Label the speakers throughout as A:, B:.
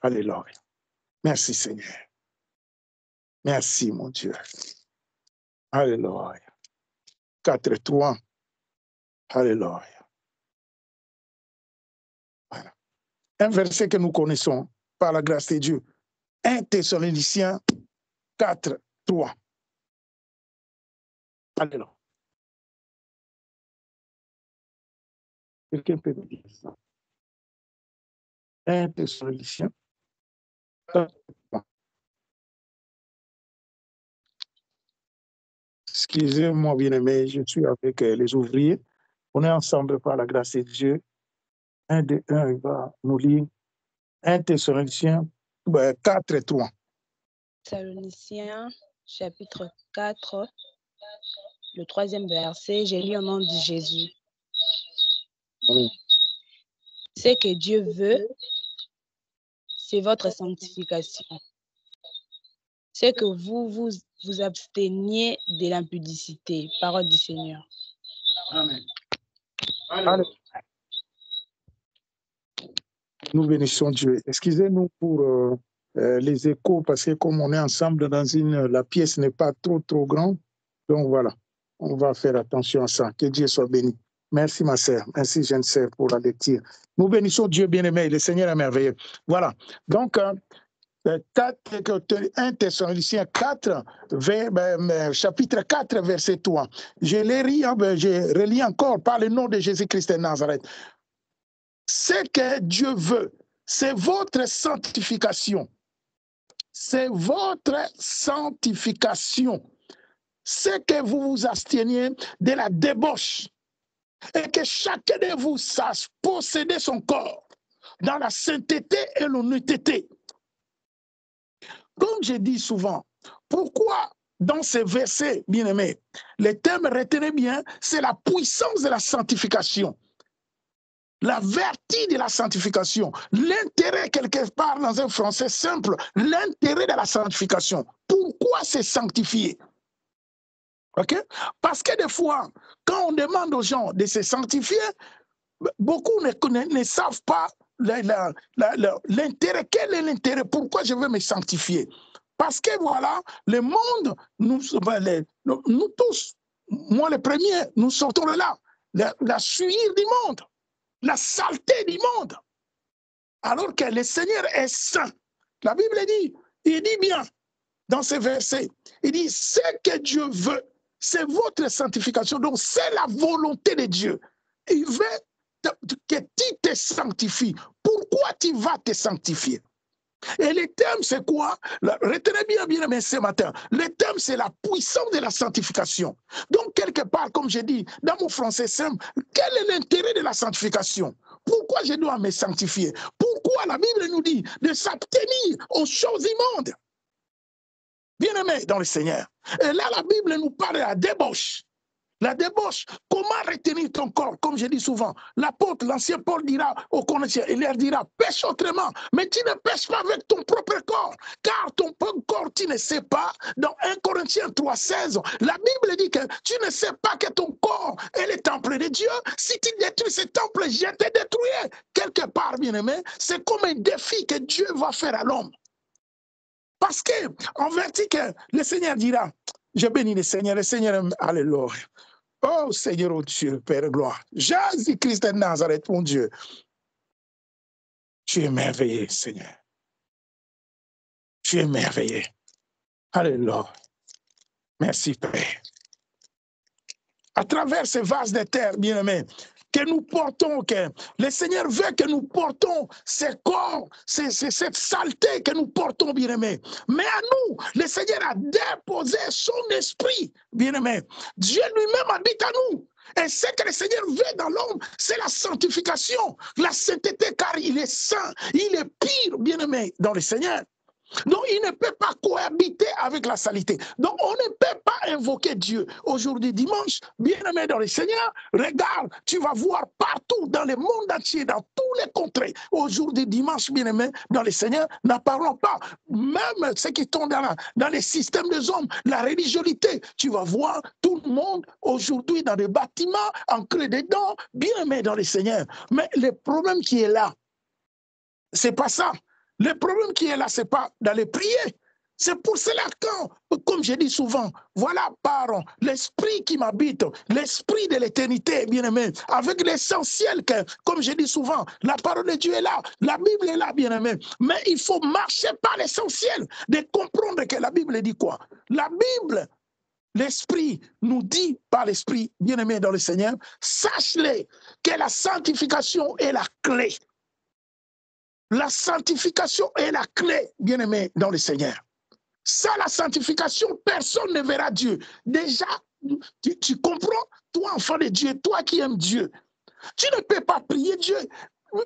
A: Alléluia. Merci Seigneur. Merci mon Dieu. Alléluia. 4-3. Alléluia. Voilà. Un verset que nous connaissons par la grâce de Dieu. 1 Thessaloniciens 4-3. Alléluia. Quelqu'un peut me dire ça? 1 Thessaloniciens 4-3. Excusez-moi, bien-aimé, je suis avec les ouvriers. On est ensemble par la grâce de Dieu. Un des un, il va nous lire 1 Thessaloniciens 4-3.
B: Thessaloniciens, chapitre 4, le 3e verset, j'ai lu au nom de Jésus.
A: Oui.
B: Ce que Dieu veut, c'est votre sanctification. C'est que vous absteniez de l'impudicité. Parole du Seigneur.
A: Amen. Allez. Nous bénissons Dieu. Excusez-nous pour les échos, parce que comme on est ensemble dans la pièce n'est pas trop grande. Donc voilà, on va faire attention à ça. Que Dieu soit béni. Merci ma sœur, merci jeune sœur pour la lecture. Nous bénissons Dieu bien-aimé, le Seigneur est merveilleux. Voilà, donc 1 Thessaloniciens 4, chapitre 4, verset 3. Je relis encore par le nom de Jésus-Christ de Nazareth. Ce que Dieu veut, c'est votre sanctification. C'est votre sanctification. C'est que vous vous absteniez de la débauche et que chacun de vous sache posséder son corps dans la sainteté et l'honnêteté. Comme je dis souvent, pourquoi dans ces versets, bien-aimés, le thème, retenez bien, c'est la puissance de la sanctification. La vertu de la sanctification, l'intérêt quelque part dans un français simple, l'intérêt de la sanctification. Pourquoi se sanctifier? Okay? Parce que des fois, quand on demande aux gens de se sanctifier, beaucoup ne savent pas l'intérêt. Quel est l'intérêt? Pourquoi je veux me sanctifier? Parce que voilà, le monde, nous tous, moi le premier, nous sortons de là, la sueur du monde. La saleté du monde. Alors que le Seigneur est saint. La Bible dit, il dit bien dans ces versets, il dit, ce que Dieu veut, c'est votre sanctification. Donc c'est la volonté de Dieu. Il veut que tu te sanctifies. Pourquoi tu vas te sanctifier? Et le thème, c'est quoi? Retenez bien, bien ce matin. Le thème, c'est la puissance de la sanctification. Donc, quelque part, comme je dis, dans mon français simple, quel est l'intérêt de la sanctification? Pourquoi je dois me sanctifier? Pourquoi la Bible nous dit de s'abstenir aux choses immondes? Bien-aimés dans le Seigneur. Et là, la Bible nous parle de la débauche. La débauche, comment retenir ton corps? Comme je dis souvent, l'apôtre, l'ancien Paul dira aux connaisseurs, il leur dira, pêche autrement, mais tu ne pêches pas avec ton propre corps, car ton propre corps, tu ne sais pas. Dans 1 Corinthiens 3,16, la Bible dit que tu ne sais pas que ton corps est le temple de Dieu. Si tu détruis ce temple, je te détruirai. Quelque part, bien-aimé, c'est comme un défi que Dieu va faire à l'homme. Parce qu'en vertu que le Seigneur dira, je bénis le Seigneur, alléluia. Oh Seigneur, oh Dieu, Père gloire. Jésus-Christ de Nazareth, mon Dieu. Tu es merveilleux, Seigneur. Tu es merveilleux. Alléluia. Merci, Père. À travers ces vases de terre, bien-aimés, que nous portons, que le Seigneur veut que nous portons ces corps, cette saleté que nous portons, bien-aimés. Mais à nous, le Seigneur a déposé son esprit, bien-aimés. Dieu lui-même habite à nous. Et ce que le Seigneur veut dans l'homme, c'est la sanctification, la sainteté, car il est saint, il est pire, bien-aimé, dans le Seigneur. Donc, il ne peut pas cohabiter avec la saleté. Donc, on ne peut pas invoquer Dieu. Aujourd'hui, dimanche, bien-aimé dans le Seigneur, regarde, tu vas voir partout dans le monde entier, dans tous les contrées. Aujourd'hui, dimanche, bien-aimé dans le Seigneur, n'en parlons pas. Même ceux qui sont dans les systèmes des hommes, la religiosité, tu vas voir tout le monde aujourd'hui dans les bâtiments, ancrés dedans, bien-aimé dans le Seigneur. Mais le problème qui est là, c'est pas ça. Le problème qui est là, ce n'est pas d'aller prier. C'est pour cela que, comme je dis souvent, voilà par l'esprit qui m'habite, l'esprit de l'éternité, bien-aimé, avec l'essentiel que, comme je dis souvent, la parole de Dieu est là, la Bible est là, bien-aimé. Mais il faut marcher par l'essentiel, de comprendre que la Bible dit quoi? La Bible, l'Esprit nous dit par l'Esprit, bien-aimé dans le Seigneur, sache-le que la sanctification est la clé. La sanctification est la clé, bien-aimé dans le Seigneur. Sans la sanctification, personne ne verra Dieu. Déjà, tu comprends, toi, enfant de Dieu, toi qui aimes Dieu, tu ne peux pas prier Dieu.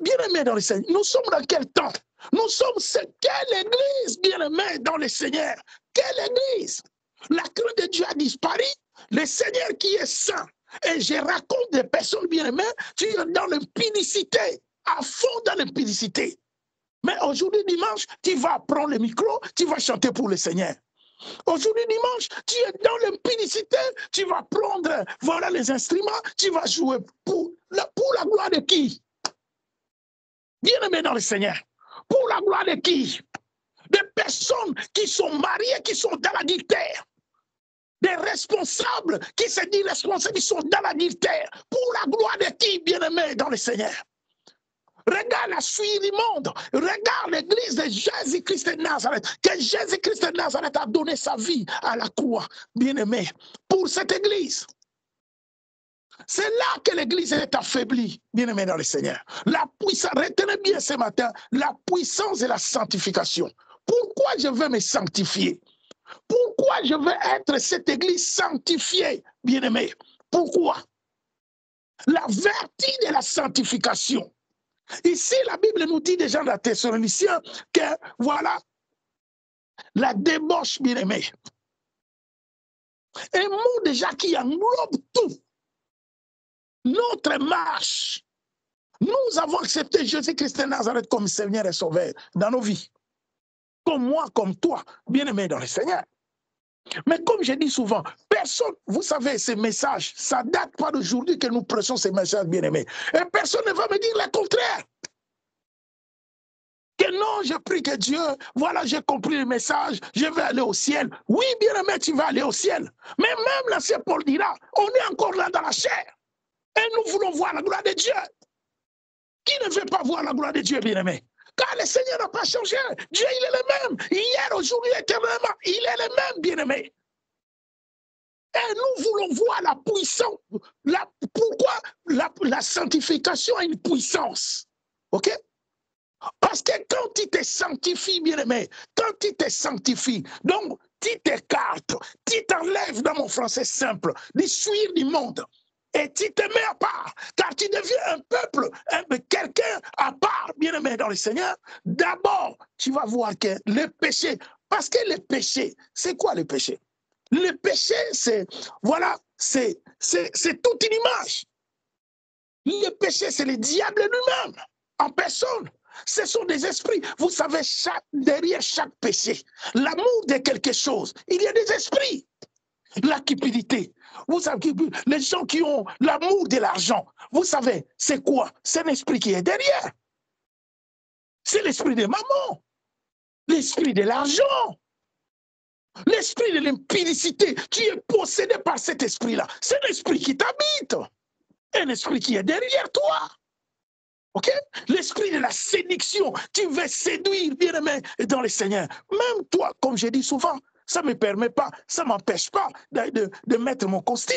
A: Bien-aimé dans le Seigneur, nous sommes dans quel temps? Nous sommes, quelle église, bien-aimé dans le Seigneur? Quelle église? La crainte de Dieu a disparu. Le Seigneur qui est saint. Et je raconte des personnes bien-aimées, tu es dans l'impudicité, à fond dans l'impudicité. Mais aujourd'hui, dimanche, tu vas prendre le micro, tu vas chanter pour le Seigneur. Aujourd'hui, dimanche, tu es dans l'impudicité, tu vas prendre, voilà les instruments, tu vas jouer pour la gloire de qui? Bien-aimé dans le Seigneur. Pour la gloire de qui? Des personnes qui sont mariées, qui sont dans l'adultère. Des responsables qui se disent responsables, qui sont dans l'adultère. Pour la gloire de qui, bien-aimé dans le Seigneur? Regarde la suite du monde. Regarde l'église de Jésus-Christ de Nazareth. Que Jésus-Christ de Nazareth a donné sa vie à la croix, bien-aimé, pour cette église. C'est là que l'église est affaiblie, bien-aimé dans le Seigneur. La puissance, retenez bien ce matin, la puissance de la sanctification. Pourquoi je veux me sanctifier? Pourquoi je veux être cette église sanctifiée, bien-aimé? Pourquoi? La vertu de la sanctification. Ici, la Bible nous dit déjà dans la Thessaloniciens que, voilà, la débauche, bien-aimé. Un mot déjà qui englobe tout. Notre marche. Nous avons accepté Jésus-Christ de Nazareth comme Seigneur et Sauveur dans nos vies. Comme moi, comme toi, bien-aimé dans le Seigneur. Mais comme je dis souvent, personne, vous savez, ces messages, ça ne date pas d'aujourd'hui que nous prêchons ces messages, bien-aimés. Et personne ne va me dire le contraire. Que non, je prie que Dieu, voilà, j'ai compris le message, je vais aller au ciel. Oui, bien-aimé, tu vas aller au ciel. Mais même l'ancien Paul dira, on est encore là dans la chair. Et nous voulons voir la gloire de Dieu. Qui ne veut pas voir la gloire de Dieu, bien-aimé? Car le Seigneur n'a pas changé. Dieu, il est le même. Hier, aujourd'hui, éternellement, il est le même, bien-aimé. Et nous voulons voir la puissance. Pourquoi la sanctification a une puissance? OK? Parce que quand tu te sanctifies, bien-aimé, quand tu te sanctifies, donc tu t'écartes, tu t'enlèves dans mon français simple, du suivre du monde. Et tu te mets à part, car tu deviens un peuple, quelqu'un à part, bien-aimé dans le Seigneur. D'abord, tu vas voir que le péché, parce que le péché, c'est quoi le péché? Le péché, c'est, voilà, c'est toute une image. Le péché, c'est le diable lui-même, en personne. Ce sont des esprits. Vous savez, derrière chaque péché, l'amour de quelque chose, il y a des esprits. La cupidité. Vous savez, les gens qui ont l'amour de l'argent, vous savez, c'est quoi? C'est un esprit qui est derrière. C'est l'esprit de maman. L'esprit de l'argent. L'esprit de l'impudicité. Tu es possédé par cet esprit-là. C'est l'esprit qui t'habite. Un esprit qui est derrière toi. OK? L'esprit de la séduction. Tu veux séduire, bien-aimé, dans le Seigneur. Même toi, comme je dis souvent, ça ne me permet pas, ça ne m'empêche pas de mettre mon costume.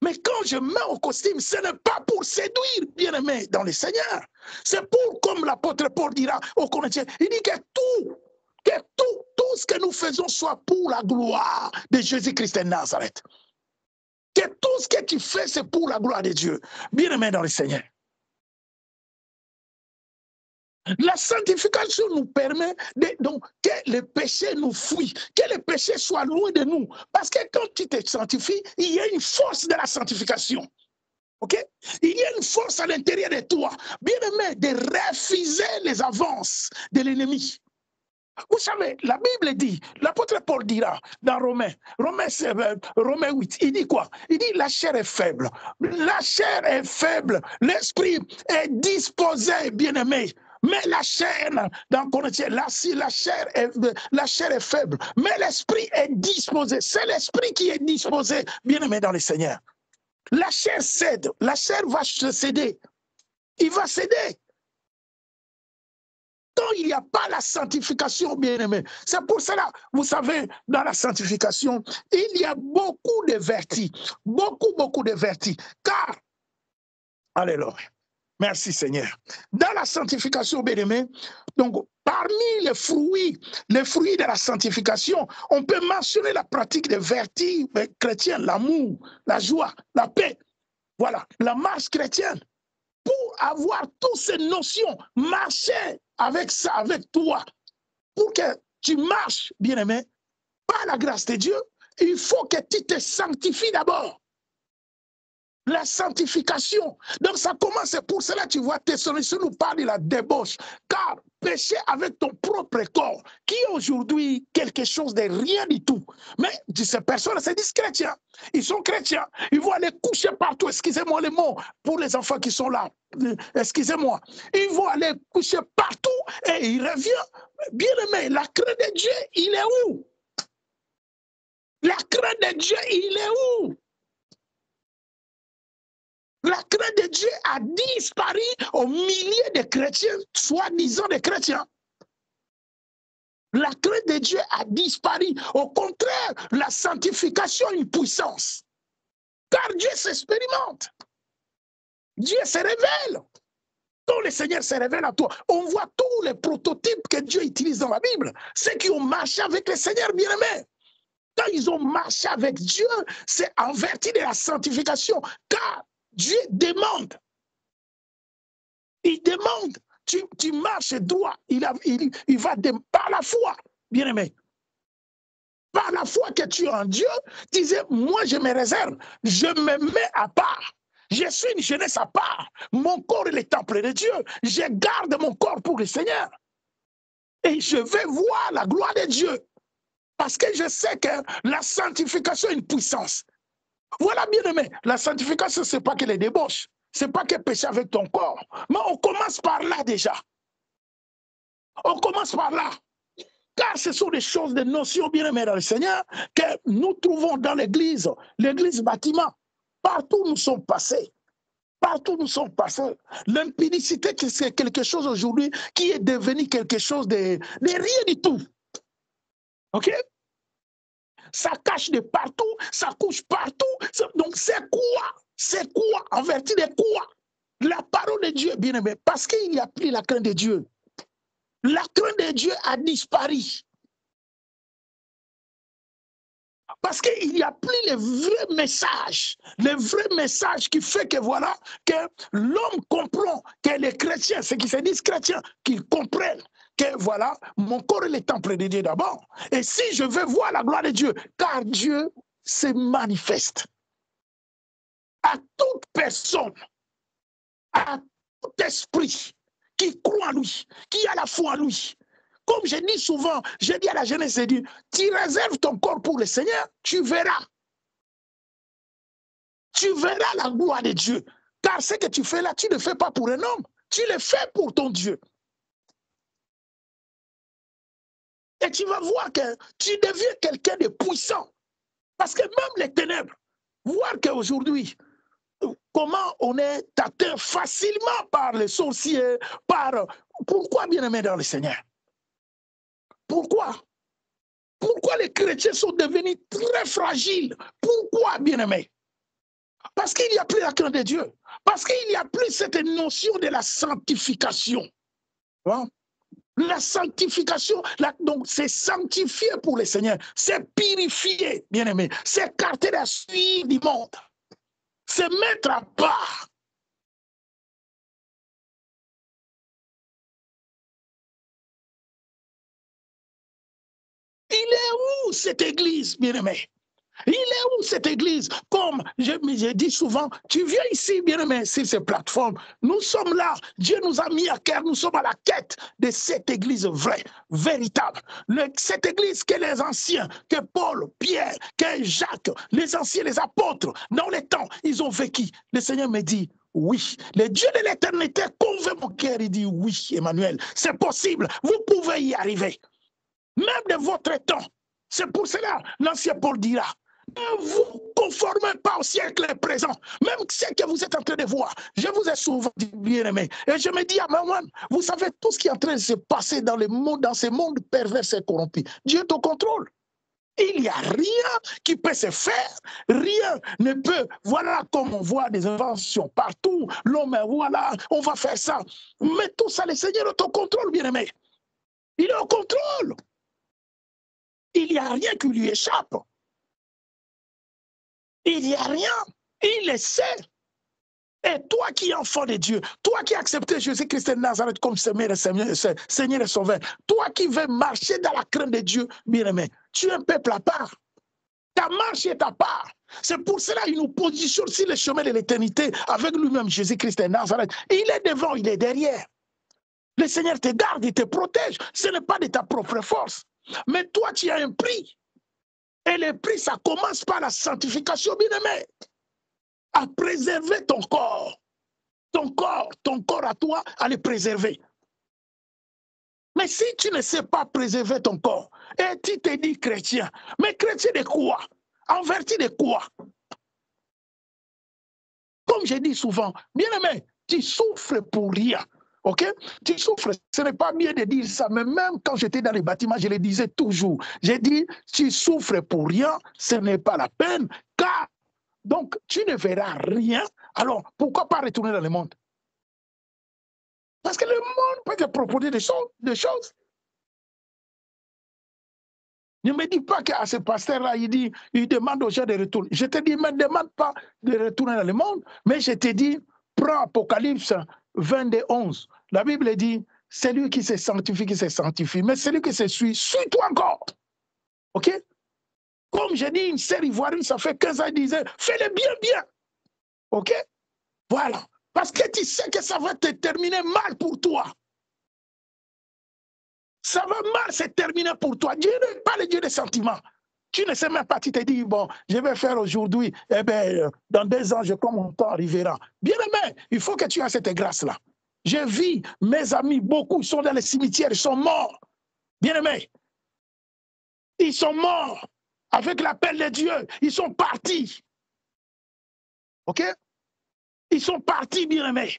A: Mais quand je mets mon costume, ce n'est pas pour séduire, bien-aimé, dans le Seigneur. C'est pour, comme l'apôtre Paul dira aux Corinthiens, il dit que tout ce que nous faisons soit pour la gloire de Jésus-Christ de Nazareth. Que tout ce que tu fais, c'est pour la gloire de Dieu. Bien-aimé dans le Seigneur. La sanctification nous permet donc que le péché nous fuit, que le péché soit loin de nous. Parce que quand tu te sanctifies, il y a une force de la sanctification. OK? Il y a une force à l'intérieur de toi, bien aimé, de refuser les avances de l'ennemi. Vous savez, la Bible dit, l'apôtre Paul dira dans Romains 8, il dit quoi? Il dit la chair est faible. La chair est faible, l'esprit est disposé, bien aimé. Mais la chair, dans Corinthiens, la chair est faible, mais l'esprit est disposé. C'est l'esprit qui est disposé, bien aimé dans le Seigneur. La chair cède, la chair va se céder. Il va céder. Quand il n'y a pas la sanctification, bien aimé. C'est pour cela, vous savez, dans la sanctification, il y a beaucoup de vertus. Beaucoup de vertus. Car, alléluia. Merci Seigneur. Dans la sanctification, bien aimé, donc parmi les fruits de la sanctification, on peut mentionner la pratique des vertus chrétiennes, l'amour, la joie, la paix. Voilà, la marche chrétienne. Pour avoir toutes ces notions, marcher avec ça, avec toi, pour que tu marches, bien aimé, par la grâce de Dieu, il faut que tu te sanctifies d'abord. La sanctification. Donc ça commence, c'est pour cela tu vois Thessaloniciens nous parle de la débauche. Car pécher avec ton propre corps, qui est aujourd'hui quelque chose de rien du tout. Mais ces personnes, c'est des chrétiens. Ils sont chrétiens. Ils vont aller coucher partout. Excusez-moi les mots pour les enfants qui sont là. Excusez-moi. Ils vont aller coucher partout et ils reviennent. Bien aimé, la crainte de Dieu, il est où? La crainte de Dieu, il est où? La crainte de Dieu a disparu au milieu des chrétiens, soi-disant des chrétiens. La crainte de Dieu a disparu. Au contraire, la sanctification est une puissance. Car Dieu s'expérimente. Dieu se révèle. Quand le Seigneur se révèle à toi, on voit tous les prototypes que Dieu utilise dans la Bible. Ceux qui ont marché avec le Seigneur bien-aimé. Quand ils ont marché avec Dieu, c'est en vertu de la sanctification. Car Dieu demande. Il demande. Tu marches droit. Il va par la foi, bien aimé. Par la foi que tu as en Dieu, tu disais, moi je me réserve. Je me mets à part. Je suis une jeunesse à part. Mon corps est le temple de Dieu. Je garde mon corps pour le Seigneur. Et je vais voir la gloire de Dieu. Parce que je sais que la sanctification est une puissance. Voilà, bien aimé, la sanctification, ce n'est pas que les débauches, ce n'est pas que pécher avec ton corps. Mais on commence par là déjà. On commence par là. Car ce sont des choses, des notions bien aimées dans le Seigneur que nous trouvons dans l'église bâtiment. Partout nous sommes passés. Partout nous sommes passés. L'impudicité, c'est quelque chose aujourd'hui qui est devenu quelque chose de rien du tout. OK? Ça cache de partout, ça couche partout. Donc c'est quoi? C'est quoi? En vertu de quoi? La parole de Dieu, bien aimé, parce qu'il n'y a plus la crainte de Dieu. La crainte de Dieu a disparu. Parce qu'il n'y a plus le vrai message qui fait que voilà, que l'homme comprend, que les chrétiens, ceux qui se disent chrétiens, qu'ils comprennent que voilà, mon corps est le temple de Dieu d'abord. Et si je veux voir la gloire de Dieu, car Dieu se manifeste à toute personne, à tout esprit qui croit en lui, qui a la foi en lui. Comme je dis souvent, je dis à la jeunesse, je dis, tu réserves ton corps pour le Seigneur, tu verras. Tu verras la gloire de Dieu. Car ce que tu fais là, tu ne le fais pas pour un homme, tu le fais pour ton Dieu. Et tu vas voir que tu deviens quelqu'un de puissant. Parce que même les ténèbres, voir qu'aujourd'hui, comment on est atteint facilement par les sorciers, Pourquoi, bien-aimé dans le Seigneur? Pourquoi? Pourquoi les chrétiens sont devenus très fragiles? Pourquoi, bien-aimé? Parce qu'il n'y a plus la crainte de Dieu. Parce qu'il n'y a plus cette notion de la sanctification. Hein? La sanctification, donc c'est sanctifié pour le Seigneur, c'est purifié, bien-aimé, c'est écarter la suite du monde, c'est mettre à part. Il est où cette église, bien-aimé? Il est où cette église? Comme je dis souvent, tu viens ici, bien-aimé, sur ces plateformes. Nous sommes là. Dieu nous a mis à cœur. Nous sommes à la quête de cette église vraie, véritable. Cette église que les anciens, que Paul, Pierre, que Jacques, les anciens, les apôtres, dans les temps, ils ont vécu. Le Seigneur me dit, oui. Le Dieu de l'éternité convainc mon cœur, il dit oui, Emmanuel. C'est possible, vous pouvez y arriver. Même de votre temps. C'est pour cela, l'ancien Paul dira, ne vous conformez pas au siècle présent, même ce que vous êtes en train de voir. Je vous ai souvent dit, bien aimé, et je me dis à moi-même, vous savez tout ce qui est en train de se passer dans le monde, dans ce monde pervers et corrompu. Dieu est au contrôle. Il n'y a rien qui peut se faire, rien ne peut, voilà comme on voit des inventions partout, l'homme, voilà, on va faire ça. Mais tout ça, le Seigneur est au contrôle, bien aimé. Il est au contrôle. Il n'y a rien qui lui échappe. Il n'y a rien. Il le sait. Et toi qui es enfant de Dieu, toi qui as accepté Jésus-Christ de Nazareth comme Seigneur et Sauveur, toi qui veux marcher dans la crainte de Dieu, bien-aimé, tu es un peuple à part. Ta marche est à part. C'est pour cela qu'il nous positionne sur le chemin de l'éternité avec lui-même, Jésus-Christ de Nazareth. Il est devant, il est derrière. Le Seigneur te garde, il te protège. Ce n'est pas de ta propre force. Mais toi, tu as un prix. Et le prix, ça commence par la sanctification, bien-aimé. À préserver ton corps à toi, à le préserver. Mais si tu ne sais pas préserver ton corps, et tu te dis chrétien, mais chrétien de quoi? En vertu de quoi? Comme je dis souvent, bien-aimé, tu souffres pour rien. Ok? Tu souffres, ce n'est pas bien de dire ça, mais même quand j'étais dans les bâtiments, je le disais toujours. J'ai dit, tu souffres pour rien, ce n'est pas la peine, car donc tu ne verras rien. Alors, pourquoi pas retourner dans le monde? Parce que le monde peut te proposer des choses. Ne me dis pas qu'à ce pasteur-là, il demande aux gens de retourner. Je te dis, ne me demande pas de retourner dans le monde, mais je te dis, prends Apocalypse 22, 11. La Bible dit, celui qui se sanctifie, mais celui qui se suit, suis-toi encore. OK? Comme j'ai dit, une sœur ivoirienne, ça fait 15 ans, elle disait, fais-le bien. OK? Voilà. Parce que tu sais que ça va te terminer mal pour toi. Ça va mal se terminer pour toi. Dieu n'est pas le Dieu des sentiments. Tu ne sais même pas, tu te dis, bon, je vais faire aujourd'hui, eh bien, dans 2 ans, comme mon temps arrivera. Bien aimé, il faut que tu aies cette grâce-là. J'ai vu mes amis, beaucoup, ils sont dans les cimetières, ils sont morts. Bien aimé, ils sont morts avec l'appel de Dieu. Ils sont partis. OK? Ils sont partis, bien aimé.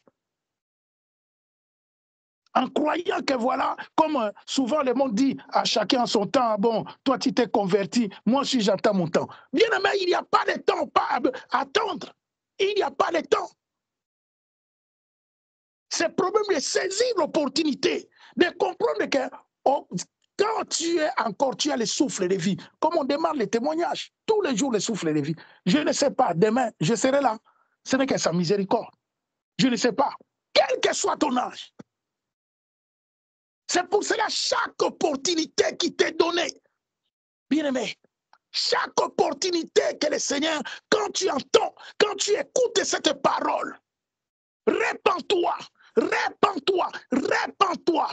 A: En croyant que voilà, comme souvent le monde dit à chacun son temps, bon, toi tu t'es converti, moi aussi j'attends mon temps. Bien aimé, il n'y a pas de temps à attendre. Il n'y a pas de temps. C'est le problème de saisir l'opportunité, de comprendre que quand tu es encore, tu as le souffle de vie. Comme on demande les témoignages, tous les jours le souffle de vie. Je ne sais pas, demain, je serai là. Ce n'est que sa miséricorde. Je ne sais pas. Quel que soit ton âge. C'est pour cela chaque opportunité qui t'est donnée, bien aimé, chaque opportunité que le Seigneur, quand tu entends, quand tu écoutes cette parole, répands-toi,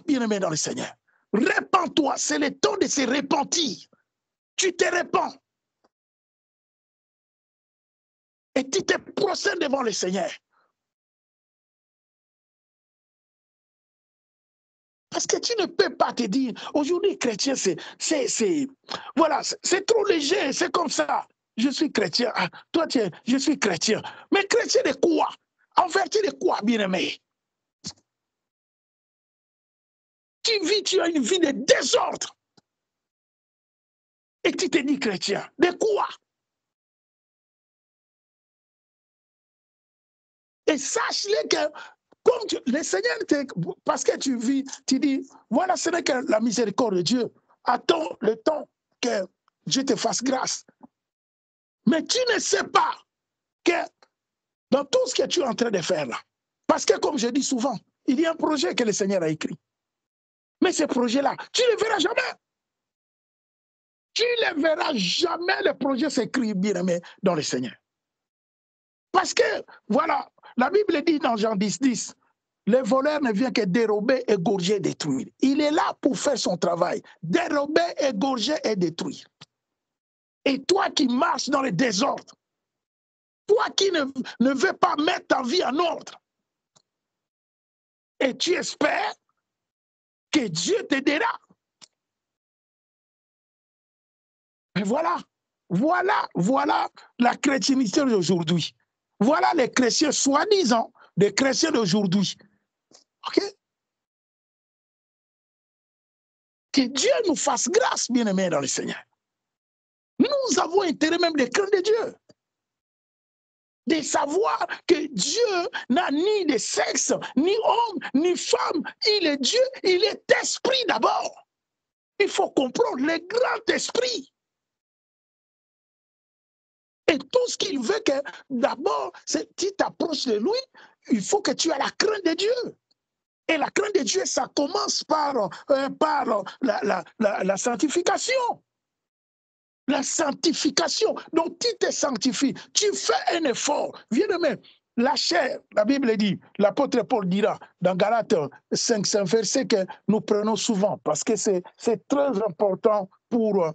A: bien aimé dans le Seigneur. Répands-toi, c'est le temps de se repentir. Tu te répands. Et tu te procèdes devant le Seigneur. Parce que tu ne peux pas te dire, aujourd'hui, chrétien, voilà, c'est trop léger, c'est comme ça. Je suis chrétien, ah, toi, je suis chrétien. Mais chrétien de quoi? En vertu de quoi, bien-aimé? Tu as une vie de désordre. Et tu te dis chrétien. De quoi? Et sache-le que comme le Seigneur, parce que tu vis, tu dis, voilà, ce n'est que la miséricorde de Dieu. Attends le temps que Dieu te fasse grâce. Mais tu ne sais pas que dans tout ce que tu es en train de faire là, parce que comme je dis souvent, il y a un projet que le Seigneur a écrit. Mais ce projet-là, tu ne le verras jamais. Tu ne verras jamais le projet s'écrit, bien aimé, dans le Seigneur. Parce que, voilà, la Bible dit dans Jean 10, 10, le voleur ne vient que dérober, égorger, détruire. Il est là pour faire son travail. Dérober, égorger et détruire. Et toi qui marches dans le désordre, Toi qui ne veux pas mettre ta vie en ordre, et tu espères que Dieu t'aidera. Mais voilà la chrétienté d'aujourd'hui. Voilà les chrétiens, soi-disant, des chrétiens d'aujourd'hui. OK? Que Dieu nous fasse grâce, bien-aimés dans le Seigneur. Nous avons intérêt même de craindre Dieu. De savoir que Dieu n'a ni de sexe, ni homme, ni femme. Il est Dieu, il est esprit d'abord. Il faut comprendre le grand esprit. Et tout ce qu'il veut que, d'abord, c'est tu t'approches de lui, il faut que tu aies la crainte de Dieu. Et la crainte de Dieu, ça commence par la sanctification. La sanctification. Donc, tu te sanctifies, tu fais un effort. Bien-aimé, la chair, la Bible dit, l'apôtre Paul dira dans Galates 5, c'est un verset que nous prenons souvent parce que c'est très important pour...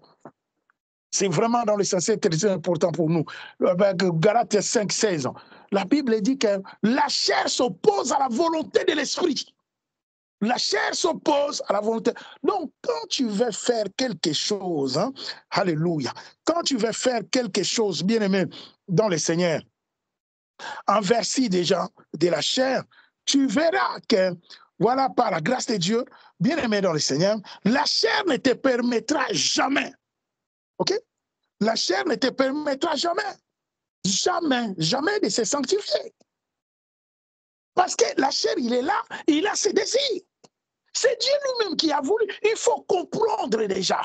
A: c'est vraiment dans le sens très important pour nous. Avec Galates 5, 16, la Bible dit que la chair s'oppose à la volonté de l'esprit. La chair s'oppose à la volonté. Donc, quand tu veux faire quelque chose, hein, alléluia, quand tu veux faire quelque chose, bien-aimé, dans le Seigneur, envers déjà de la chair, tu verras que, voilà, par la grâce de Dieu, bien-aimé dans le Seigneur, la chair ne te permettra jamais, ok? La chair ne te permettra jamais, jamais de se sanctifier. Parce que la chair, il est là, il a ses désirs. C'est Dieu lui-même qui a voulu. Il faut comprendre déjà.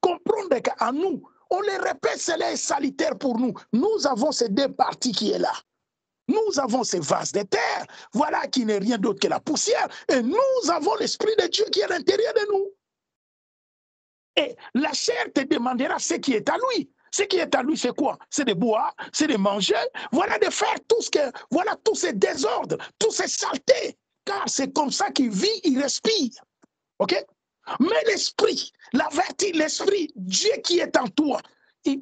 A: Comprendre qu'à nous, on les répète, cela est salutaire pour nous. Nous avons ces deux parties qui est là. Nous avons ces vases de terre, voilà, qui n'est rien d'autre que la poussière. Et nous avons l'Esprit de Dieu qui est à l'intérieur de nous. Et la chair te demandera ce qui est à lui. Ce qui est à lui, c'est quoi? C'est de boire, c'est de manger, voilà, de faire tout ce que, voilà, tous ces désordres, tous ces saletés. Car c'est comme ça qu'il vit, il respire. OK? Mais l'esprit, la vertu, l'esprit, Dieu qui est en toi.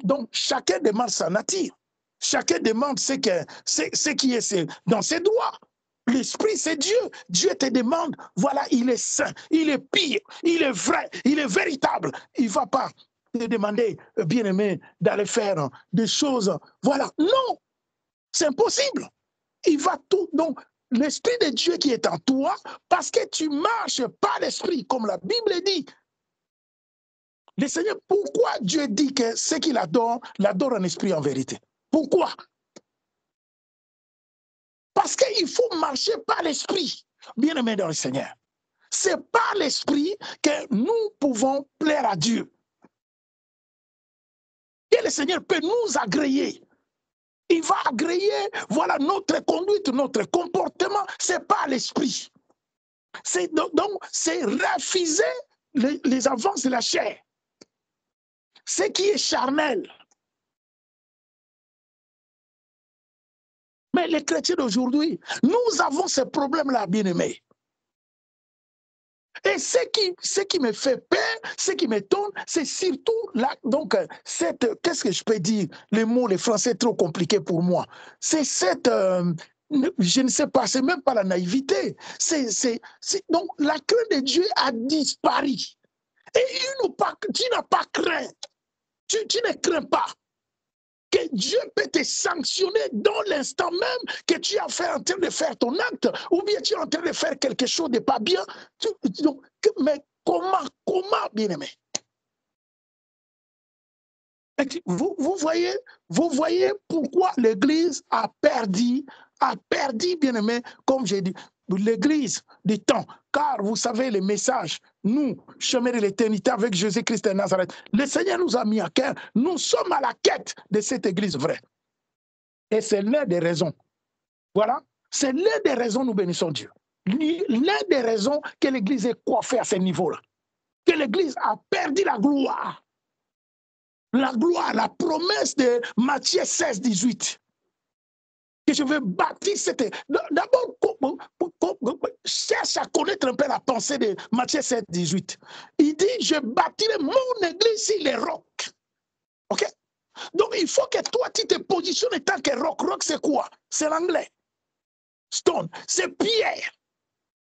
A: Donc, chacun demande sa nature. Chacun demande ce qui est dans ses droits. L'esprit, c'est Dieu. Dieu te demande, voilà, il est saint, il est pire, il est vrai, il est véritable. Il ne va pas te demander, bien-aimé, d'aller faire des choses. Voilà, non, c'est impossible. Il va tout. Donc, l'Esprit de Dieu qui est en toi, parce que tu marches par l'Esprit, comme la Bible dit. Le Seigneur, pourquoi Dieu dit que ce qu'il adore, l'adore en esprit en vérité? Pourquoi? Parce qu'il faut marcher par l'Esprit, bien-aimé dans le Seigneur. C'est par l'Esprit que nous pouvons plaire à Dieu. Et le Seigneur peut nous agréer. Il va agréer, voilà, notre conduite, notre comportement, c'est pas l'esprit. Donc, c'est refuser les avances de la chair. Ce qui est charnel. Mais les chrétiens d'aujourd'hui, nous avons ce problème-là, bien-aimés. Et ce qui me fait peur, ce qui m'étonne, c'est surtout là, donc, qu'est-ce que je peux dire? Les mots, les français, trop compliqués pour moi. C'est cette, je ne sais pas, c'est même pas la naïveté. Donc, la crainte de Dieu a disparu. Et tu n'as pas crainte. Tu ne crains pas que Dieu peut te sanctionner dans l'instant même que tu es en train de faire ton acte, ou bien tu es en train de faire quelque chose de pas bien. Mais comment, bien-aimé? Vous voyez pourquoi l'Église a perdu, bien-aimé, comme j'ai dit, l'Église du temps. Car vous savez, les messages, nous, chemin de l'éternité avec Jésus-Christ de Nazareth, le Seigneur nous a mis à cœur. Nous sommes à la quête de cette Église vraie. Et c'est l'une des raisons. Voilà, c'est l'une des raisons nous bénissons Dieu. L'une des raisons que l'Église est coiffée à ce niveau-là. Que l'Église a perdu la gloire. La gloire, la promesse de Matthieu 16, 18. Que je veux bâtir cette... D'abord, cherche à connaître un peu la pensée de Matthieu 7, 18. Il dit, je bâtirai mon église sur les rocs. OK? Donc, il faut que toi, tu te positionnes en tant que roc. Roc, c'est quoi? C'est l'anglais. Stone, c'est pierre.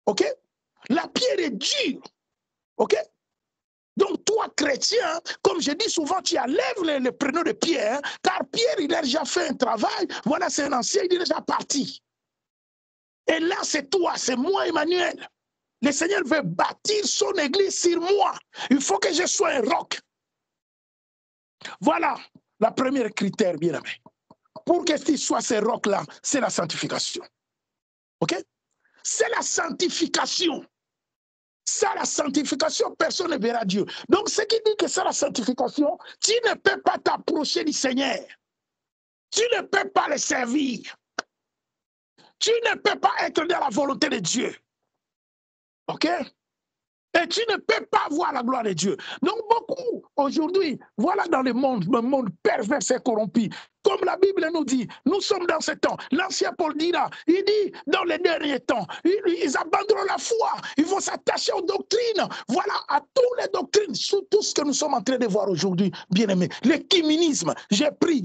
A: OK? La pierre est dure. OK? Donc, toi, chrétien, comme je dis souvent, tu enlèves le prénom de Pierre, car Pierre, il a déjà fait un travail. Voilà, c'est un ancien, il est déjà parti. Et là, c'est toi, c'est moi, Emmanuel. Le Seigneur veut bâtir son église sur moi. Il faut que je sois un roc. Voilà la première critère, bien aimé. Pour que tu sois ce roc-là, c'est la sanctification. OK? C'est la sanctification. Ça, la sanctification, personne ne verra Dieu. Donc, ce qui dit que c'est la sanctification, tu ne peux pas t'approcher du Seigneur. Tu ne peux pas le servir. Tu ne peux pas être dans la volonté de Dieu. OK? Et tu ne peux pas voir la gloire de Dieu. Donc beaucoup, aujourd'hui, voilà dans le monde pervers et corrompu. Comme la Bible nous dit, nous sommes dans ce temps. L'ancien Paul dit là, il dit, dans les derniers temps, ils abandonneront la foi, ils vont s'attacher aux doctrines. Voilà, à toutes les doctrines, tout ce que nous sommes en train de voir aujourd'hui, bien aimés. L'écuménisme, j'ai pris,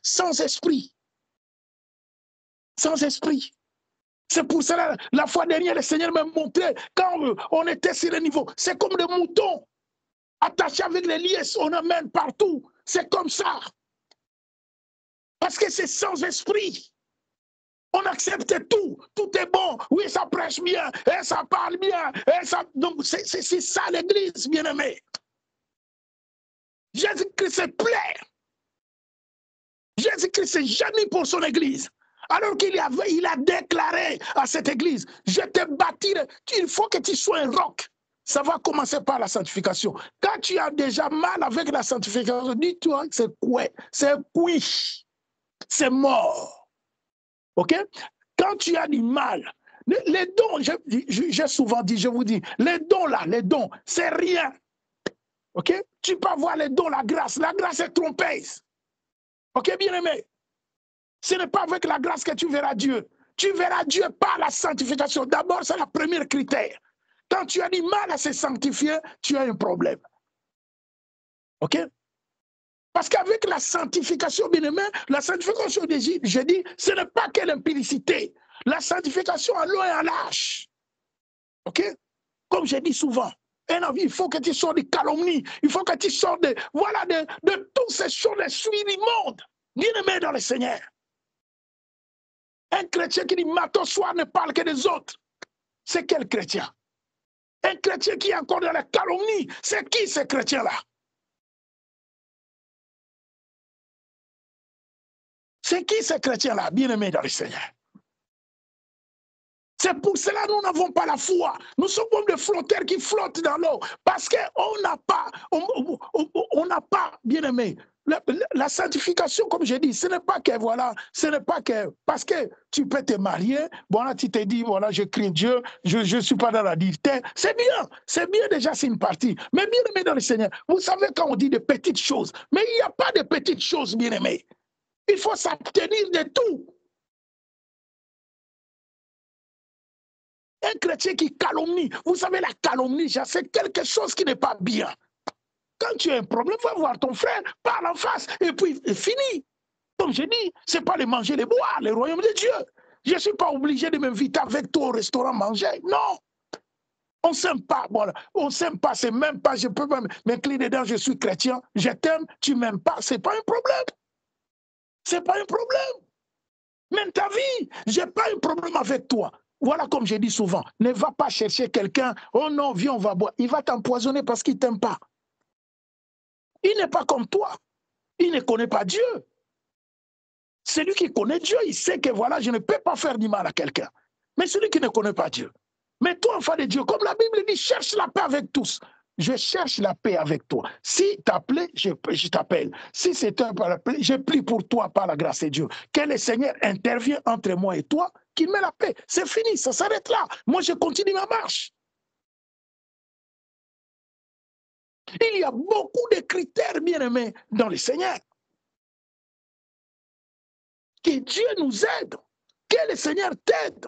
A: sans esprit. Sans esprit. C'est pour cela, la fois dernière, le Seigneur m'a montré, quand on était sur le niveau, c'est comme des moutons, attachés avec les liesses, on emmène partout. C'est comme ça. Parce que c'est sans esprit. On accepte tout. Tout est bon. Oui, ça prêche bien, et ça parle bien. Et ça... Donc, c'est ça l'église, bien-aimé. Jésus-Christ est plein. Jésus-Christ est génie pour son église. Alors qu'il a déclaré à cette église, je te bâtirai, il faut que tu sois un roc. Ça va commencer par la sanctification. Quand tu as déjà mal avec la sanctification, dis-toi, c'est quoi? C'est couille. C'est mort. OK? Quand tu as du mal, les dons, j'ai souvent dit, je vous dis, les dons là, les dons, c'est rien. OK? Tu peux avoir les dons, la grâce est trompeuse. OK, bien aimé? Ce n'est pas avec la grâce que tu verras Dieu. Tu verras Dieu par la sanctification. D'abord, c'est le premier critère. Quand tu as du mal à se sanctifier, tu as un problème. OK? Parce qu'avec la sanctification, bien aimé, la sanctification, je dis, ce n'est pas que l'impudicité. La sanctification en long et en large. OK? Comme je dis souvent, il faut que tu sortes de calomnie. Il faut que tu sortes de toutes ces choses, les suivis du monde. Bien aimé dans le Seigneur. Un chrétien qui dit matin soir ne parle que des autres. C'est quel chrétien? Un chrétien qui est encore dans la calomnie. C'est qui ce chrétien-là? C'est qui ce chrétien-là, bien-aimé dans le Seigneur? C'est pour cela que nous n'avons pas la foi. Nous sommes comme des flotteurs qui flottent dans l'eau. Parce qu'on n'a pas, bien-aimé, la sanctification, comme je dis, ce n'est pas que, voilà, ce n'est pas que, parce que tu peux te marier, voilà, tu te dis, voilà, je crie Dieu, je ne suis pas dans la dignité. C'est bien déjà, c'est une partie. Mais bien-aimé dans le Seigneur, vous savez quand on dit de petites choses, mais il n'y a pas de petites choses, bien-aimé. Il faut s'abstenir de tout. Un chrétien qui calomnie, vous savez, la calomnie, c'est quelque chose qui n'est pas bien. Quand tu as un problème, va voir ton frère, parle en face, et puis fini. Comme je dis, ce n'est pas les manger, les boire, le royaume de Dieu. Je ne suis pas obligé de m'inviter avec toi au restaurant manger. Non. On ne s'aime pas. Voilà. On ne s'aime pas. C'est même pas, je peux pas m'incliner dedans, je suis chrétien, je t'aime, tu ne m'aimes pas. Ce n'est pas un problème. Ce n'est pas un problème. Même ta vie, je n'ai pas un problème avec toi. Voilà, comme je dis souvent, ne va pas chercher quelqu'un, oh non, viens, on va boire. Il va t'empoisonner parce qu'il ne t'aime pas. Il n'est pas comme toi. Il ne connaît pas Dieu. Celui qui connaît Dieu, il sait que voilà, je ne peux pas faire du mal à quelqu'un. Mais celui qui ne connaît pas Dieu. Mais toi, enfant de Dieu, comme la Bible dit, cherche la paix avec tous. Je cherche la paix avec toi. Si t'appelles, je t'appelle. Si c'est un par appel, je prie pour toi par la grâce de Dieu. Que le Seigneur intervienne entre moi et toi, qu'il met la paix. C'est fini, ça s'arrête là. Moi, je continue ma marche. Il y a beaucoup de critères, bien aimés, dans le Seigneur. Que Dieu nous aide. Que le Seigneur t'aide.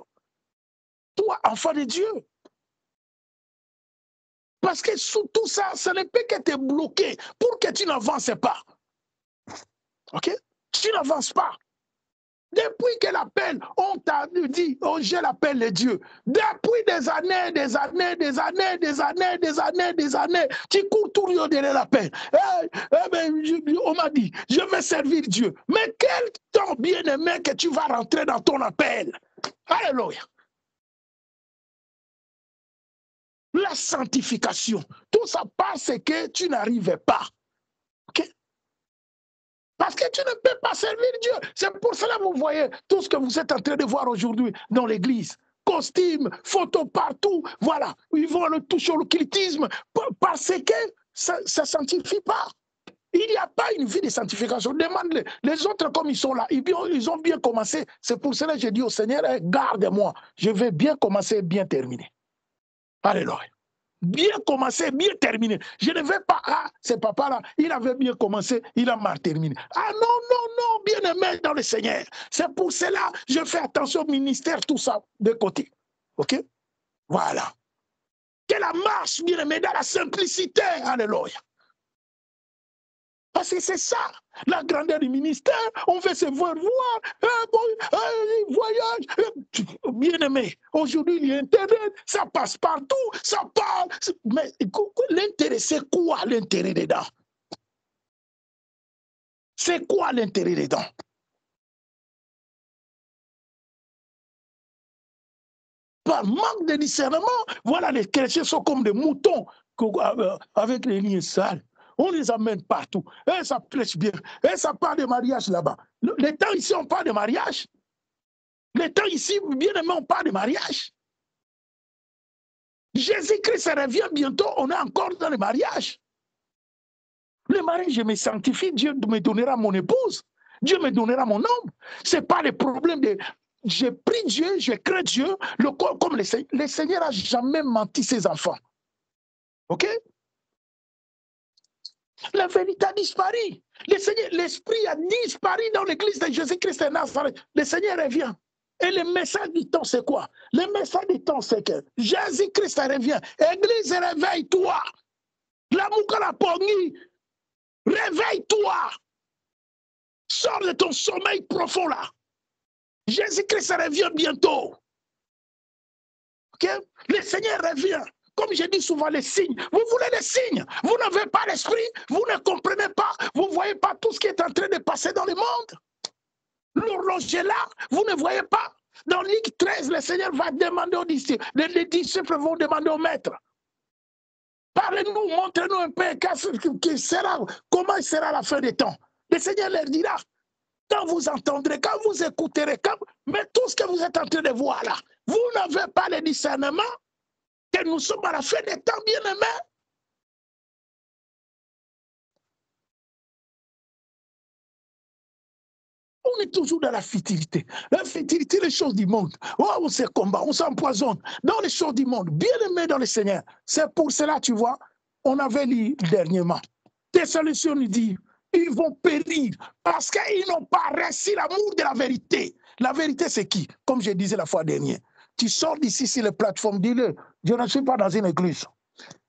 A: Toi, enfant de Dieu. Parce que sous tout ça, ça ne peut que te bloquer pour que tu n'avances pas. OK? Tu n'avances pas. Depuis que l'appel, on t'a dit, oh, je l'appelle de Dieu. Depuis des années, tu cours toujours derrière l'appel. On m'a dit, je vais servir Dieu. Mais quel temps bien-aimé que tu vas rentrer dans ton appel. Alléluia. La sanctification, tout ça parce que tu n'arrivais pas. OK? Parce que tu ne peux pas servir Dieu. C'est pour cela que vous voyez tout ce que vous êtes en train de voir aujourd'hui dans l'église. Costumes, photos partout. Voilà. Ils vont le toucher au occultisme parce que ça ne sanctifie pas. Il n'y a pas une vie de sanctification. Demande les autres comme ils sont là. Ils ont bien commencé. C'est pour cela que j'ai dit au Seigneur, garde-moi. Je vais bien commencer et bien terminer. Alléluia. Bien commencé, bien terminé. Je ne vais pas, c'est papa-là, il avait bien commencé, il a mal terminé. Ah non, non, non, bien aimé dans le Seigneur. C'est pour cela que je fais attention au ministère, tout ça, de côté. OK? Voilà. Que la marche, bien aimé, dans la simplicité. Alléluia. Parce que c'est ça, la grandeur du ministère. On veut se voir, voyage. Bien aimé, aujourd'hui, il y a Internet, ça passe partout, ça parle. Mais l'intérêt, c'est quoi l'intérêt dedans? C'est quoi l'intérêt dedans? Par manque de discernement, voilà, les chrétiens sont comme des moutons avec les lignes sales. On les amène partout. Et ça prêche bien. Et ça parle de mariage là-bas. Les temps ici, on parle de mariage. Les temps ici, bien aimé, on parle de mariage. Jésus-Christ revient bientôt, on est encore dans le mariage. Le mariage, je me sanctifie, Dieu me donnera mon épouse. Dieu me donnera mon homme. Ce n'est pas le problème de... Je prie Dieu, je crains Dieu, comme le Seigneur n'a jamais menti ses enfants. OK? La vérité a disparu. L'esprit a disparu dans l'église de Jésus-Christ de Nazareth. Le Seigneur revient. Et le message du temps, c'est quoi? Le message du temps, c'est que Jésus-Christ revient. Église, réveille-toi. La Moukala Pogni, réveille-toi. Sors de ton sommeil profond là. Jésus-Christ revient bientôt. OK? Le Seigneur revient. Comme je dis souvent, les signes. Vous voulez les signes. Vous n'avez pas l'esprit. Vous ne comprenez pas. Vous ne voyez pas tout ce qui est en train de passer dans le monde. L'horloge est là. Vous ne voyez pas. Dans Luc 13, le Seigneur va demander aux disciples. Les disciples vont demander au maître. Parlez-nous, montrez-nous un peu comment sera la fin des temps. Le Seigneur leur dira. Quand vous entendrez, quand vous écouterez, mais tout ce que vous êtes en train de voir là, vous n'avez pas le discernement que nous sommes à la fin des temps, bien-aimés. On est toujours dans la futilité. La futilité, les choses du monde. Oh, on se combat, on s'empoisonne dans les choses du monde. Bien-aimés dans le Seigneur. C'est pour cela, tu vois, on avait lu dernièrement. Thessaloniciens nous dit, ils vont périr parce qu'ils n'ont pas reçu l'amour de la vérité. La vérité, c'est qui? Comme je disais la fois dernière. Tu sors d'ici sur les plateformes, dis-le, je ne suis pas dans une église.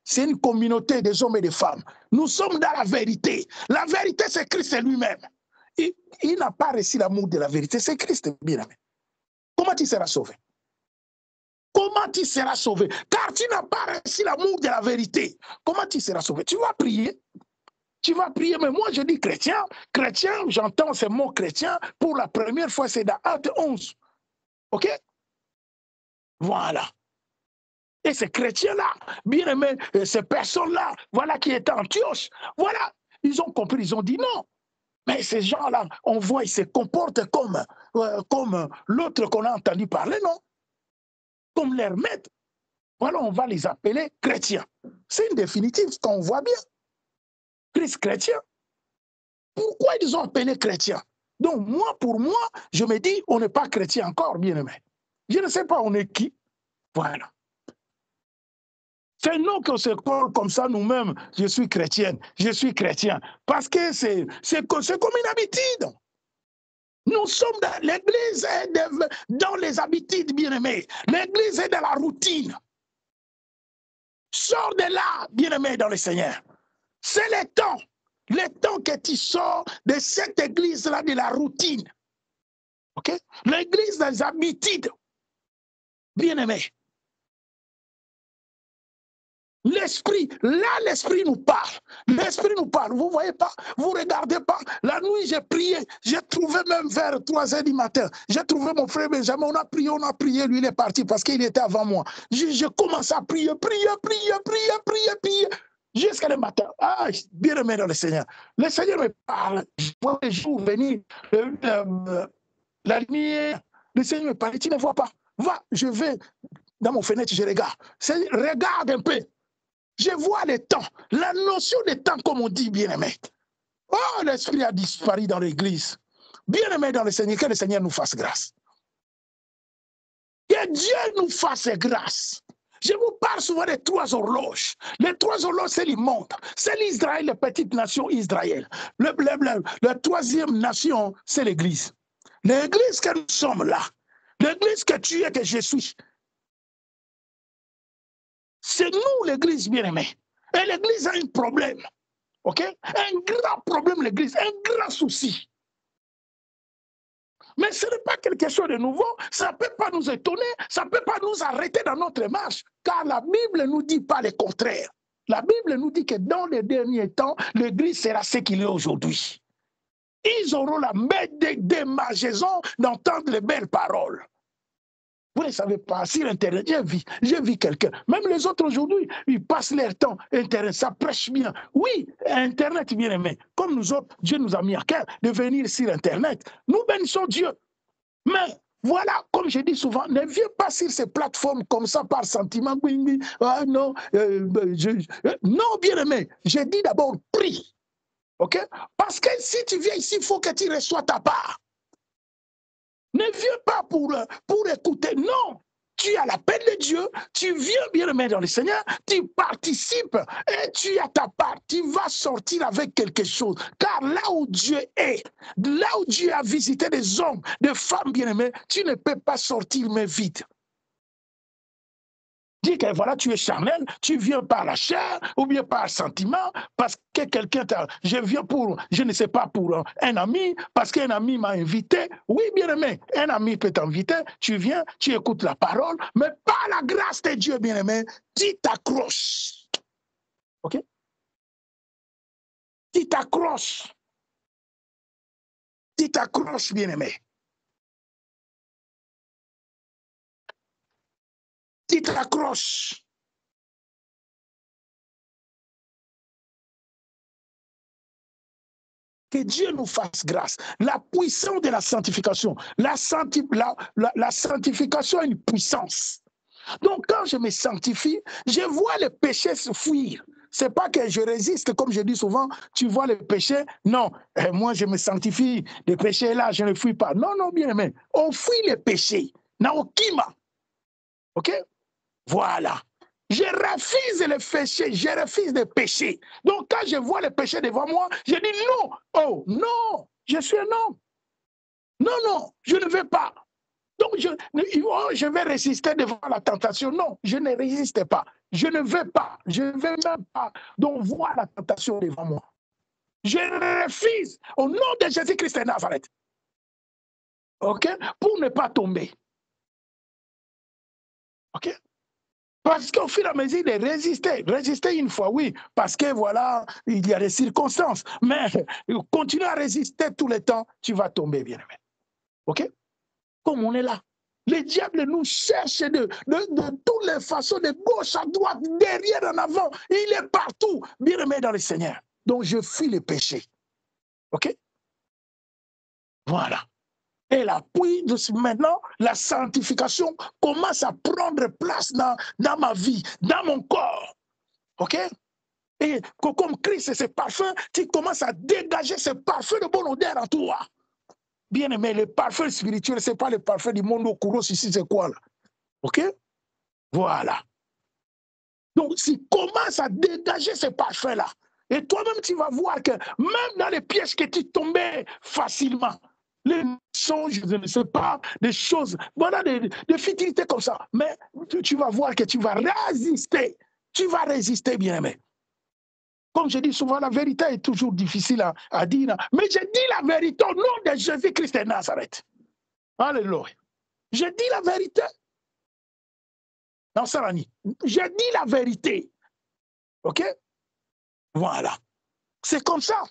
A: C'est une communauté des hommes et des femmes. Nous sommes dans la vérité. La vérité, c'est Christ lui-même. Il n'a pas reçu l'amour de la vérité. C'est Christ, bien aimé. Comment tu seras sauvé? Comment tu seras sauvé? Car tu n'as pas reçu l'amour de la vérité. Comment tu seras sauvé? Tu vas prier. Tu vas prier, mais moi je dis chrétien. Chrétien, j'entends ce mot chrétien pour la première fois, c'est dans Acte 11. OK? Voilà. Et ces chrétiens-là, bien aimés, ces personnes-là, voilà qui étaient en Antioche, voilà, ils ont compris, ils ont dit non. Mais ces gens-là, on voit, ils se comportent comme l'autre qu'on a entendu parler, non? Comme leur maître. Voilà, on va les appeler chrétiens. C'est une définitive, ce qu'on voit bien. Christ chrétien. Pourquoi ils ont appelé chrétiens? Donc, moi, pour moi, je me dis, on n'est pas chrétien encore, bien aimé. Je ne sais pas, on est qui? Voilà. C'est nous qu'on se colle comme ça nous-mêmes. Je suis chrétienne, je suis chrétien. Parce que c'est comme une habitude. Nous sommes dans l'église, dans les habitudes, bien-aimés. L'église est dans la routine. Sors de là, bien-aimé dans le Seigneur. C'est le temps que tu sors de cette église-là, de la routine. OK? L'église des habitudes. Bien-aimé. L'esprit, là l'esprit nous parle. L'esprit nous parle. Vous ne voyez pas, vous ne regardez pas. La nuit, j'ai prié. J'ai trouvé même vers 3 heures du matin. J'ai trouvé mon frère Benjamin. On a prié. Lui, il est parti parce qu'il était avant moi. Je commence à prier. Jusqu'à le matin. Ah, bien aimé dans le Seigneur. Le Seigneur me parle. Je vois les jours venir. La lumière. Le Seigneur me parle. Tu ne vois pas. Va, je vais dans mon fenêtre, je regarde. Regarde un peu. Je vois le temps, la notion de temps, comme on dit, bien-aimé. Oh, l'esprit a disparu dans l'église. Bien-aimé dans le Seigneur, que le Seigneur nous fasse grâce. Que Dieu nous fasse grâce. Je vous parle souvent des 3 horloges. Les 3 horloges, c'est le monde. C'est l'Israël, la petite nation Israël. La 3e nation, c'est l'église. L'église que nous sommes là. L'église que tu es, que je suis. C'est nous, l'église bien-aimée. Et l'église a un problème. OK? Un grand problème, l'église. Un grand souci. Mais ce n'est pas quelque chose de nouveau. Ça ne peut pas nous étonner. Ça ne peut pas nous arrêter dans notre marche. Car la Bible ne nous dit pas le contraire. La Bible nous dit que dans les derniers temps, l'église sera ce qu'il est aujourd'hui. Ils auront la démangeaison d'entendre les belles paroles. Vous ne savez pas, sur Internet, j'ai vu quelqu'un, même les autres aujourd'hui, ils passent leur temps, Internet, ça prêche bien. Oui, Internet, bien aimé, comme nous autres, Dieu nous a mis à cœur de venir sur Internet. Nous bénissons Dieu. Mais voilà, comme je dis souvent, ne viens pas sur ces plateformes comme ça par sentiment. Ah non, non, bien aimé, je dis d'abord prie. OK? Parce que si tu viens ici, il faut que tu reçois ta part. Ne viens pas pour écouter, non. Tu as l'appel de Dieu, tu viens bien aimé dans le Seigneur, tu participes et tu as ta part. Tu vas sortir avec quelque chose. Car là où Dieu est, là où Dieu a visité des hommes, des femmes bien aimées, tu ne peux pas sortir mais vite. Dis que voilà, tu es charnel, tu viens par la chair ou bien par le sentiment, parce que quelqu'un t'a. Je viens pour, je ne sais pas, pour un ami, parce qu'un ami m'a invité. Oui, bien aimé, un ami peut t'inviter, tu viens, tu écoutes la parole, mais par la grâce de Dieu, bien aimé, tu t'accroches. OK? Tu t'accroches. Tu t'accroches, bien aimé. Tu t'accroches. Que Dieu nous fasse grâce. La puissance de la sanctification. La sanctification a une puissance. Donc, quand je me sanctifie, je vois le péché se fuir. Ce n'est pas que je résiste, comme je dis souvent, tu vois le péché. Non, moi je me sanctifie. Le péché est là, je ne fuis pas. Non, non, bien aimé. On fuit le péché. Naokima. OK? Voilà. Je refuse le péché, je refuse le péché. Donc quand je vois le péché devant moi, je dis non. Oh non, je suis un homme. Non, non, je ne veux pas. Donc je vais résister devant la tentation. Non, je ne résiste pas. Je ne veux pas. Je ne veux même pas. Donc voir la tentation devant moi. Je refuse au nom de Jésus-Christ de Nazareth. OK? Pour ne pas tomber. OK? Parce qu'au fur et à mesure de résister une fois, oui, parce que voilà, il y a des circonstances, mais continuer à résister tout le temps, tu vas tomber, bien aimé. OK? Comme on est là. Le diable nous cherche de toutes les façons, de gauche à droite, derrière, en avant. Il est partout, bien aimé dans le Seigneur. Donc je fuis le péché. OK? Voilà. Et l'appui de maintenant, la sanctification commence à prendre place dans ma vie, dans mon corps. OK? Et comme Christ et ses parfums, tu commences à dégager ce parfum de bonne odeur en toi. Bien aimé, le parfum spirituel, ce n'est pas le parfum du monde au courant, ici, c'est quoi là? OK? Voilà. Donc, tu commences à dégager ce parfum-là. Et toi-même, tu vas voir que même dans les pièges que tu tombais facilement, les songes, je ne sais pas, des choses, voilà, des futilités comme ça. Mais tu vas voir que tu vas résister. Tu vas résister, bien-aimé. Comme je dis souvent, la vérité est toujours difficile à dire, mais je dis la vérité au nom de Jésus-Christ de Nazareth. Alléluia. Je dis la vérité. Non, Sarani, je dis la vérité. OK? Voilà. C'est comme ça.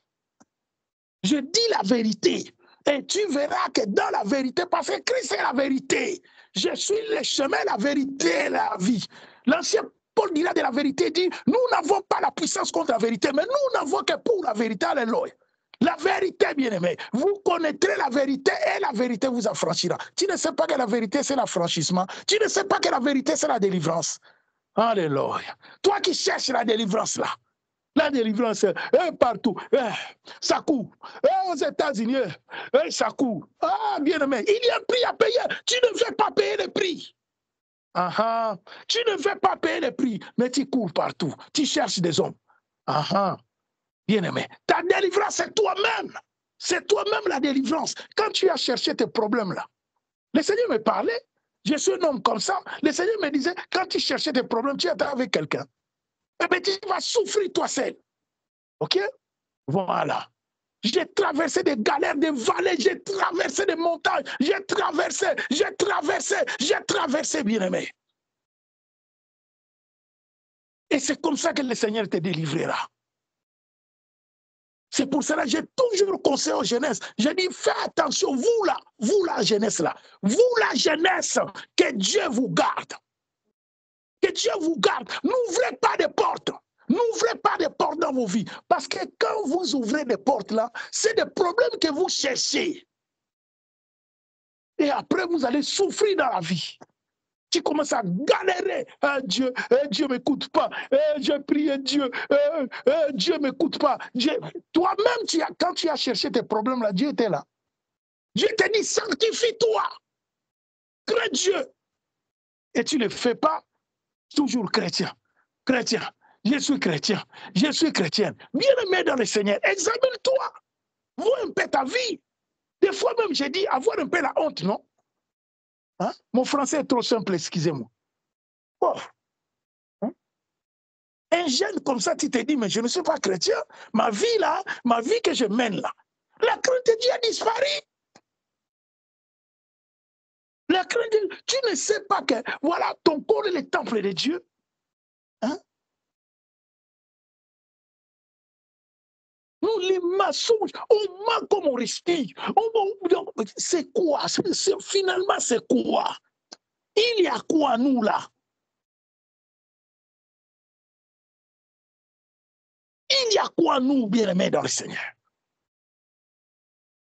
A: Je dis la vérité. Et tu verras que dans la vérité, parce que Christ est la vérité. Je suis le chemin, la vérité et la vie. L'ancien Paul dira de la vérité, dit, nous n'avons pas la puissance contre la vérité, mais nous n'avons que pour la vérité. Alléluia. La vérité, bien-aimé, vous connaîtrez la vérité et la vérité vous affranchira. Tu ne sais pas que la vérité, c'est l'affranchissement. Tu ne sais pas que la vérité, c'est la délivrance. Alléluia. Toi qui cherches la délivrance là, la délivrance partout, ça court. Aux États-Unis, ça court. Ah, bien-aimé, il y a un prix à payer. Tu ne veux pas payer le prix. Tu ne veux pas payer le prix, mais tu cours partout. Tu cherches des hommes. Bien-aimé, ta délivrance, c'est toi-même. C'est toi-même la délivrance. Quand tu as cherché tes problèmes là, le Seigneur me parlait. Je suis un homme comme ça. Le Seigneur me disait, quand tu cherchais tes problèmes, tu étais avec quelqu'un. Eh bien, tu vas souffrir toi seul. OK? Voilà. J'ai traversé des galères, des vallées, j'ai traversé des montagnes, j'ai traversé, bien-aimé. Et c'est comme ça que le Seigneur te délivrera. C'est pour cela que j'ai toujours conseillé aux jeunesses. J'ai dit, faites attention, vous la jeunesse là, vous la jeunesse, que Dieu vous garde. Que Dieu vous garde. N'ouvrez pas de portes. N'ouvrez pas de portes dans vos vies. Parce que quand vous ouvrez des portes là, c'est des problèmes que vous cherchez. Et après, vous allez souffrir dans la vie. Tu commences à galérer. Dieu ne m'écoute pas. J'ai prié Dieu. Dieu ne m'écoute pas. Toi-même, quand tu as cherché tes problèmes là, Dieu était là. Dieu te dit, sanctifie-toi. Crée Dieu. Et tu ne le fais pas, toujours chrétien. Chrétien. Je suis chrétien. Je suis chrétienne. Bien-aimé dans le Seigneur, examine-toi. Vois un peu ta vie. Des fois même, j'ai dit, avoir un peu la honte, non? Hein? Mon français est trop simple, excusez-moi. Oh. Hein? Un jeune comme ça, tu te dis, mais je ne suis pas chrétien. Ma vie là, ma vie que je mène là, la crainte de Dieu a disparu. La crainte de Dieu, tu ne sais pas que, voilà, ton corps est le temple de Dieu. Hein? Nous, les mensonges, on ment comme on respire. C'est quoi? Finalement, c'est quoi? Il y a quoi, nous, là? Il y a quoi, nous, bien-aimés dans le Seigneur?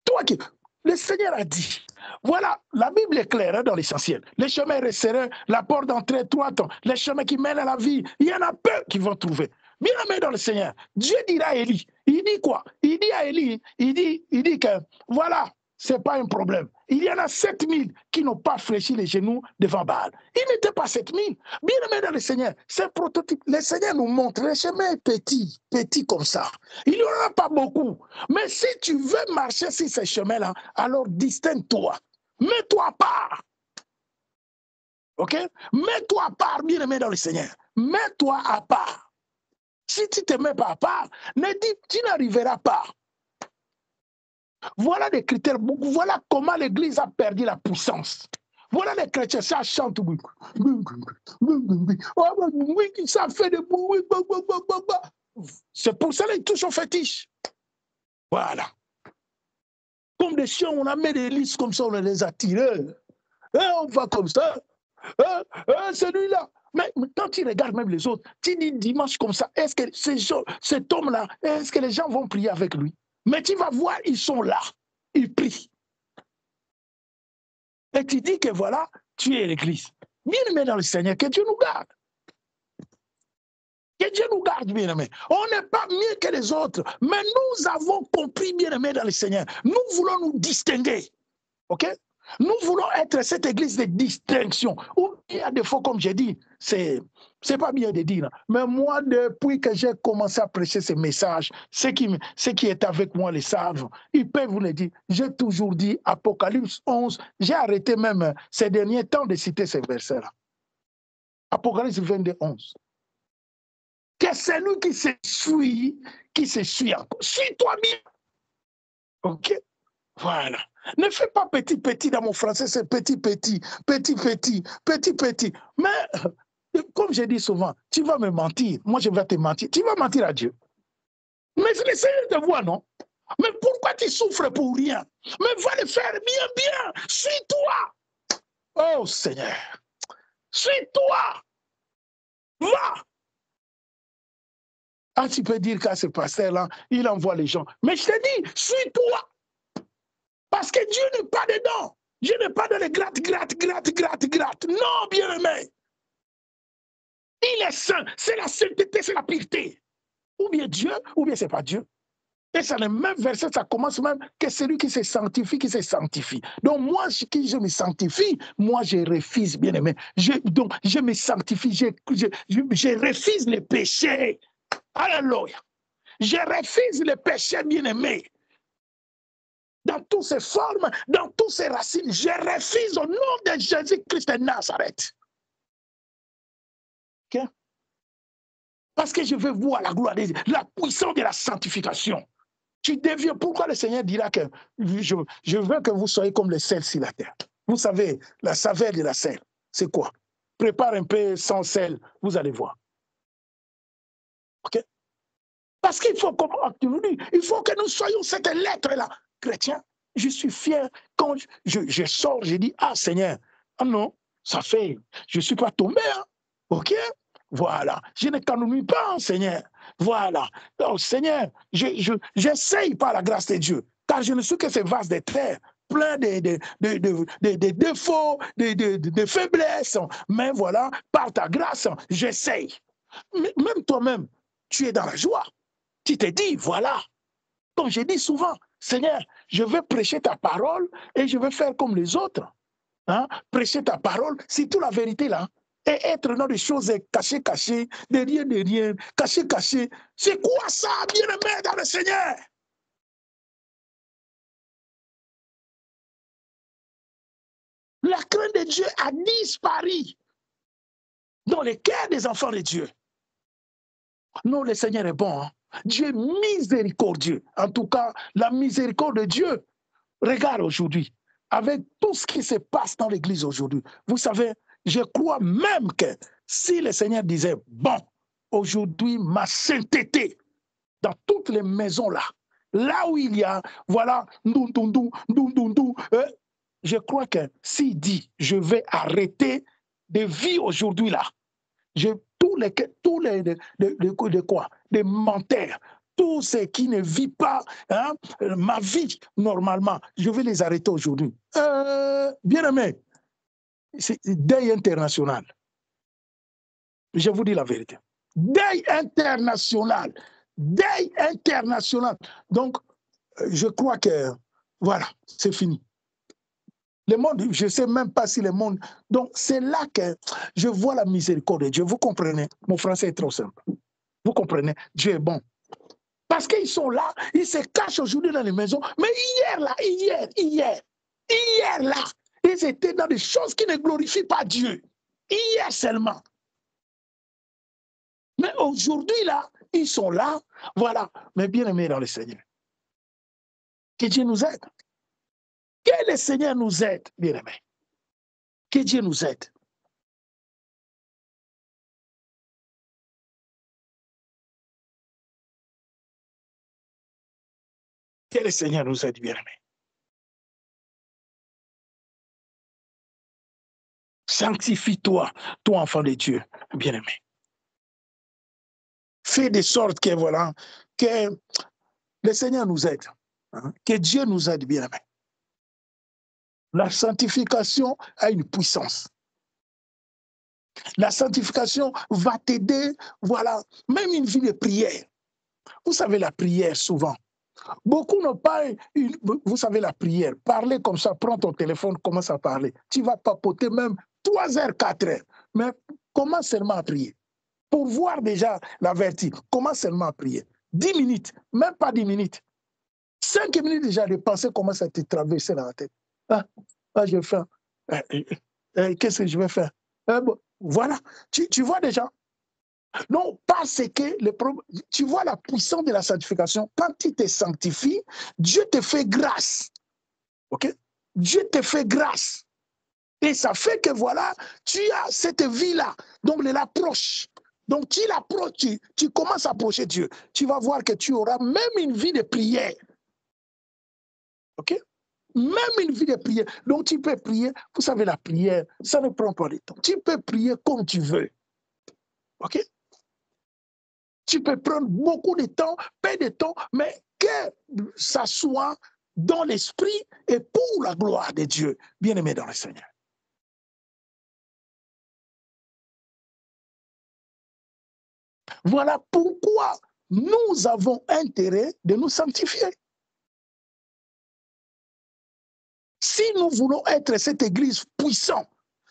A: Toi qui... Le Seigneur a dit, voilà, la Bible est claire hein, dans l'essentiel. Les chemins resserrés, la porte d'entrée étroite, les chemins qui mènent à la vie, il y en a peu qui vont trouver. Bien-aimé dans le Seigneur, Dieu dira à Élie, il dit quoi? Il dit à Élie, il dit que, voilà, ce n'est pas un problème. Il y en a 7000 qui n'ont pas fléchi les genoux devant Baal. Il n'était pas 7000. Bien-aimé dans le Seigneur, c'est un prototype. Le Seigneur nous montre, le chemin est petit, petit comme ça. Il n'y en a pas beaucoup. Mais si tu veux marcher sur ces chemins-là, alors distingue-toi. Mets-toi à part. OK? Mets-toi à part, bien-aimé dans le Seigneur. Mets-toi à part. Si tu ne te mets pas à part, tu n'arriveras pas. Voilà des critères, voilà comment l'Église a perdu la puissance. Voilà les chrétiens, ça chante. Ça fait des bruits. C'est pour ça qu'ils touchent au fétiche. Voilà. Comme des chiens, on a mis des listes comme ça, on les a tirés. Et on va comme ça. Celui-là. Mais quand tu regardes même les autres, tu dis dimanche comme ça, est-ce que cet homme-là, est-ce que les gens vont prier avec lui? Mais tu vas voir, ils sont là. Ils prient. Et tu dis que voilà, tu es l'Église. Bien-aimé dans le Seigneur, que Dieu nous garde. Que Dieu nous garde, bien-aimé. On n'est pas mieux que les autres, mais nous avons compris, bien-aimé dans le Seigneur. Nous voulons nous distinguer. OK? Nous voulons être cette église de distinction. Où il y a des fois, comme j'ai dit, c'est pas bien de dire. Mais moi, depuis que j'ai commencé à prêcher ce message, ceux qui est avec moi le savent. Ils peuvent vous le dire. J'ai toujours dit Apocalypse 11. J'ai arrêté même ces derniers temps de citer ces versets-là. Apocalypse 22, 11. que celui qui se suit encore. Suis-toi bien. OK? Voilà. Ne fais pas petit, petit dans mon français, c'est petit, petit, petit, petit, petit, petit. Mais, comme je dis souvent, tu vas me mentir. Moi, je vais te mentir. Tu vas mentir à Dieu. Mais le Seigneur te voit, non? Mais pourquoi tu souffres pour rien? Mais va le faire bien, bien. Suis-toi. Oh Seigneur. Suis-toi. Va. Ah, tu peux dire qu'à ce pasteur-là, il envoie les gens. Mais je te dis, suis-toi. Parce que Dieu n'est pas dedans. Dieu n'est pas dans les gratte, gratte, gratte, gratte, gratte. Non, bien-aimé. Il est saint. C'est la sainteté, c'est la pureté. Ou bien Dieu, ou bien c'est pas Dieu. Et ça, le même verset, ça commence même que celui qui se sanctifie, qui se sanctifie. Donc moi, qui je me sanctifie, moi je refuse, bien-aimé. Donc je me sanctifie, je refuse les péchés. Alléluia. Je refuse les péchés, bien-aimé. Dans toutes ses formes, dans toutes ses racines, je refuse au nom de Jésus-Christ de Nazareth. Okay? Parce que je veux voir la gloire de Dieu, la puissance de la sanctification. Tu deviens, pourquoi le Seigneur dira que je veux que vous soyez comme le sel sur la terre. Vous savez, la saveur de la sel, c'est quoi? Prépare un peu sans sel, vous allez voir. OK? Parce qu'il faut il faut que nous soyons cette lettre-là. Chrétien, je suis fier quand je sors, je dis, ah Seigneur, ah non, ça fait, je ne suis pas tombé, hein? OK? Voilà, je ne canonise pas, Seigneur. Voilà, oh Seigneur, j'essaye par la grâce de Dieu, car je ne suis que ce vase de terre, plein de défauts, de faiblesses, mais voilà, par ta grâce, j'essaye. Même toi-même, tu es dans la joie. Tu te dis, voilà, comme je dis souvent, Seigneur, je vais prêcher ta parole et je vais faire comme les autres. Hein? Prêcher ta parole, c'est toute la vérité là. Et être dans des choses cachées, cachées, de rien, cachées, cachées. C'est quoi ça, bien-aimé dans le Seigneur? La crainte de Dieu a disparu dans les cœurs des enfants de Dieu. Non, le Seigneur est bon. Hein? Dieu est miséricordieux. En tout cas, la miséricorde de Dieu, regarde aujourd'hui, avec tout ce qui se passe dans l'Église aujourd'hui, vous savez, je crois même que si le Seigneur disait, bon, aujourd'hui, ma sainteté, dans toutes les maisons là, là où il y a, voilà, je crois que s'il dit, je vais arrêter de vivre aujourd'hui là, tous les quoi, des menteurs, tous ceux qui ne vivent pas hein, ma vie normalement, je vais les arrêter aujourd'hui. Bien aimé, c'est deuil international. Je vous dis la vérité. Deuil international. Deuil international. Donc, je crois que, voilà, c'est fini. Le monde, je ne sais même pas si le monde... Donc, c'est là que je vois la miséricorde de Dieu. Vous comprenez? Mon français est trop simple. Vous comprenez? Dieu est bon. Parce qu'ils sont là, ils se cachent aujourd'hui dans les maisons. Mais hier, là, hier, là, ils étaient dans des choses qui ne glorifient pas Dieu. Hier seulement. Mais aujourd'hui, là, ils sont là. Voilà. Mais bien aimés dans le Seigneur. Que Dieu nous aide. Que le Seigneur nous aide, bien aimés. Que Dieu nous aide. Que le Seigneur nous aide, bien aimés. Sanctifie-toi, toi enfant de Dieu, bien aimé. Fais de sorte que, voilà, que le Seigneur nous aide. Hein, que Dieu nous aide, bien aimé. La sanctification a une puissance. La sanctification va t'aider, voilà, même une vie de prière. Vous savez, la prière, souvent, beaucoup n'ont pas vous savez, la prière, parler comme ça, prends ton téléphone, commence à parler. Tu vas papoter même 3 heures, 4 heures. Mais commence seulement à prier. Pour voir déjà la vertu, commence seulement à prier. 10 minutes, même pas 10 minutes. 5 minutes déjà de penser commence à te traverser dans la tête. Je vais faire. Qu'est-ce que je vais faire? Bon, voilà, tu vois déjà. Non, parce que tu vois la puissance de la sanctification. Quand tu te sanctifies, Dieu te fait grâce. Ok? Dieu te fait grâce. Et ça fait que voilà, tu as cette vie-là. Donc, l'approche. Donc, tu commences à approcher Dieu. Tu vas voir que tu auras même une vie de prière. Ok? Même une vie de prière. Donc, tu peux prier. Vous savez, la prière, ça ne prend pas de temps. Tu peux prier comme tu veux. Ok? Tu peux prendre beaucoup de temps, peu de temps, mais que ça soit dans l'esprit et pour la gloire de Dieu. Bien-aimé dans le Seigneur. Voilà pourquoi nous avons intérêt de nous sanctifier. Si nous voulons être cette église puissante,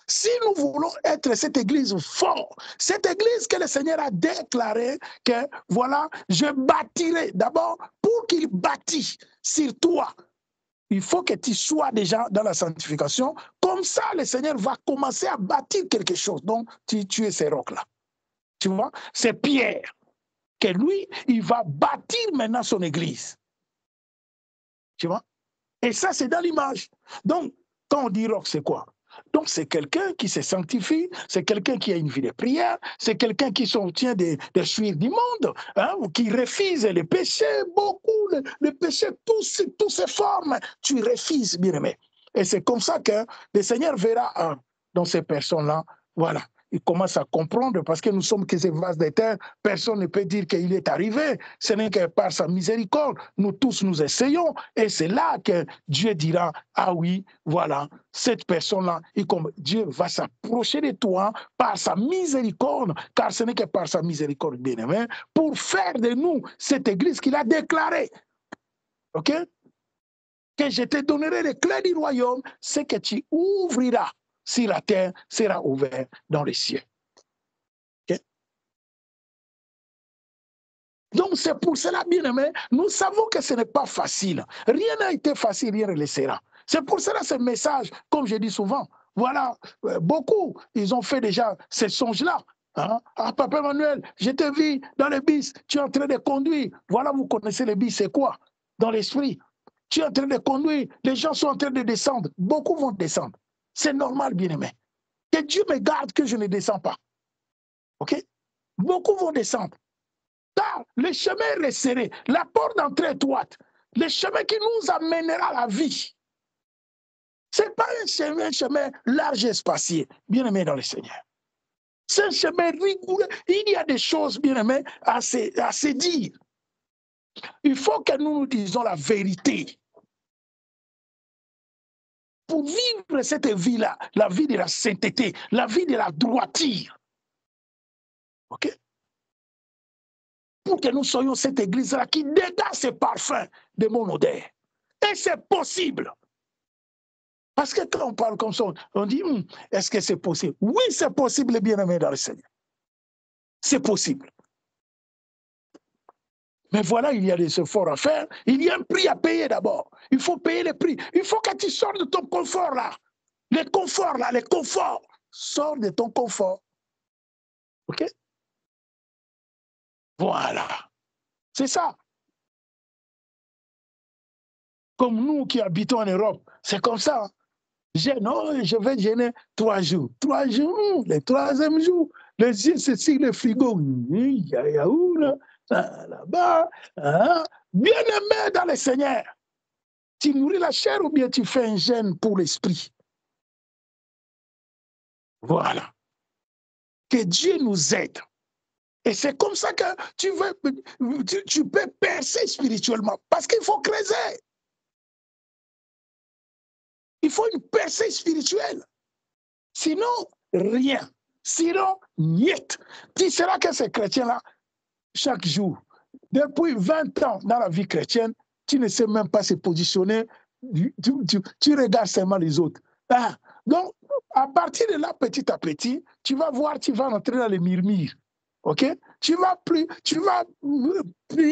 A: si nous voulons être cette église forte, cette église que le Seigneur a déclaré que, voilà, je bâtirai d'abord pour qu'il bâtisse sur toi. Il faut que tu sois déjà dans la sanctification. Comme ça, le Seigneur va commencer à bâtir quelque chose. Donc, tu es ces rocs-là. Tu vois, c'est Pierre que lui, il va bâtir maintenant son église. Tu vois? Et ça, c'est dans l'image. Donc, quand on dit roc, c'est quoi? Donc, c'est quelqu'un qui se sanctifie, c'est quelqu'un qui a une vie de prière, c'est quelqu'un qui s'obtient des suites du monde, hein, qui refuse les péchés, beaucoup, les péchés, tous ces formes, tu refuses, bien aimé. Et c'est comme ça que le Seigneur verra dans ces personnes-là, voilà. Il commence à comprendre parce que nous sommes que ces vases de terre. Personne ne peut dire qu'il est arrivé. Ce n'est que par sa miséricorde. Nous tous nous essayons. Et c'est là que Dieu dira, ah oui, voilà, cette personne-là, Dieu va s'approcher de toi par sa miséricorde, car ce n'est que par sa miséricorde, bien-aimé, pour faire de nous cette église qu'il a déclarée. OK? Que je te donnerai les clés du royaume, c'est que tu ouvriras si la terre sera ouverte dans les cieux. Okay? Donc c'est pour cela, bien aimé, nous savons que ce n'est pas facile. Rien n'a été facile, rien ne le sera. C'est pour cela ce message, comme je dis souvent, voilà, beaucoup, ils ont fait déjà ces songes-là. Hein? Ah, Papa Emmanuel, je te vis dans le bus, tu es en train de conduire. Voilà, vous connaissez le bus, c'est quoi? Dans l'esprit. Tu es en train de conduire, les gens sont en train de descendre. Beaucoup vont descendre. C'est normal, bien aimé. Que Dieu me garde que je ne descends pas. OK? Beaucoup vont descendre. Car le chemin est resserré, la porte d'entrée est étroite, le chemin qui nous amènera à la vie. Ce n'est pas un chemin large et spacieux, bien aimé dans le Seigneur. C'est un chemin rigoureux. Il y a des choses, bien aimé, à se dire. Il faut que nous nous disions la vérité. Pour vivre cette vie-là, la vie de la sainteté, la vie de la droiture. OK? Pour que nous soyons cette église-là qui dégage ce parfum de mon odeur. Et c'est possible. Parce que quand on parle comme ça, on dit, est-ce que c'est possible? Oui, c'est possible, bien-aimé dans le Seigneur. C'est possible. Mais voilà, il y a des efforts à faire. Il y a un prix à payer d'abord. Il faut payer le prix. Il faut que tu sortes de ton confort là. Le confort là, le confort. Sors de ton confort. OK? Voilà. C'est ça. Comme nous qui habitons en Europe, c'est comme ça. Je vais gêner 3 jours. 3 jours, le 3e jour, les yeux c'est sur le frigo. Il y a où là? Là-bas. Hein? Bien-aimé dans le Seigneur. Tu nourris la chair ou bien tu fais un jeûne pour l'esprit? Voilà. Que Dieu nous aide. Et c'est comme ça que tu peux percer spirituellement. Parce qu'il faut creuser. Il faut une percée spirituelle. Sinon, rien. Sinon, niet. Tu seras que ces chrétiens-là, chaque jour, depuis 20 ans dans la vie chrétienne, tu ne sais même pas se positionner. Tu regardes seulement les autres. Ah, donc, à partir de là, petit à petit, tu vas voir, tu vas rentrer dans les murmures. OK? Tu vas plus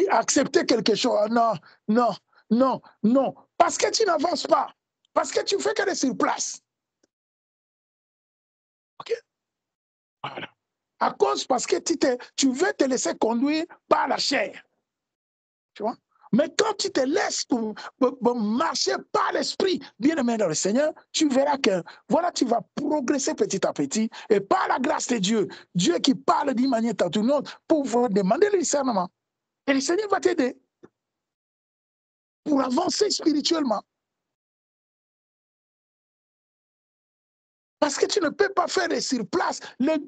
A: accepter quelque chose. Non, non, non, non. Parce que tu n'avances pas. Parce que tu fais que des sur place. OK? Voilà. À cause, parce que tu veux te laisser conduire par la chair. Tu vois? Mais quand tu te laisses marcher par l'esprit, bien aimé dans le Seigneur, tu verras que, voilà, tu vas progresser petit à petit. Et par la grâce de Dieu, Dieu qui parle d'une manière ou d'une autre, pour vous demander le discernement. Et le Seigneur va t'aider pour avancer spirituellement. Parce que tu ne peux pas faire des surplaces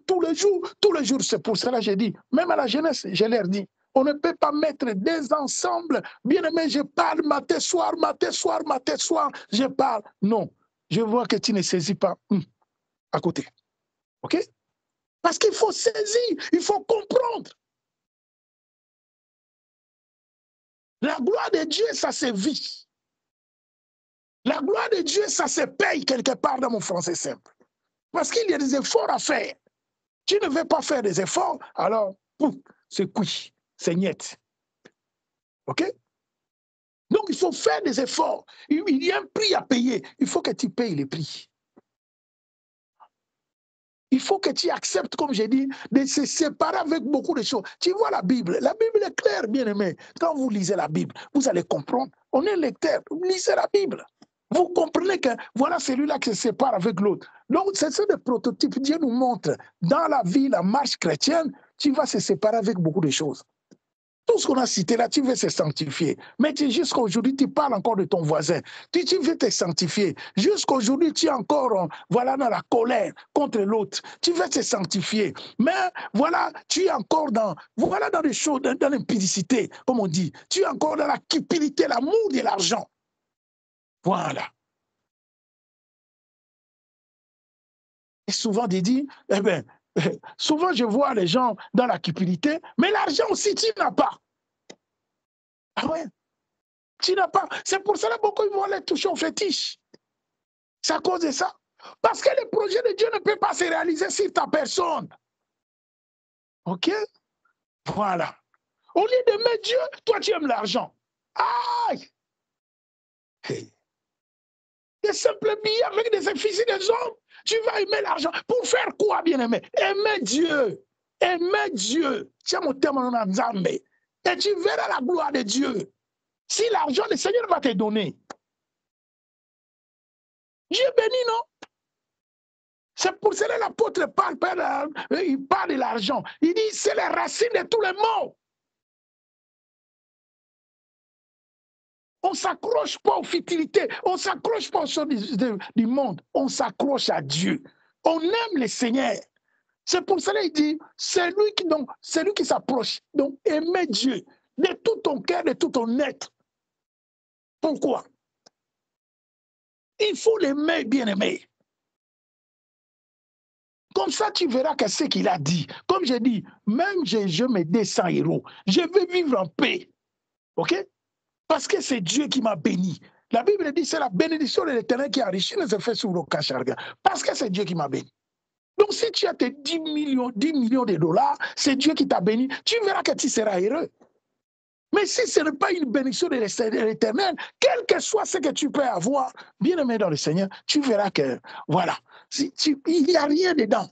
A: tous les jours. C'est pour cela que j'ai dit, même à la jeunesse, je leur dis, on ne peut pas mettre des ensembles. Bien aimé, je parle matin, soir, je parle. Non, je vois que tu ne saisis pas à côté. OK? Parce qu'il faut saisir, il faut comprendre. La gloire de Dieu, ça se vit. La gloire de Dieu, ça se paye quelque part dans mon français simple. Parce qu'il y a des efforts à faire. Tu ne veux pas faire des efforts, alors, c'est cuit, c'est niet. OK? Donc, il faut faire des efforts. Il y a un prix à payer. Il faut que tu payes le prix. Il faut que tu acceptes, comme j'ai dit, de se séparer avec beaucoup de choses. Tu vois la Bible est claire, bien aimé. Quand vous lisez la Bible, vous allez comprendre. On est lecteur, vous lisez la Bible. Vous comprenez que voilà celui-là qui se sépare avec l'autre. Donc, c'est des prototypes. Dieu nous montre dans la vie, la marche chrétienne, tu vas se séparer avec beaucoup de choses. Tout ce qu'on a cité là, tu veux se sanctifier. Mais jusqu'à aujourd'hui, tu parles encore de ton voisin. Tu veux te sanctifier. Jusqu'à aujourd'hui, tu es encore voilà, dans la colère contre l'autre. Tu veux te sanctifier. Mais voilà, tu es encore dans les choses, dans l'impudicité, comme on dit. Tu es encore dans la cupidité, l'amour de l'argent. Voilà. Et souvent, dit, eh bien, souvent je vois les gens dans la cupidité, mais l'argent aussi, tu n'as pas. Ah ouais? Tu n'as pas. C'est pour cela que beaucoup vont aller toucher au fétiche. C'est à cause de ça. Parce que le projet de Dieu ne peut pas se réaliser sur ta personne. OK? Voilà. Au lieu d'aimer Dieu, toi tu aimes l'argent. Aïe! Hey. Des simples billets avec des effigies des hommes. Tu vas aimer l'argent. Pour faire quoi, bien-aimé? Aimer Dieu. Aimer Dieu. C'est mon terme en Nzambe. Et tu verras la gloire de Dieu. Si l'argent, le Seigneur va te donner. Dieu bénit, non? C'est pour cela que l'apôtre il parle de l'argent. Il dit c'est la racine de tous les maux. On ne s'accroche pas aux futilités, on ne s'accroche pas aux choses du monde, on s'accroche à Dieu. On aime le Seigneur. C'est pour cela qu'il dit, c'est lui qui s'approche. Donc, aimer Dieu de tout ton cœur, de tout ton être. Pourquoi? Il faut l'aimer, bien aimé. Comme ça, tu verras que ce qu'il a dit. Comme j'ai dit, même je me mets 100 €, je veux vivre en paix. OK? Parce que c'est Dieu qui m'a béni. La Bible dit c'est la bénédiction de l'Éternel qui enrichit les effets sur le cacharga. Parce que c'est Dieu qui m'a béni. Donc si tu as tes 10 millions de dollars, c'est Dieu qui t'a béni. Tu verras que tu seras heureux. Mais si ce n'est pas une bénédiction de l'Éternel, quel que soit ce que tu peux avoir, bien aimé dans le Seigneur, tu verras que, voilà, il n'y a rien dedans.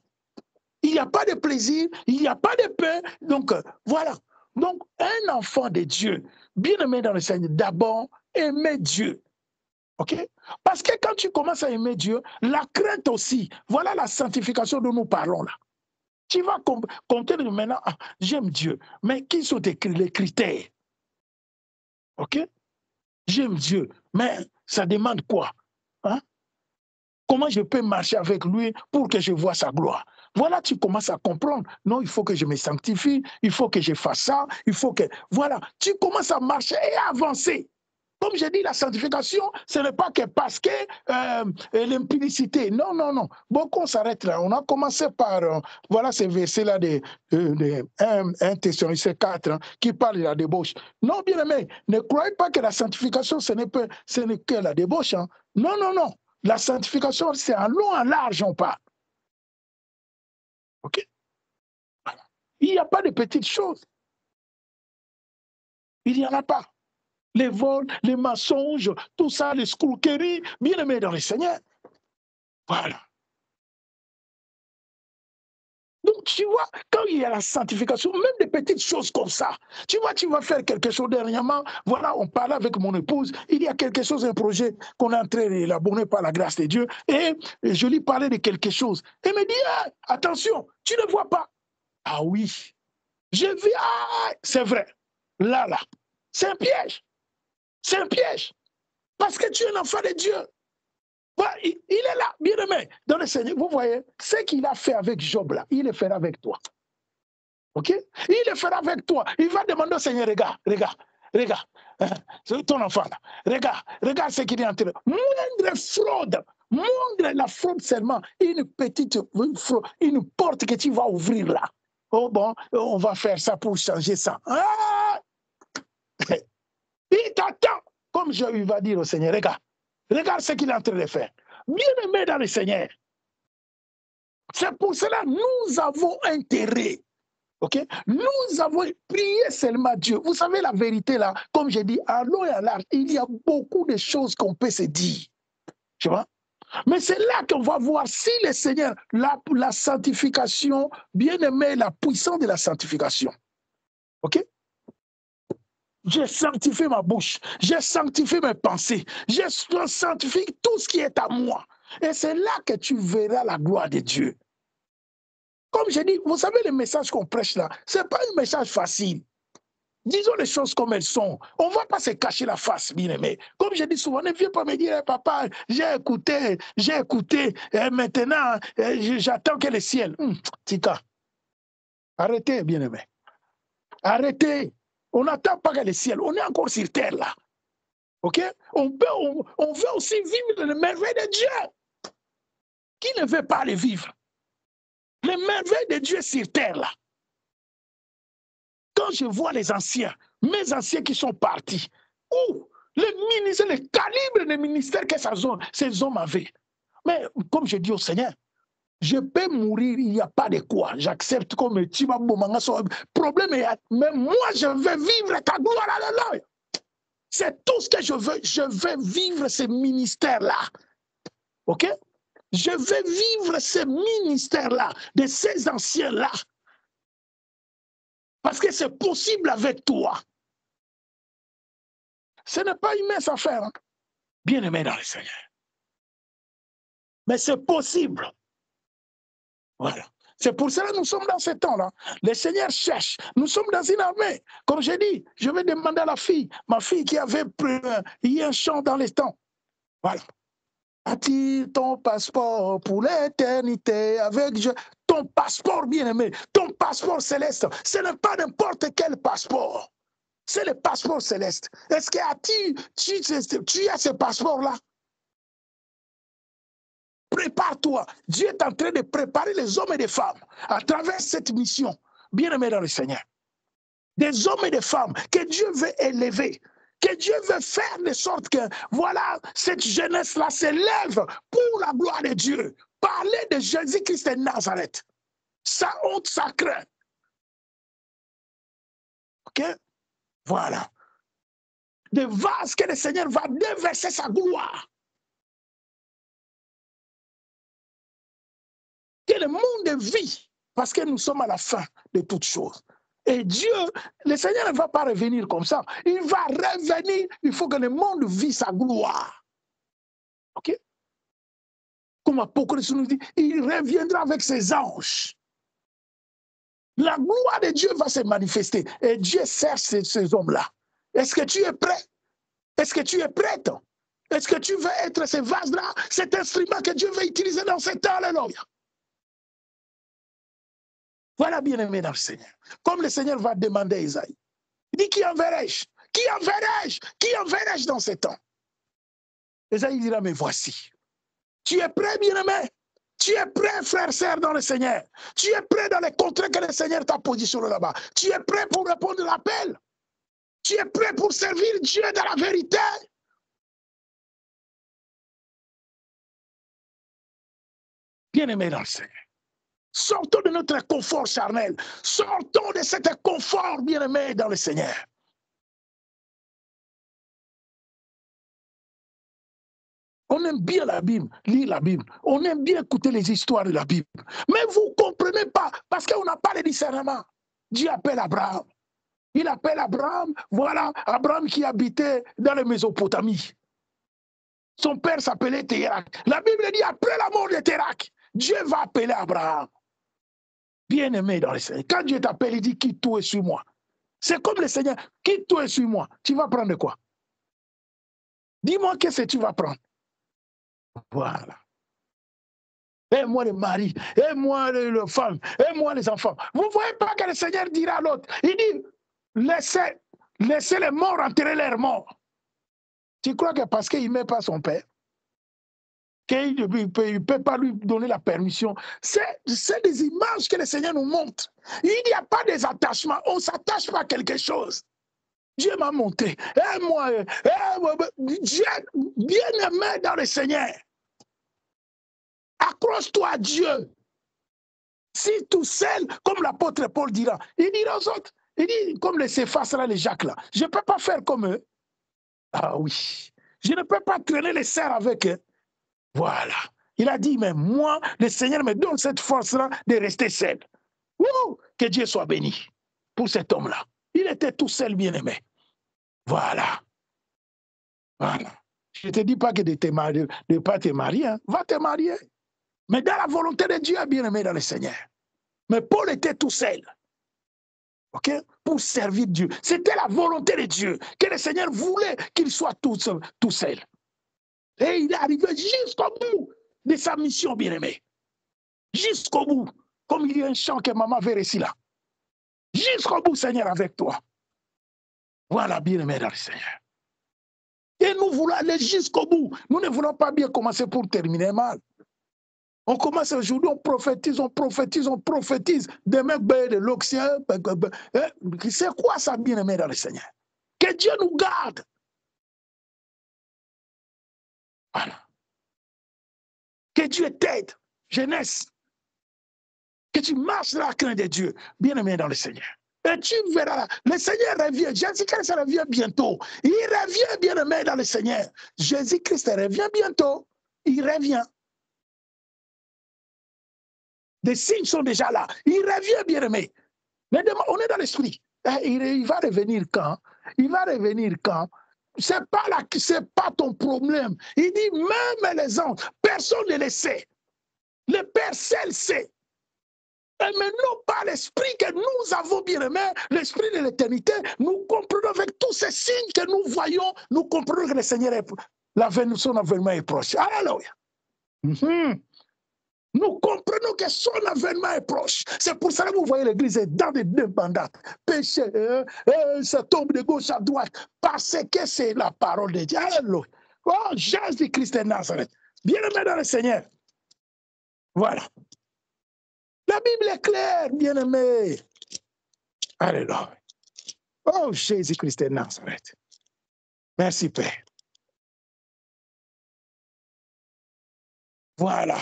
A: Il n'y a pas de plaisir, il n'y a pas de paix. Donc, voilà. Donc, un enfant de Dieu, bien aimé dans le Seigneur, d'abord, aimer Dieu. OK? Parce que quand tu commences à aimer Dieu, la crainte aussi, voilà la sanctification dont nous parlons là. Tu vas compter maintenant, j'aime Dieu, mais qui sont les critères? OK? J'aime Dieu, mais ça demande quoi? Hein? Comment je peux marcher avec lui pour que je voie sa gloire? Voilà, tu commences à comprendre. Non, il faut que je me sanctifie, il faut que je fasse ça, il faut que... Voilà, tu commences à marcher et à avancer. Comme j'ai dit, la sanctification, ce n'est pas que parce que l'impudicité. Non, non, non. Beaucoup s'arrêtent là. On a commencé par, voilà ces versets-là de 1 Thessaloniciens 4 qui parle de la débauche. Non, bien aimé, ne croyez pas que la sanctification, ce n'est que la débauche. Hein. Non, non, non. La sanctification, c'est en long, en large, on parle. OK? Voilà. Il n'y a pas de petites choses. Il n'y en a pas. Les vols, les mensonges, tout ça, les escroqueries, bien aimés dans le Seigneur. Voilà. Donc tu vois, quand il y a la sanctification, même des petites choses comme ça, tu vois, tu vas faire quelque chose dernièrement. Voilà, on parlait avec mon épouse. Il y a quelque chose, un projet qu'on est en train d'élaborer par la grâce de Dieu. Et je lui parlais de quelque chose. Elle me dit, ah, attention, tu ne vois pas. Ah oui, je vis, ah, c'est vrai. Là, c'est un piège. C'est un piège. Parce que tu es un enfant de Dieu. Voilà, il est là, bien aimé, dans le Seigneur. Vous voyez, ce qu'il a fait avec Job, là, il le fera avec toi. OK? Il le fera avec toi. Il va demander au Seigneur, regarde, c'est ton enfant là. Regarde ce qu'il est en train de faire. Moindre fraude, moindre la fraude seulement, une petite fraude, une porte que tu vas ouvrir là. Oh bon, on va faire ça pour changer ça. Ah! Il t'attend. Comme il va dire au Seigneur, regarde ce qu'il est en train de faire. Bien-aimé dans le Seigneur. C'est pour cela que nous avons intérêt. OK? Nous avons prié seulement Dieu. Vous savez la vérité là, comme j'ai dit, à l'eau et à large, il y a beaucoup de choses qu'on peut se dire. Tu vois? Mais c'est là qu'on va voir si le Seigneur, la sanctification, bien aimé, la puissance de la sanctification. OK? J'ai sanctifié ma bouche, j'ai sanctifié mes pensées, j'ai sanctifié tout ce qui est à moi. Et c'est là que tu verras la gloire de Dieu. Comme je dis, vous savez, le message qu'on prêche là, ce n'est pas un message facile. Disons les choses comme elles sont. On ne va pas se cacher la face, bien aimé. Comme je dis souvent, ne viens pas me dire, papa, j'ai écouté, et maintenant, j'attends que le ciel. Tika, arrêtez, bien aimé. Arrêtez. On n'attend pas que le ciel. On est encore sur terre là. OK? On veut aussi vivre les merveilles de Dieu. Qui ne veut pas les vivre? Les merveilles de Dieu sur terre là. Quand je vois les anciens, mes anciens qui sont partis, le ministère, le calibre de ministère que ces hommes avaient. Mais comme je dis au Seigneur, je peux mourir, il n'y a pas de quoi. J'accepte comme tu vas problème, mais moi je veux vivre ta gloire. Alléluia. C'est tout ce que je veux. Je veux vivre ce ministère-là. OK? Je veux vivre ce ministère-là, de ces anciens-là. Parce que c'est possible avec toi. Ce n'est pas une mince affaire, hein? Bien aimé dans le Seigneur. Mais c'est possible. Voilà. C'est pour cela que nous sommes dans ce temps-là. Le Seigneur cherche. Nous sommes dans une armée. Comme j'ai dit, je vais demander à la fille, ma fille qui avait eu un chant dans les temps. Voilà. As-tu ton passeport pour l'éternité avec Dieu? Ton passeport, bien-aimé, ton passeport céleste, ce n'est pas n'importe quel passeport. C'est le passeport céleste. Est-ce que tu as ce passeport-là? Prépare-toi. Dieu est en train de préparer les hommes et les femmes à travers cette mission, bien-aimé dans le Seigneur. Des hommes et des femmes que Dieu veut élever, que Dieu veut faire de sorte que, voilà, cette jeunesse-là s'élève pour la gloire de Dieu. Parler de Jésus-Christ de Nazareth. Sa honte sacrée. OK? Voilà. Des vases que le Seigneur va déverser sa gloire. Que le monde vit, parce que nous sommes à la fin de toutes choses. Et Dieu, le Seigneur ne va pas revenir comme ça. Il va revenir, il faut que le monde vit sa gloire. OK? Comme Apocalypse nous dit, il reviendra avec ses anges. La gloire de Dieu va se manifester. Et Dieu cherche ces hommes-là. Est-ce que tu es prêt? Est-ce que tu es prête? Est-ce que tu veux être ce vase-là, cet instrument que Dieu veut utiliser dans ce temps? Alléluia. Voilà, bien-aimé dans le Seigneur. Comme le Seigneur va demander à Isaïe. Il dit, qui enverrai-je? Qui enverrai-je? Qui enverrai-je dans ce temps? Isaïe dira, mais voici. Tu es prêt, bien-aimé? Tu es prêt, frère, sœur, dans le Seigneur? Tu es prêt dans les contrats que le Seigneur t'a positionné là-bas? Tu es prêt pour répondre à l'appel? Tu es prêt pour servir Dieu dans la vérité? Bien-aimé dans le Seigneur. Sortons de notre confort charnel. Sortons de cet confort, bien-aimé, dans le Seigneur. On aime bien la Bible, lire la Bible. On aime bien écouter les histoires de la Bible. Mais vous ne comprenez pas, parce qu'on n'a pas le discernement. Dieu appelle Abraham. Il appelle Abraham, voilà, Abraham qui habitait dans la Mésopotamie. Son père s'appelait Térak. La Bible dit, après la mort de Térak, Dieu va appeler Abraham. Bien-aimé dans le Seigneur. Quand Dieu t'appelle, il dit, quitte tout et suis-moi. C'est comme le Seigneur, quitte tout et suis-moi. Tu vas prendre quoi? Dis-moi qu'est-ce que tu vas prendre. Voilà. Et moi les maris, et moi les femmes, et moi les enfants. Vous ne voyez pas que le Seigneur dira à l'autre, il dit, laissez les morts enterrer leurs morts. Tu crois que parce qu'il n'aimait pas son père, qu'il ne peut pas lui donner la permission? C'est des images que le Seigneur nous montre. Il n'y a pas des attachements, on ne s'attache pas à quelque chose. Dieu m'a montré, et moi, Dieu bien-aimé dans le Seigneur. Accroche-toi à Dieu. Si tout seul, comme l'apôtre Paul dira, il dira aux autres, il dit, comme les Céphas là, les Jacques là, je ne peux pas faire comme eux. Ah oui, je ne peux pas traîner les serres avec eux. Voilà. Il a dit, mais moi, le Seigneur me donne cette force-là de rester seul. Ouh, que Dieu soit béni pour cet homme-là. Il était tout seul, bien-aimé. Voilà. Voilà. Je ne te dis pas que de ne pas te marier, hein. Va te marier. Mais dans la volonté de Dieu, bien-aimé dans le Seigneur. Mais Paul était tout seul. OK? Pour servir Dieu. C'était la volonté de Dieu. Que le Seigneur voulait qu'il soit tout seul. Et il est arrivé jusqu'au bout de sa mission, bien-aimé. Jusqu'au bout. Comme il y a un chant que maman avait réussi là. Jusqu'au bout, Seigneur, avec toi. Voilà, bien-aimé dans le Seigneur. Et nous voulons aller jusqu'au bout. Nous ne voulons pas bien commencer pour terminer mal. On commence aujourd'hui, on prophétise, on prophétise, on prophétise. Demain, de l'Occident. C'est quoi ça, bien-aimé dans le Seigneur? Que Dieu nous garde. Voilà. Que Dieu t'aide, jeunesse. Que tu marches dans la crainte de Dieu, bien-aimé dans le Seigneur. Et tu verras, le Seigneur revient. Jésus-Christ revient bientôt. Il revient, bien-aimé dans le Seigneur. Jésus-Christ revient bientôt. Il revient. Des signes sont déjà là. Il revient, bien-aimé. On est dans l'esprit. Il va revenir quand? Il va revenir quand? C'est pas ton problème. Il dit, même les anges, personne ne le sait. Le Père seul sait. Et maintenant, par l'esprit que nous avons, bien-aimé, l'esprit de l'éternité, nous comprenons avec tous ces signes que nous voyons, nous comprenons que le Seigneur son avènement est proche. Alléluia. Nous comprenons que son avènement est proche. C'est pour ça que vous voyez l'église est dans des dépendantes. Péché, ça tombe de gauche à droite. Parce que c'est la parole de Dieu. Alléluia. Oh, Jésus-Christ de Nazareth. Bien-aimé dans le Seigneur. Voilà. La Bible est claire, bien-aimé. Alléluia. Oh, Jésus-Christ de Nazareth. Merci, Père. Voilà.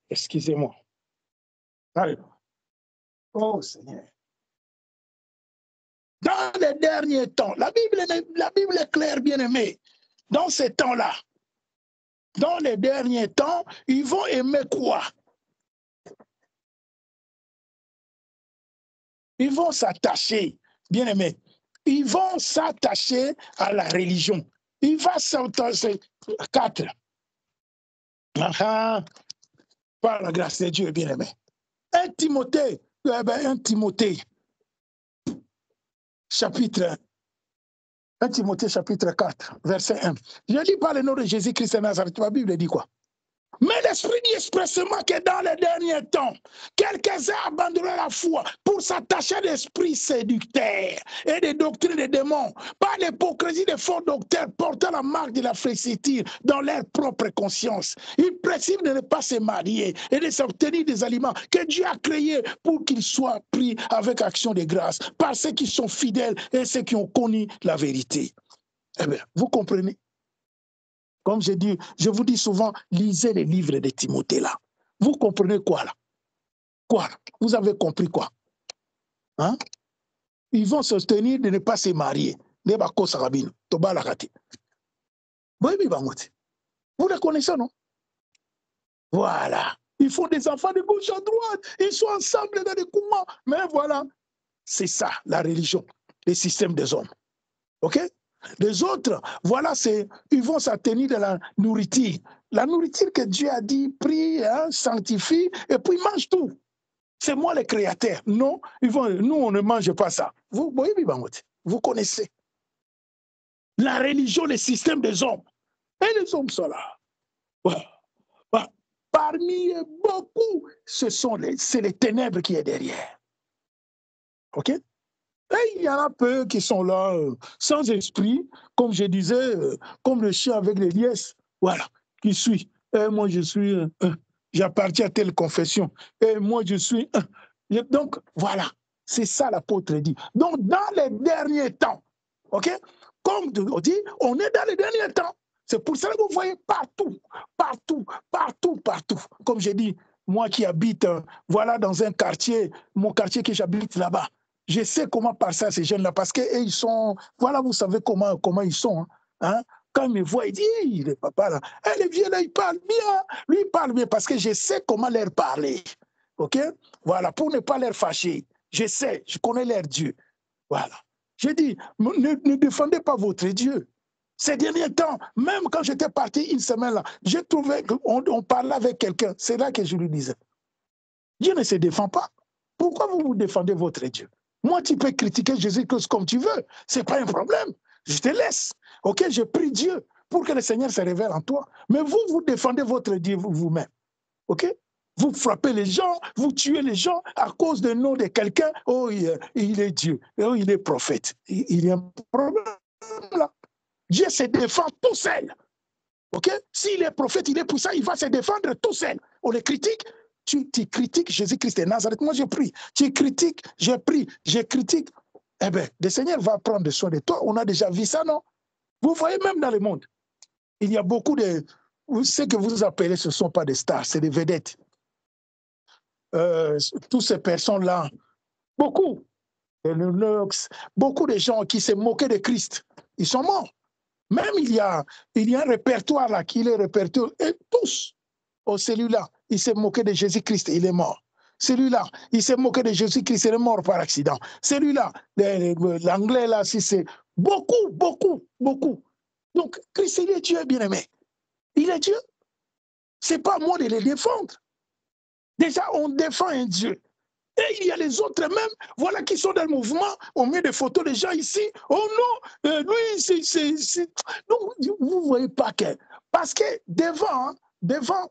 A: Excusez-moi. Alléluia. Oh, Seigneur. Dans les derniers temps, la Bible est claire, bien-aimé. Dans ces temps-là, dans les derniers temps, ils vont aimer quoi? Ils vont s'attacher, bien-aimé. Ils vont s'attacher à la religion. Ils vont s'attacher. 4. Par la grâce de Dieu, bien-aimé. 1 Timothée, chapitre 4, verset 1. Je lis par le nom de Jésus-Christ de Nazareth. La Bible dit quoi? Mais l'Esprit dit expressément que dans les derniers temps, quelques-uns abandonneront la foi pour s'attacher à l'esprit séducteur et des doctrines des démons, par l'hypocrisie des faux docteurs portant la marque de la flécitude dans leur propre conscience. Ils précisent de ne pas se marier et de s'obtenir des aliments que Dieu a créés pour qu'ils soient pris avec action de grâce par ceux qui sont fidèles et ceux qui ont connu la vérité. Eh bien, vous comprenez? Comme je vous dis souvent, lisez les livres de Timothée là. Vous comprenez quoi là? Quoi? Vous avez compris quoi? Hein? Ils vont se tenir de ne pas se marier. Vous les connaissez, non? Voilà. Ils font des enfants de gauche à droite. Ils sont ensemble dans des courants. Mais voilà, c'est ça, la religion, le système des hommes. OK? Les autres, voilà, ils vont s'attenir de la nourriture. La nourriture que Dieu a dit, prie, hein, sanctifie, et puis mange tout. C'est moi le créateur. Non, nous, on ne mange pas ça. Vous connaissez. La religion, le système des hommes. Et les hommes sont là. Voilà. Voilà. Parmi beaucoup, c'est les ténèbres qui est derrière. OK? Et il y en a peu qui sont là, sans esprit, comme je disais, comme le chien avec les liesses. Voilà, qui suit. Et moi, j'appartiens à telle confession. Et moi, je suis. Donc, voilà, c'est ça l'apôtre dit. Donc, dans les derniers temps, OK? Comme on dit, on est dans les derniers temps. C'est pour ça que vous voyez partout, partout, partout, partout. Comme j'ai dit, moi qui habite, voilà, dans un quartier, mon quartier que j'habite là-bas, je sais comment passer à ces jeunes-là parce qu'ils sont, voilà, vous savez comment ils sont. Hein? Quand ils me voient, ils disent, hey, le papa là, hey, les vieux là, il parle bien. Lui, il parle bien parce que je sais comment leur parler. OK? Voilà, pour ne pas leur fâcher. Je sais, je connais leur Dieu. Voilà. Je dis, ne défendez pas votre Dieu. Ces derniers temps, même quand j'étais parti une semaine là, j'ai trouvé qu'on parlait avec quelqu'un. C'est là que je lui disais, Dieu ne se défend pas. Pourquoi vous défendez votre Dieu? Moi, tu peux critiquer Jésus-Christ comme tu veux. Ce n'est pas un problème. Je te laisse. OK, je prie Dieu pour que le Seigneur se révèle en toi. Mais vous défendez votre Dieu vous-même. OK? Vous frappez les gens, vous tuez les gens à cause du nom de quelqu'un. Oh, il est Dieu. Oh, il est prophète. Il y a un problème là. Dieu se défend tout seul. OK? S'il est prophète, il est puissant, il va se défendre tout seul. On le critique. Tu critiques Jésus-Christ de Nazareth. Moi, je prie. Tu critiques, je prie, je critique. Eh bien, le Seigneur va prendre soin de toi. On a déjà vu ça, non? Vous voyez, même dans le monde, il y a beaucoup de... Ce que vous appelez, ce ne sont pas des stars, c'est des vedettes. Toutes ces personnes-là, beaucoup de gens qui se moquaient de Christ, ils sont morts. Même il y a un répertoire là, qui est le répertoire, et tous, celui-là, il s'est moqué de Jésus-Christ, il est mort. Celui-là, il s'est moqué de Jésus-Christ, il est mort par accident. Celui-là, l'anglais là, si c'est beaucoup, beaucoup, beaucoup. Donc, Christ, il est Dieu, bien-aimé. Il est Dieu. Ce n'est pas à moi de les défendre. Déjà, on défend un Dieu. Et il y a les autres même, voilà, qui sont dans le mouvement. On met des photos des gens ici. Oh non, lui, c'est... Donc, vous ne voyez pas que... Parce que devant,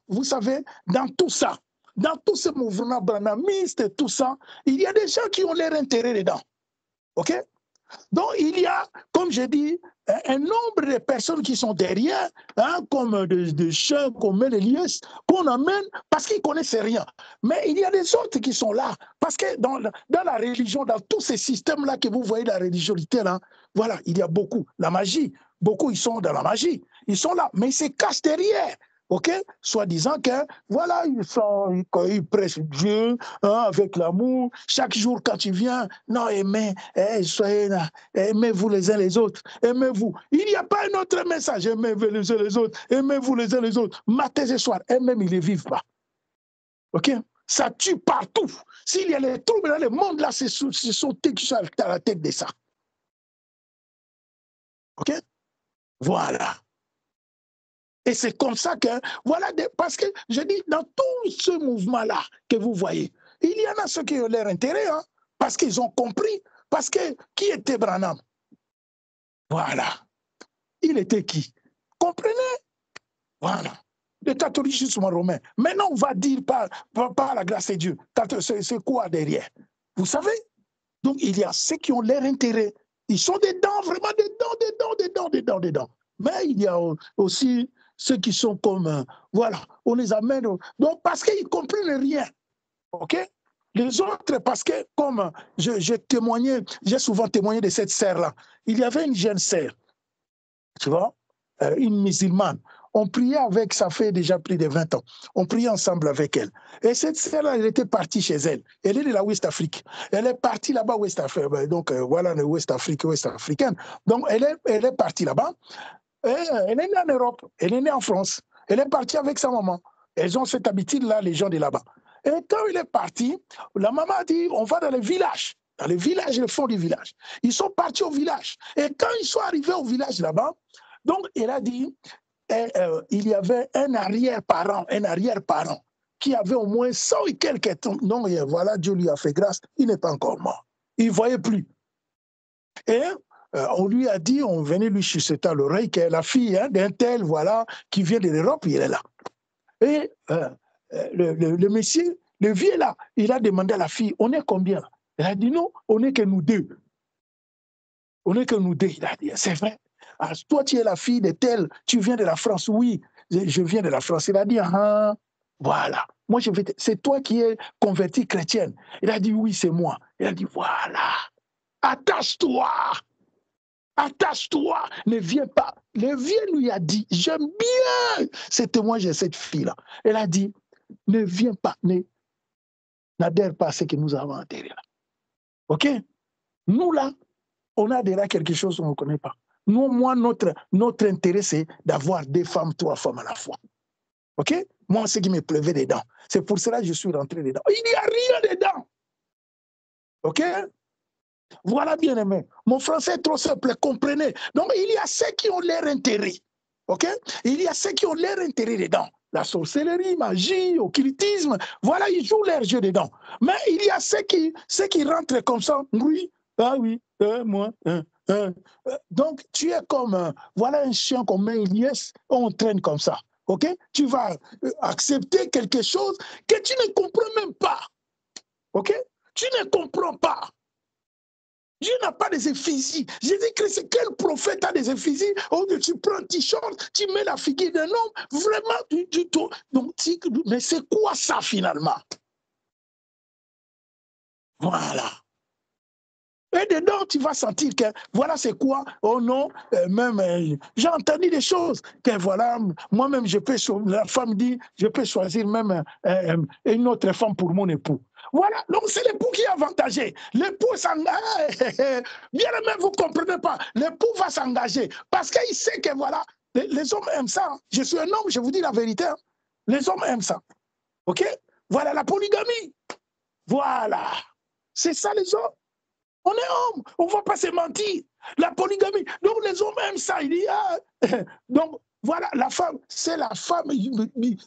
A: vous savez, dans tout ça, dans tout ce mouvement branhamiste et tout ça, il y a des gens qui ont leur intérêt dedans. OK? Donc, il y a, comme je dis, un nombre de personnes qui sont derrière, hein, comme des chiens, comme les liesses, qu'on amène parce qu'ils ne connaissent rien. Mais il y a des autres qui sont là. Parce que dans la religion, dans tous ces systèmes-là que vous voyez, la religiosité, là, voilà, il y a beaucoup. La magie, beaucoup, ils sont dans la magie. Ils sont là, mais ils se cachent derrière. OK? Soit disant que, voilà, ils prêchent Dieu, hein, avec l'amour. Chaque jour, quand tu viens, non, soyez là, aimez-vous les uns les autres, aimez-vous. Il n'y a pas un autre message, aimez-vous les uns les autres, aimez-vous les uns les autres. Matin et soir, eux-mêmes, ils ne vivent pas. OK? Ça tue partout. S'il y a les troubles dans le monde, là, ce sont eux qui sont à la tête de ça. OK? Voilà. Et c'est comme ça que, voilà, parce que je dis, dans tout ce mouvement-là que vous voyez, il y en a ceux qui ont leur intérêt, hein, parce qu'ils ont compris. Parce que, qui était Branham? Voilà. Il était qui? Comprenez? Voilà. Le catholicisme romain. Maintenant, on va dire par la grâce de Dieu. C'est quoi derrière? Vous savez? Donc, il y a ceux qui ont leur intérêt. Ils sont dedans, vraiment dedans. Mais il y a aussi ceux qui sont comme, voilà, on les amène. Donc, parce qu'ils ne comprennent rien. OK? Les autres, parce que, comme j'ai souvent témoigné de cette sœur-là, il y avait une jeune sœur, tu vois, une musulmane. on priait avec, ça fait déjà plus de 20 ans. On priait ensemble avec elle. Et cette sœur-là, elle était partie chez elle. Elle est de la West Afrique. Elle est partie là-bas, West Afrique. Donc, voilà, le West Afrique, West africaine. Donc, elle est partie là-bas. Elle est née en Europe. Elle est née en France. Elle est partie avec sa maman. Elles ont cette habitude-là, les gens de là-bas. Et quand elle est partie, la maman a dit, on va dans les villages. Dans les villages, le fond du village. Ils sont partis au village. Et quand ils sont arrivés au village là-bas, donc elle a dit, il y avait un arrière-parent qui avait au moins 100 et quelques temps. Non, et voilà, Dieu lui a fait grâce, il n'est pas encore mort. Il ne voyait plus. Et on lui a dit, on venait lui chuchoter à l'oreille que la fille d'un tel, voilà, qui vient de l'Europe, il est là. Et le monsieur, le vieux là, il a demandé à la fille, on est combien? Elle a dit non, on n'est que nous deux. On n'est que nous deux. Il a dit, c'est vrai. Ah, toi, tu es la fille de tel, tu viens de la France. Oui, je viens de la France. Il a dit, ah, voilà. Moi, c'est toi qui es convertie chrétienne. Il a dit, oui, c'est moi. Il a dit, voilà. Attache-toi. Attache-toi. Ne viens pas. Le vieux lui a dit, j'aime bien ce témoignage de cette fille-là. Elle a dit, ne viens pas, n'adhère pas à ce que nous avons enterré là. OK? Nous, là, on a déjà quelque chose qu'on ne connaît pas. Nous, moi, notre intérêt, c'est d'avoir 2 femmes, 3 femmes à la fois. OK? Moi, ce qui me pleuvait dedans. C'est pour cela que je suis rentré dedans. Il n'y a rien dedans. OK? Voilà, bien aimé. Mon français est trop simple, comprenez. Donc, il y a ceux qui ont leur intérêt. OK? Il y a ceux qui ont leur intérêt dedans. La sorcellerie, magie, occultisme, voilà, ils jouent leur jeu dedans. Mais il y a ceux qui rentrent comme ça. Oui, ah oui, moi. Donc, tu es comme, voilà un chien qu'on met une liesse, on traîne comme ça. OK? Tu vas accepter quelque chose que tu ne comprends même pas. OK? Tu ne comprends pas. Dieu n'a pas des éphésies. Jésus-Christ, quel prophète a des éphésies? Oh, tu prends un t-shirt, tu mets la figure d'un homme, vraiment du tout. Donc, mais c'est quoi ça finalement? Voilà. Et dedans, tu vas sentir que voilà c'est quoi. Oh non, même j'ai entendu des choses que voilà, moi-même je peux, la femme dit, je peux choisir même une autre femme pour mon époux. Voilà, donc c'est l'époux qui est avantagé. L'époux s'engage. Bien même, vous ne comprenez pas. L'époux va s'engager parce qu'il sait que voilà, les hommes aiment ça. Je suis un homme, je vous dis la vérité. Hein. Les hommes aiment ça. OK? Voilà la polygamie. Voilà. C'est ça les hommes. On est homme, on ne va pas se mentir. La polygamie. Donc les hommes aiment ça. Il dit, ah. Donc voilà, la femme, c'est la femme.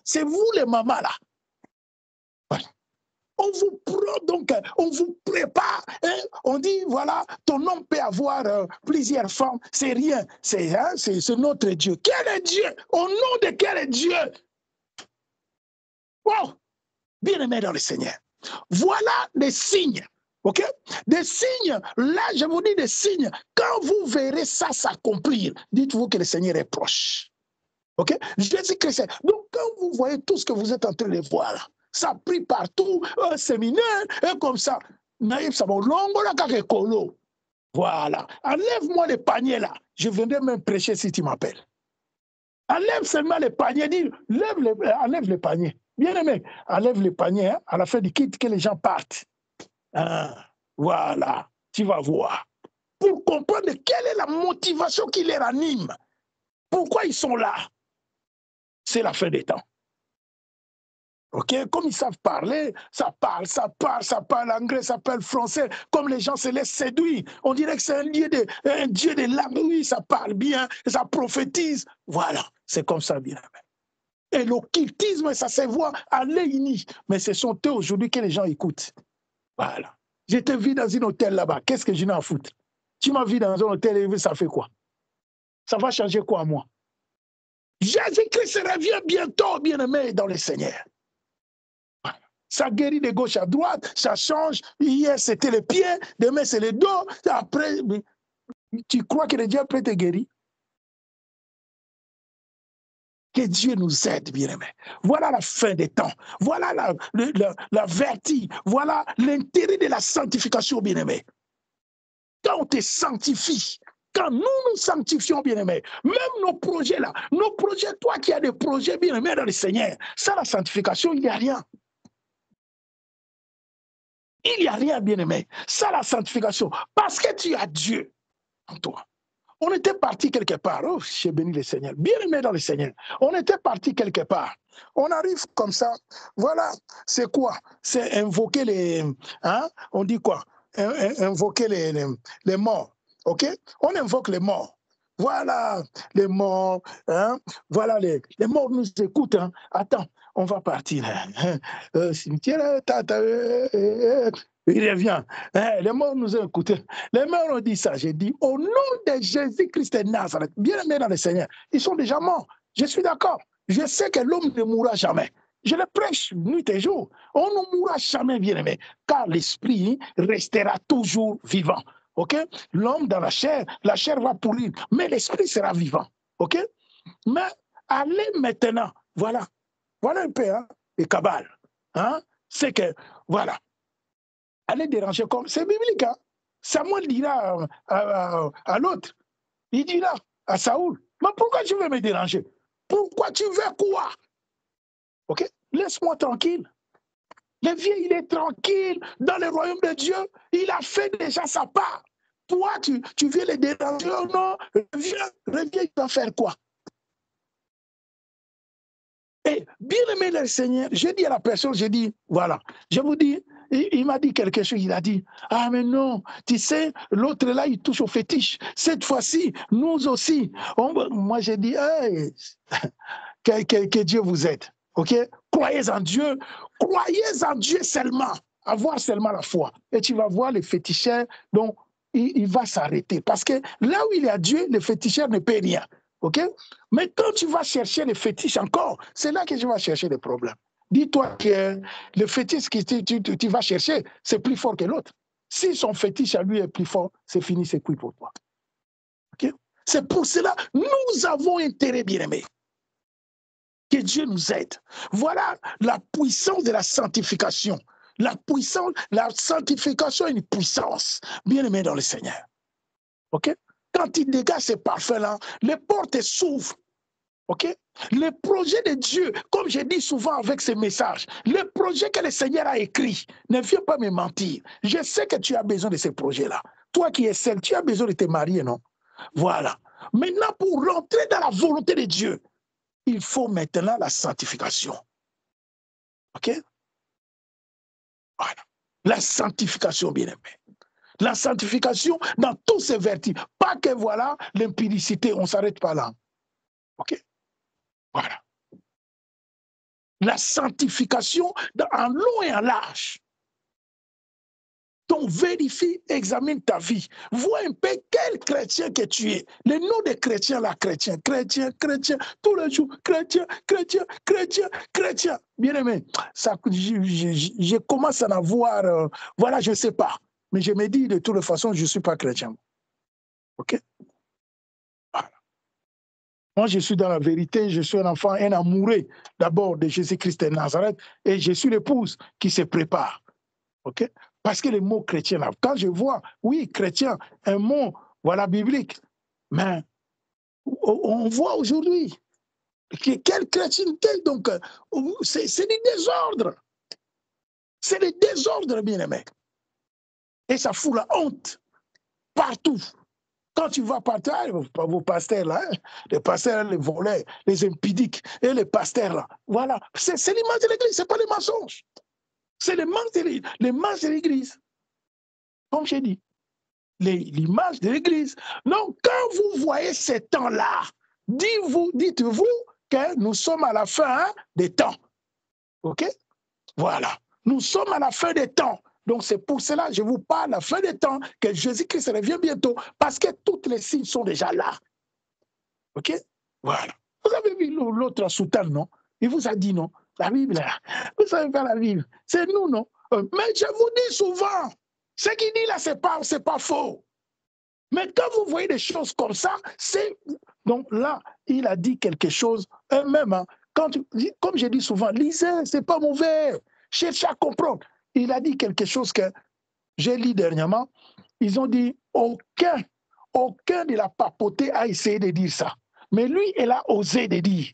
A: C'est vous les mamans là. Voilà. On vous prend donc, on vous prépare. Hein? On dit, voilà, ton homme peut avoir plusieurs femmes. C'est rien. C'est notre Dieu. Quel est Dieu? Au nom de quel est Dieu? Wow! Bien-aimé dans le Seigneur. Voilà les signes. OK? Des signes, là je vous dis des signes, quand vous verrez ça s'accomplir, dites-vous que le Seigneur est proche. OK? Jésus-Christ. Donc quand vous voyez tout ce que vous êtes en train de voir là, ça prie partout, un séminaire, et comme ça, voilà. Enlève-moi les paniers là, je viendrai même prêcher si tu m'appelles. Enlève seulement les paniers, dis, enlève les paniers. Bien aimé, enlève les paniers hein, à la fin du kit que les gens partent. Ah, voilà, tu vas voir. Pour comprendre quelle est la motivation qui les ranime. Pourquoi ils sont là? C'est la fin des temps. OK? Comme ils savent parler, ça parle anglais, ça parle français. Comme les gens se laissent séduire. On dirait que c'est un dieu de langue. Oui, ça parle bien, ça prophétise. Voilà, c'est comme ça, bien. Et l'occultisme, ça se voit à l'œil. Mais ce sont eux aujourd'hui que les gens écoutent. Voilà. Je te vis dans un hôtel là-bas. Qu'est-ce que je n'ai à foutre? Tu m'as vu dans un hôtel et ça fait quoi? Ça va changer quoi à moi? Jésus-Christ revient bientôt, bien-aimé, dans le Seigneur. Voilà. Ça guérit de gauche à droite, ça change. Hier, c'était les pieds, demain, c'est le dos. Après, tu crois que le Dieu peut te guérir? Que Dieu nous aide, bien-aimé. Voilà la fin des temps. Voilà la vertu. Voilà l'intérêt de la sanctification, bien-aimé. Quand on te sanctifie, Quand nous nous sanctifions, bien-aimés, même nos projets là, nos projets, toi qui as des projets bien-aimés dans le Seigneur, sans la sanctification, il n'y a rien. Il n'y a rien, bien-aimé. Sans la sanctification, parce que tu as Dieu en toi. On était parti quelque part. Oh, j'ai béni le Seigneur. Bien-aimé dans le Seigneur. On était parti quelque part. On arrive comme ça. Voilà, c'est quoi? C'est invoquer les... Hein? On dit quoi? Invoquer les morts. OK? On invoque les morts. Voilà, les morts. Hein? Voilà, les morts nous écoutent. Hein? Attends, on va partir. Cimetière, il revient. Les morts nous ont écoutés. Les morts ont dit ça. J'ai dit, au nom de Jésus-Christ de Nazareth, bien aimé dans le Seigneur, ils sont déjà morts. Je suis d'accord. Je sais que l'homme ne mourra jamais. Je le prêche nuit et jour. On ne mourra jamais, bien aimé, car l'esprit restera toujours vivant. OK? L'homme dans la chair va pourrir, mais l'esprit sera vivant. OK? Mais allez maintenant, voilà un peu, hein, les cabales. Hein? C'est que, voilà, allez déranger comme, c'est biblique, hein? Samuel dira à l'autre, il dira à Saoul, mais pourquoi tu veux me déranger? Pourquoi tu veux quoi? OK? Laisse-moi tranquille. Le vieux, il est tranquille dans le royaume de Dieu. Il a fait déjà sa part. Toi, tu viens le déranger. Oh non, reviens, il va faire quoi? Et bien aimé le Seigneur, j'ai dit à la personne, j'ai dit, voilà, je vous dis, il m'a dit quelque chose, il a dit, ah mais non, tu sais, l'autre là, il touche au fétiche. Cette fois-ci, nous aussi. Moi, j'ai dit, hey, que Dieu vous aide. OK? Croyez en Dieu seulement. Avoir seulement la foi. Et tu vas voir les féticheurs, donc il va s'arrêter. Parce que là où il y a Dieu, le féticheur ne paie rien. OK? Mais quand tu vas chercher les fétiches encore, c'est là que tu vas chercher des problèmes. Dis-toi que le fétiche que tu vas chercher, c'est plus fort que l'autre. Si son fétiche à lui est plus fort, c'est fini, c'est cuit pour toi. OK? C'est pour cela, nous avons intérêt, bien-aimés, que Dieu nous aide. Voilà la puissance de la sanctification. La sanctification est une puissance, bien-aimé dans le Seigneur. OK? Quand il dégage ces parfums-là, les portes s'ouvrent. OK? Le projet de Dieu, comme je dis souvent avec ces messages, le projet que le Seigneur a écrit, ne viens pas me mentir. Je sais que tu as besoin de ces projets-là. Toi qui es seul, tu as besoin de te marier, non? Voilà. Maintenant, pour rentrer dans la volonté de Dieu, il faut maintenant la sanctification. OK? Voilà. La sanctification, bien-aimé. La sanctification dans tous ses vertus. Pas que voilà, l'impudicité, on ne s'arrête pas là. OK? Voilà. La sanctification en long et en large. Donc vérifie, examine ta vie. Vois un peu quel chrétien que tu es. Le nom de chrétien, là, chrétien, tous les jours, chrétien. Bien aimé, je commence à en avoir, voilà, je ne sais pas. Mais je me dis de toute façon, je ne suis pas chrétien. OK? Voilà. Moi, je suis dans la vérité, je suis un enfant, un amoureux d'abord de Jésus-Christ de Nazareth, et je suis l'épouse qui se prépare. OK? Parce que le mot chrétien, là, quand je vois, oui, chrétien, un mot, voilà, biblique, mais on voit aujourd'hui quelle chrétienté, donc, c'est du désordre. C'est du désordre, bien aimé. Et ça fout la honte partout. Quand tu vas partout, vos pasteurs là, hein, les pasteurs, les voleurs, les impudiques et les pasteurs là, voilà, c'est l'image de l'église, ce n'est pas les mensonges. C'est l'image de l'église. Comme j'ai dit, l'image de l'église. Donc, quand vous voyez ces temps-là, dites-vous que nous sommes à la fin des temps. OK? Voilà. Nous sommes à la fin des temps. Donc, c'est pour cela que je vous parle à la fin des temps, que Jésus-Christ revient bientôt, parce que tous les signes sont déjà là. OK? Voilà. Vous avez vu l'autre soutane, non? Il vous a dit non. La Bible, là. Vous savez pas la Bible. C'est nous, non? Mais je vous dis souvent, ce qu'il dit là, c'est pas faux. Mais quand vous voyez des choses comme ça, c'est... Donc là, il a dit quelque chose, même, hein, comme je dis souvent, lisez, c'est pas mauvais. Cherchez à comprendre. Il a dit quelque chose que j'ai lu dernièrement. Ils ont dit, aucun de la papauté a essayé de dire ça. Mais lui, il a osé de dire,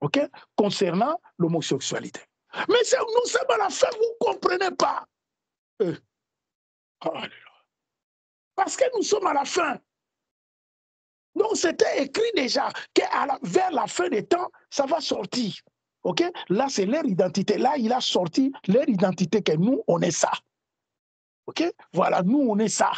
A: ok, concernant l'homosexualité. Mais nous sommes à la fin, vous ne comprenez pas. Parce que nous sommes à la fin. Donc, c'était écrit déjà que vers la fin des temps, ça va sortir. OK? Là, c'est leur identité. Là, il a sorti leur identité que nous, on est ça. OK? Voilà, nous, on est ça.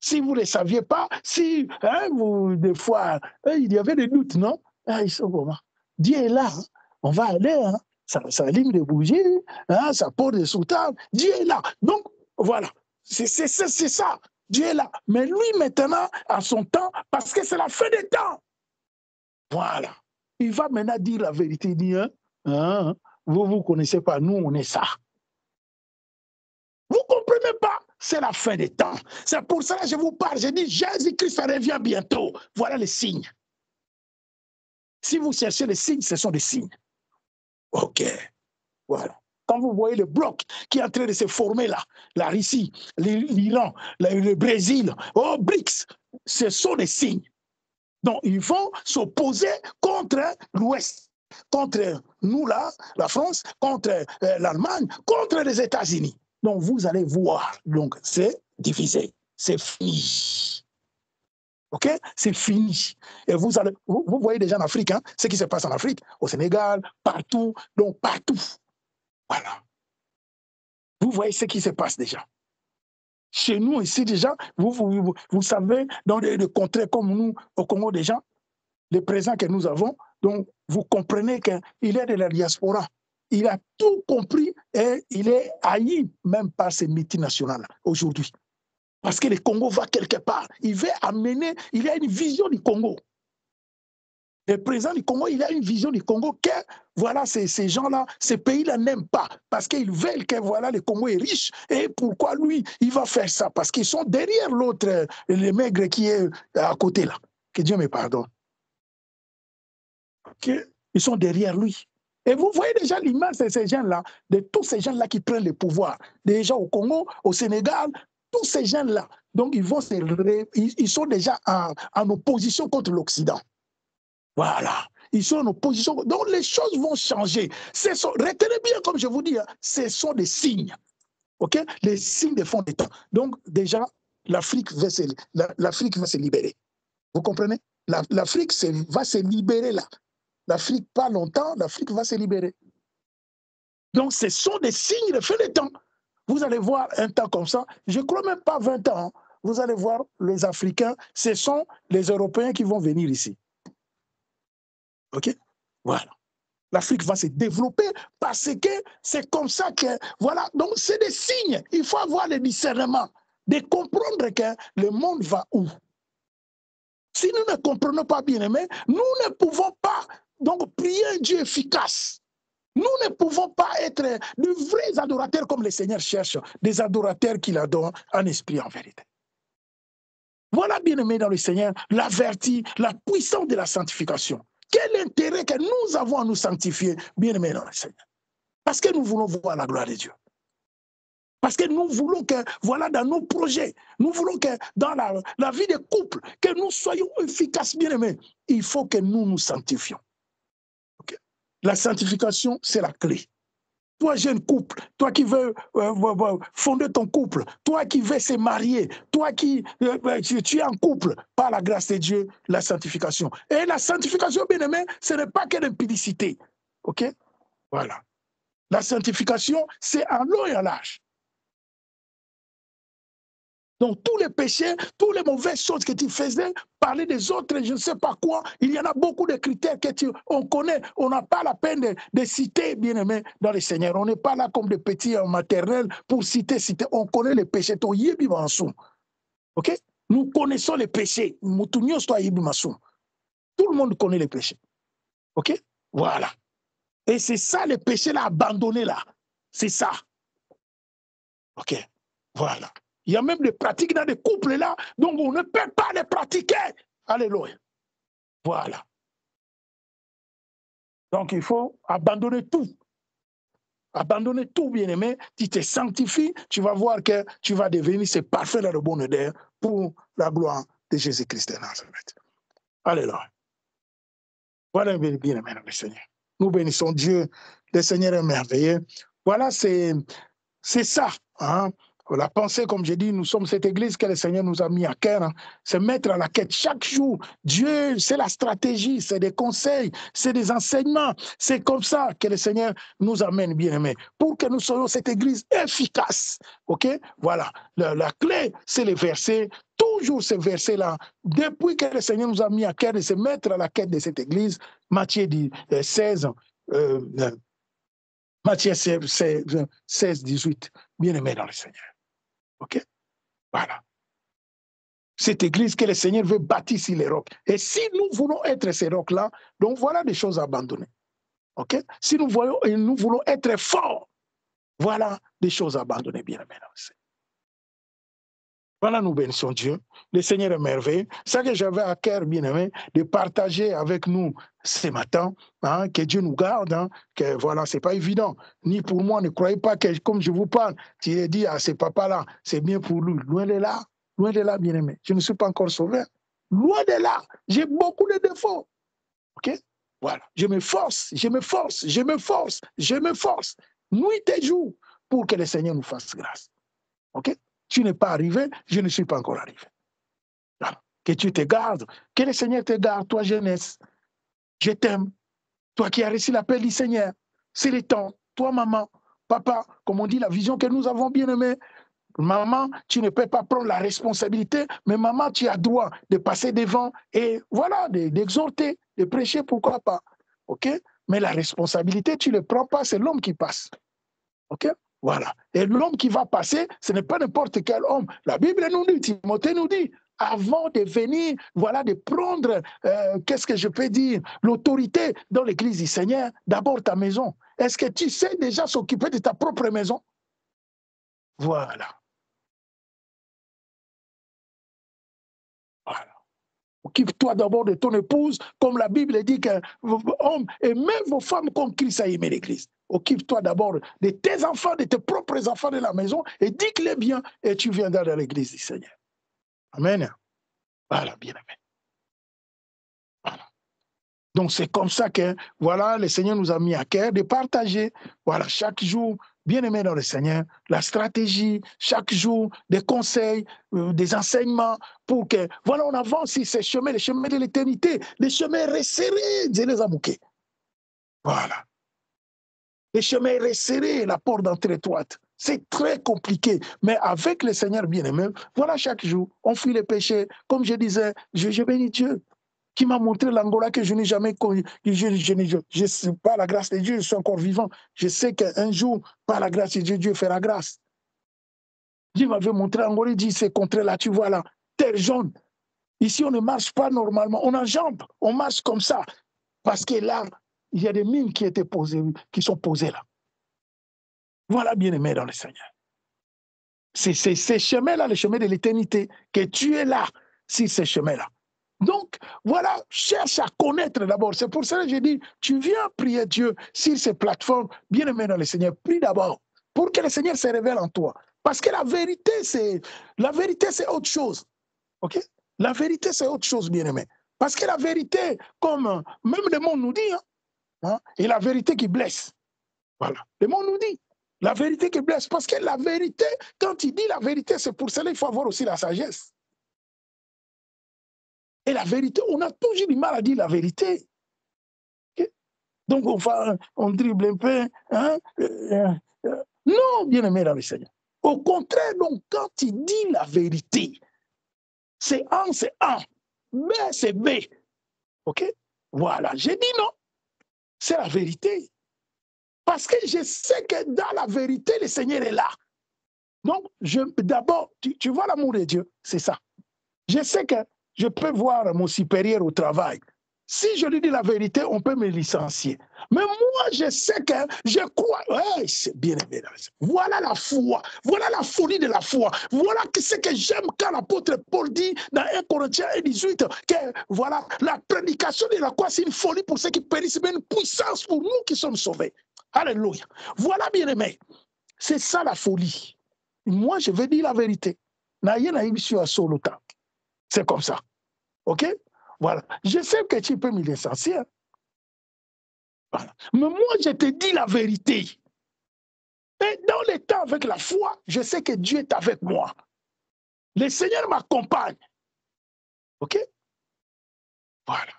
A: Si vous ne le saviez pas, si, vous, des fois, il y avait des doutes, non? Ils sont comment? Dieu est là. Hein? On va aller, hein? Ça allume des bougies, hein? Ça porte des soutanes. Dieu est là. Donc, voilà. C'est ça. Dieu est là. Mais lui, maintenant, à son temps, parce que c'est la fin des temps. Voilà. Il va maintenant dire la vérité. Il dit, vous ne connaissez pas, nous, on est ça. Vous ne comprenez pas? C'est la fin des temps. C'est pour ça que je vous parle. Je dis, Jésus-Christ revient bientôt. Voilà les signes. Si vous cherchez les signes, ce sont des signes. OK. Voilà. Quand vous voyez le bloc qui est en train de se former là, la Russie, l'Iran, le Brésil, BRICS, ce sont des signes. Donc, ils vont s'opposer contre l'Ouest, contre nous là, la France, contre l'Allemagne, contre les États-Unis. Donc, vous allez voir. Donc, c'est divisé. C'est fini. OK? C'est fini. Et vous voyez déjà en Afrique, hein, ce qui se passe en Afrique, au Sénégal, partout, donc partout. Voilà. Vous voyez ce qui se passe déjà. Chez nous, ici, déjà, vous savez, dans des contrées comme nous, au Congo, déjà, les présents que nous avons, donc vous comprenez qu'il est de la diaspora. Il a tout compris et il est haï même par ces multinationales aujourd'hui. Parce que le Congo va quelque part. Il veut amener, il a une vision du Congo. Le président du Congo, il a une vision du Congo que, voilà, ces gens-là, ces pays-là n'aiment pas. Parce qu'ils veulent que, voilà, le Congo est riche. Et pourquoi lui, il va faire ça? Parce qu'ils sont derrière l'autre, le maigre qui est à côté là. Que Dieu me pardonne. Okay? Ils sont derrière lui. Et vous voyez déjà l'image de ces gens-là, de tous ces gens-là qui prennent le pouvoir. Déjà au Congo, au Sénégal, tous ces gens-là. Donc, ils sont déjà en opposition contre l'Occident. Voilà. Ils sont en opposition. Donc, les choses vont changer. Retenez bien, comme je vous dis, hein, ce sont des signes. OK? Les signes des fonds des temps. Donc, déjà, l'Afrique va se libérer. Vous comprenez? L'Afrique va se libérer là. L'Afrique, pas longtemps, l'Afrique va se libérer. Donc, ce sont des signes de fin des temps. Vous allez voir un temps comme ça, je ne crois même pas 20 ans, hein. Vous allez voir les Africains, ce sont les Européens qui vont venir ici. OK? Voilà. L'Afrique va se développer parce que c'est comme ça que, voilà, donc c'est des signes. Il faut avoir le discernement de comprendre que le monde va où. Si nous ne comprenons pas bien aimé, nous ne pouvons pas donc prier un Dieu efficace. Nous ne pouvons pas être de vrais adorateurs comme le Seigneur cherche, des adorateurs qu'il adore en esprit en vérité. Voilà, bien aimé dans le Seigneur, la vertu, la puissance de la sanctification. Quel intérêt que nous avons à nous sanctifier, bien aimé dans le Seigneur? Parce que nous voulons voir la gloire de Dieu. Parce que nous voulons que, voilà, dans nos projets, nous voulons que dans la vie des couples, que nous soyons efficaces, bien aimés. Il faut que nous nous sanctifions. Okay? La sanctification, c'est la clé. Toi, jeune couple, toi qui veux fonder ton couple, toi qui veux se marier, toi qui tu es en couple, par la grâce de Dieu, la sanctification. Et la sanctification, bien aimé, ce n'est pas que l'impudicité. OK? Voilà. La sanctification, c'est en long et en large. Donc, tous les péchés, toutes les mauvaises choses que tu faisais, parler des autres, je ne sais pas quoi, il y en a beaucoup de critères on connaît. On n'a pas la peine de citer, bien aimé, dans le Seigneur. On n'est pas là comme des petits maternels pour citer. On connaît les péchés. OK? Nous connaissons les péchés. Tout le monde connaît les péchés. OK? Voilà. Et c'est ça, les péchés là, abandonnés là. C'est ça. OK? Voilà. Il y a même des pratiques dans des couples là, donc on ne peut pas les pratiquer. Alléluia. Voilà. Donc il faut abandonner tout. abandonner tout, bien-aimé, tu te sanctifies, tu vas voir que tu vas devenir ce parfait dans le bonheur pour la gloire de Jésus-Christ de Nazareth. Alléluia. Voilà, bien-aimé, le Seigneur. Nous bénissons Dieu, le Seigneur est merveilleux. Voilà, c'est ça. Hein? La pensée, comme j'ai dit, nous sommes cette église que le Seigneur nous a mis à cœur. Hein? C'est mettre à la quête chaque jour. Dieu, c'est la stratégie, c'est des conseils, c'est des enseignements. C'est comme ça que le Seigneur nous amène, bien-aimés, pour que nous soyons cette église efficace. OK? Voilà. La clé, c'est les versets. Toujours ces versets-là. Depuis que le Seigneur nous a mis à cœur de se mettre à la quête de cette église, Matthieu 16, Matthieu 16, 18, bien-aimés dans le Seigneur. OK? Voilà. Cette église que le Seigneur veut bâtir sur les rocs. Et si nous voulons être ces rocs-là, donc voilà des choses à abandonner. OK? Si nous voyons et nous voulons être forts, voilà des choses à abandonner, bien-aimés dans le Seigneur. Voilà, nous bénissons Dieu. Le Seigneur est merveilleux. C'est ça que j'avais à cœur, bien-aimé, de partager avec nous ce matin, hein, que Dieu nous garde, hein, que voilà, c'est pas évident. Ni pour moi, ne croyez pas que, comme je vous parle, tu as dit à ce papa-là, c'est bien pour lui. Loin de là, bien-aimé. Je ne suis pas encore sauvé. Loin de là, j'ai beaucoup de défauts. OK? Voilà. Je me force, nuit et jour, pour que le Seigneur nous fasse grâce. OK? Tu n'es pas arrivé, je ne suis pas encore arrivé. Voilà. Que tu te gardes, que le Seigneur te garde, toi jeunesse. Je t'aime. Toi qui as reçu l'appel du Seigneur, c'est le temps. Toi maman, papa, comme on dit, la vision que nous avons bien aimée. Maman, tu ne peux pas prendre la responsabilité, mais maman, tu as droit de passer devant et voilà, d'exhorter, de prêcher, pourquoi pas. OK? Mais la responsabilité, tu ne le prends pas, c'est l'homme qui passe. OK? Voilà. Et l'homme qui va passer, ce n'est pas n'importe quel homme. La Bible nous dit, Timothée nous dit, avant de venir, voilà, de prendre, qu'est-ce que je peux dire, l'autorité dans l'église du Seigneur, d'abord ta maison. Est-ce que tu sais déjà s'occuper de ta propre maison? Voilà. Voilà. Occupe-toi d'abord de ton épouse, comme la Bible dit que homme, aimez vos femmes comme Christ a aimé l'église. Occupe-toi d'abord de tes enfants, de tes propres enfants de la maison, et dis-les bien, et tu viendras dans l'église du Seigneur. Amen. Voilà, bien-aimé. Voilà. Donc c'est comme ça que, voilà, le Seigneur nous a mis à cœur de partager, voilà, chaque jour, bien-aimé dans le Seigneur, la stratégie, chaque jour, des conseils, des enseignements, pour que, voilà, on avance sur ces chemins, les chemins de l'éternité, les chemins resserrés, Dieu les a bouqués. Voilà. Les chemins resserrés, la porte d'entrée étroite. C'est très compliqué. Mais avec le Seigneur bien-aimé, voilà, chaque jour, on fuit les péchés. Comme je disais, je bénis Dieu, qui m'a montré l'Angola que je n'ai jamais connu. Je sais, par la grâce de Dieu, je suis encore vivant. Je sais qu'un jour, par la grâce de Dieu, Dieu fera grâce. Dieu m'avait montré l'Angola, il dit, ces contrées-là, tu vois là, terre jaune. Ici, on ne marche pas normalement, on enjambe, on marche comme ça. Parce que là, il y a des mines qui étaient posées, qui sont posées là. Voilà, bien-aimé dans le Seigneur. C'est ces chemins-là, les chemins de l'éternité, que tu es là, sur ces chemins-là. Donc, voilà, cherche à connaître d'abord. C'est pour ça que je dis, tu viens prier Dieu sur ces plateformes, bien-aimé dans le Seigneur. Prie d'abord, pour que le Seigneur se révèle en toi. Parce que la vérité, c'est autre chose. OK? La vérité, c'est autre chose, bien-aimé. Parce que la vérité, comme même le monde nous dit, hein, et la vérité qui blesse. Voilà. Le monde nous dit. La vérité qui blesse. Parce que la vérité, quand il dit la vérité, c'est pour cela qu'il faut avoir aussi la sagesse. Et la vérité, on a toujours du mal à dire la vérité. Okay? Donc on dribble un peu. Hein? Non, bien-aimé dans le Seigneur. Au contraire, donc, quand il dit la vérité, c'est A, B, c'est B. OK? Voilà, j'ai dit non. C'est la vérité. Parce que je sais que dans la vérité, le Seigneur est là. Donc, d'abord, tu vois l'amour de Dieu, c'est ça. Je sais que je peux voir mon supérieur au travail. si je lui dis la vérité, on peut me licencier. Mais moi, je sais que je crois. Ouais, c'est bien aimé. Voilà la foi. Voilà la folie de la foi. Voilà ce que j'aime quand l'apôtre Paul dit dans 1 Corinthiens 18 que voilà, la prédication de la croix, c'est une folie pour ceux qui périssent, mais une puissance pour nous qui sommes sauvés. Alléluia. Voilà, bien aimé. C'est ça la folie. Moi, je vais dire la vérité. C'est comme ça. OK? Voilà. Je sais que tu peux me licencier. Voilà. Mais moi, je te dis la vérité. Et dans les temps avec la foi, je sais que Dieu est avec moi. Le Seigneur m'accompagne. OK? Voilà.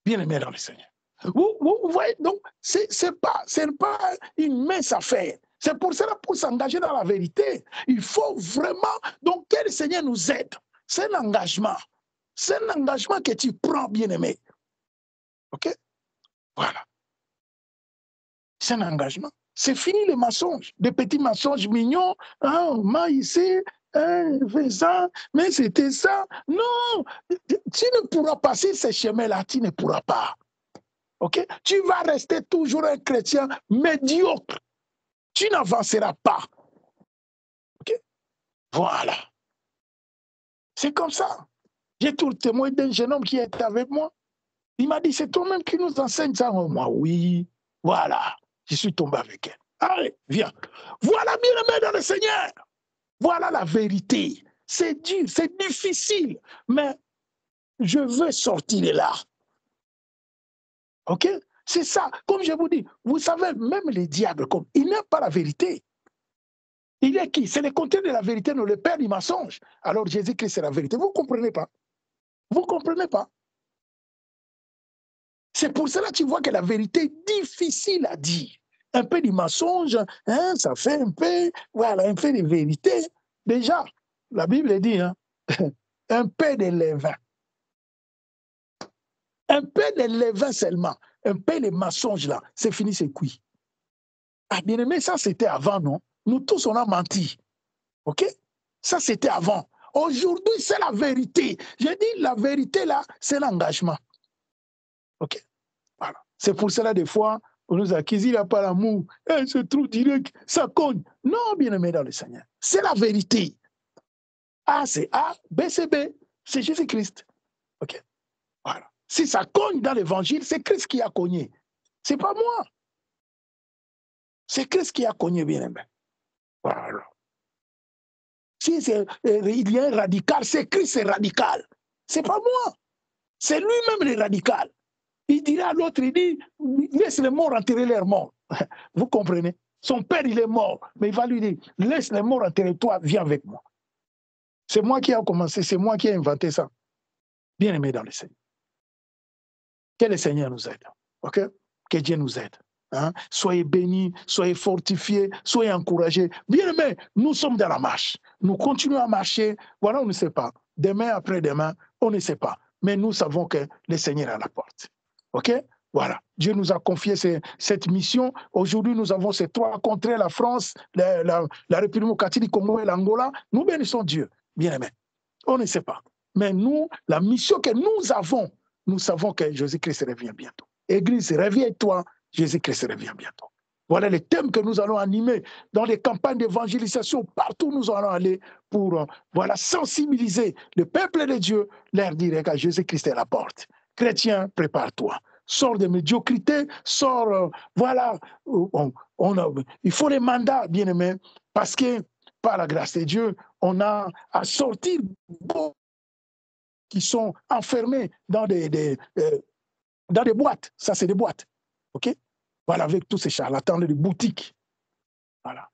A: Bien aimé dans le Seigneur. Vous voyez, donc, ce n'est pas une mince affaire. C'est pour cela, pour s'engager dans la vérité, il faut vraiment donc, que le Seigneur nous aide. C'est un engagement. C'est un engagement que tu prends, bien aimé. OK? Voilà. C'est un engagement. C'est fini les mensonges, des petits mensonges mignons. Hein, on m'a ici, fait ça, mais c'était ça. Non, tu ne pourras pas, si ce chemin-là, tu ne pourras pas. OK? Tu vas rester toujours un chrétien médiocre. Tu n'avanceras pas. OK? Voilà. C'est comme ça. J'ai tout le témoin d'un jeune homme qui est avec moi. Il m'a dit, c'est toi-même qui nous enseigne ça. Moi, oui. Voilà. Je suis tombé avec elle. Allez, viens. Voilà, bien aimé dans le Seigneur. Voilà la vérité. C'est dur, c'est difficile, mais je veux sortir de là. OK? C'est ça. Comme je vous dis, vous savez, même les diables, comme, ils n'aiment pas la vérité. Il est qui? C'est le contraire de la vérité, non, le père du mensonge. Alors Jésus-Christ, c'est la vérité. Vous ne comprenez pas? Vous ne comprenez pas? C'est pour cela que tu vois que la vérité est difficile à dire. Un peu du mensonge, hein, ça fait un peu, voilà, un peu de vérité. Déjà, la Bible dit, hein, un peu de levain. Un peu de levain seulement. Un peu de mensonge là, c'est fini, c'est cuit. Ah, bien aimé, ça c'était avant, non? Nous tous, on a menti. OK? Ça c'était avant. Aujourd'hui, c'est la vérité. J'ai dit, la vérité là, c'est l'engagement. OK? Voilà. C'est pour cela, des fois, on nous accuse, il n'y a pas l'amour. Eh, c'est trop direct, ça cogne. Non, bien aimé dans le Seigneur. C'est la vérité. A, c'est A, B, c'est B. C'est Jésus-Christ. OK? Voilà. Si ça cogne dans l'évangile, c'est Christ qui a cogné. Ce n'est pas moi. C'est Christ qui a cogné, bien aimé. Voilà. Si il y a un radical, c'est Christ, c'est radical. Ce n'est pas moi. C'est lui-même le radical. Il dira à l'autre, il dit, laisse les morts enterrer leurs morts. Vous comprenez? Son père, il est mort, mais il va lui dire, laisse les morts enterrer, toi, viens avec moi. C'est moi qui ai commencé, c'est moi qui ai inventé ça. Bien aimé dans le Seigneur. Que le Seigneur nous aide. OK? Que Dieu nous aide. Hein? Soyez bénis, soyez fortifiés, soyez encouragés. Bien aimé, nous sommes dans la marche. Nous continuons à marcher. Voilà, on ne sait pas. Demain, après-demain, on ne sait pas. Mais nous savons que le Seigneur est à la porte. OK? Voilà. Dieu nous a confié cette mission. Aujourd'hui, nous avons ces trois contrées, la France, la République démocratique du Congo et l'Angola. Nous bénissons Dieu, bien aimé. On ne sait pas. Mais nous, la mission que nous avons, nous savons que Jésus-Christ revient bientôt. Église, réveille-toi, Jésus-Christ revient bientôt. Voilà les thèmes que nous allons animer dans les campagnes d'évangélisation. Partout où nous allons aller pour voilà, sensibiliser le peuple de Dieu, leur dire que Jésus-Christ est à la porte. Chrétien, prépare-toi. Sors de médiocrité, sors, voilà, il faut les mandats, bien aimés, parce que par la grâce de Dieu, on a à sortir qui sont enfermés dans des boîtes. Ça, c'est des boîtes. OK? Voilà, avec tous ces charlatans de boutiques. Voilà.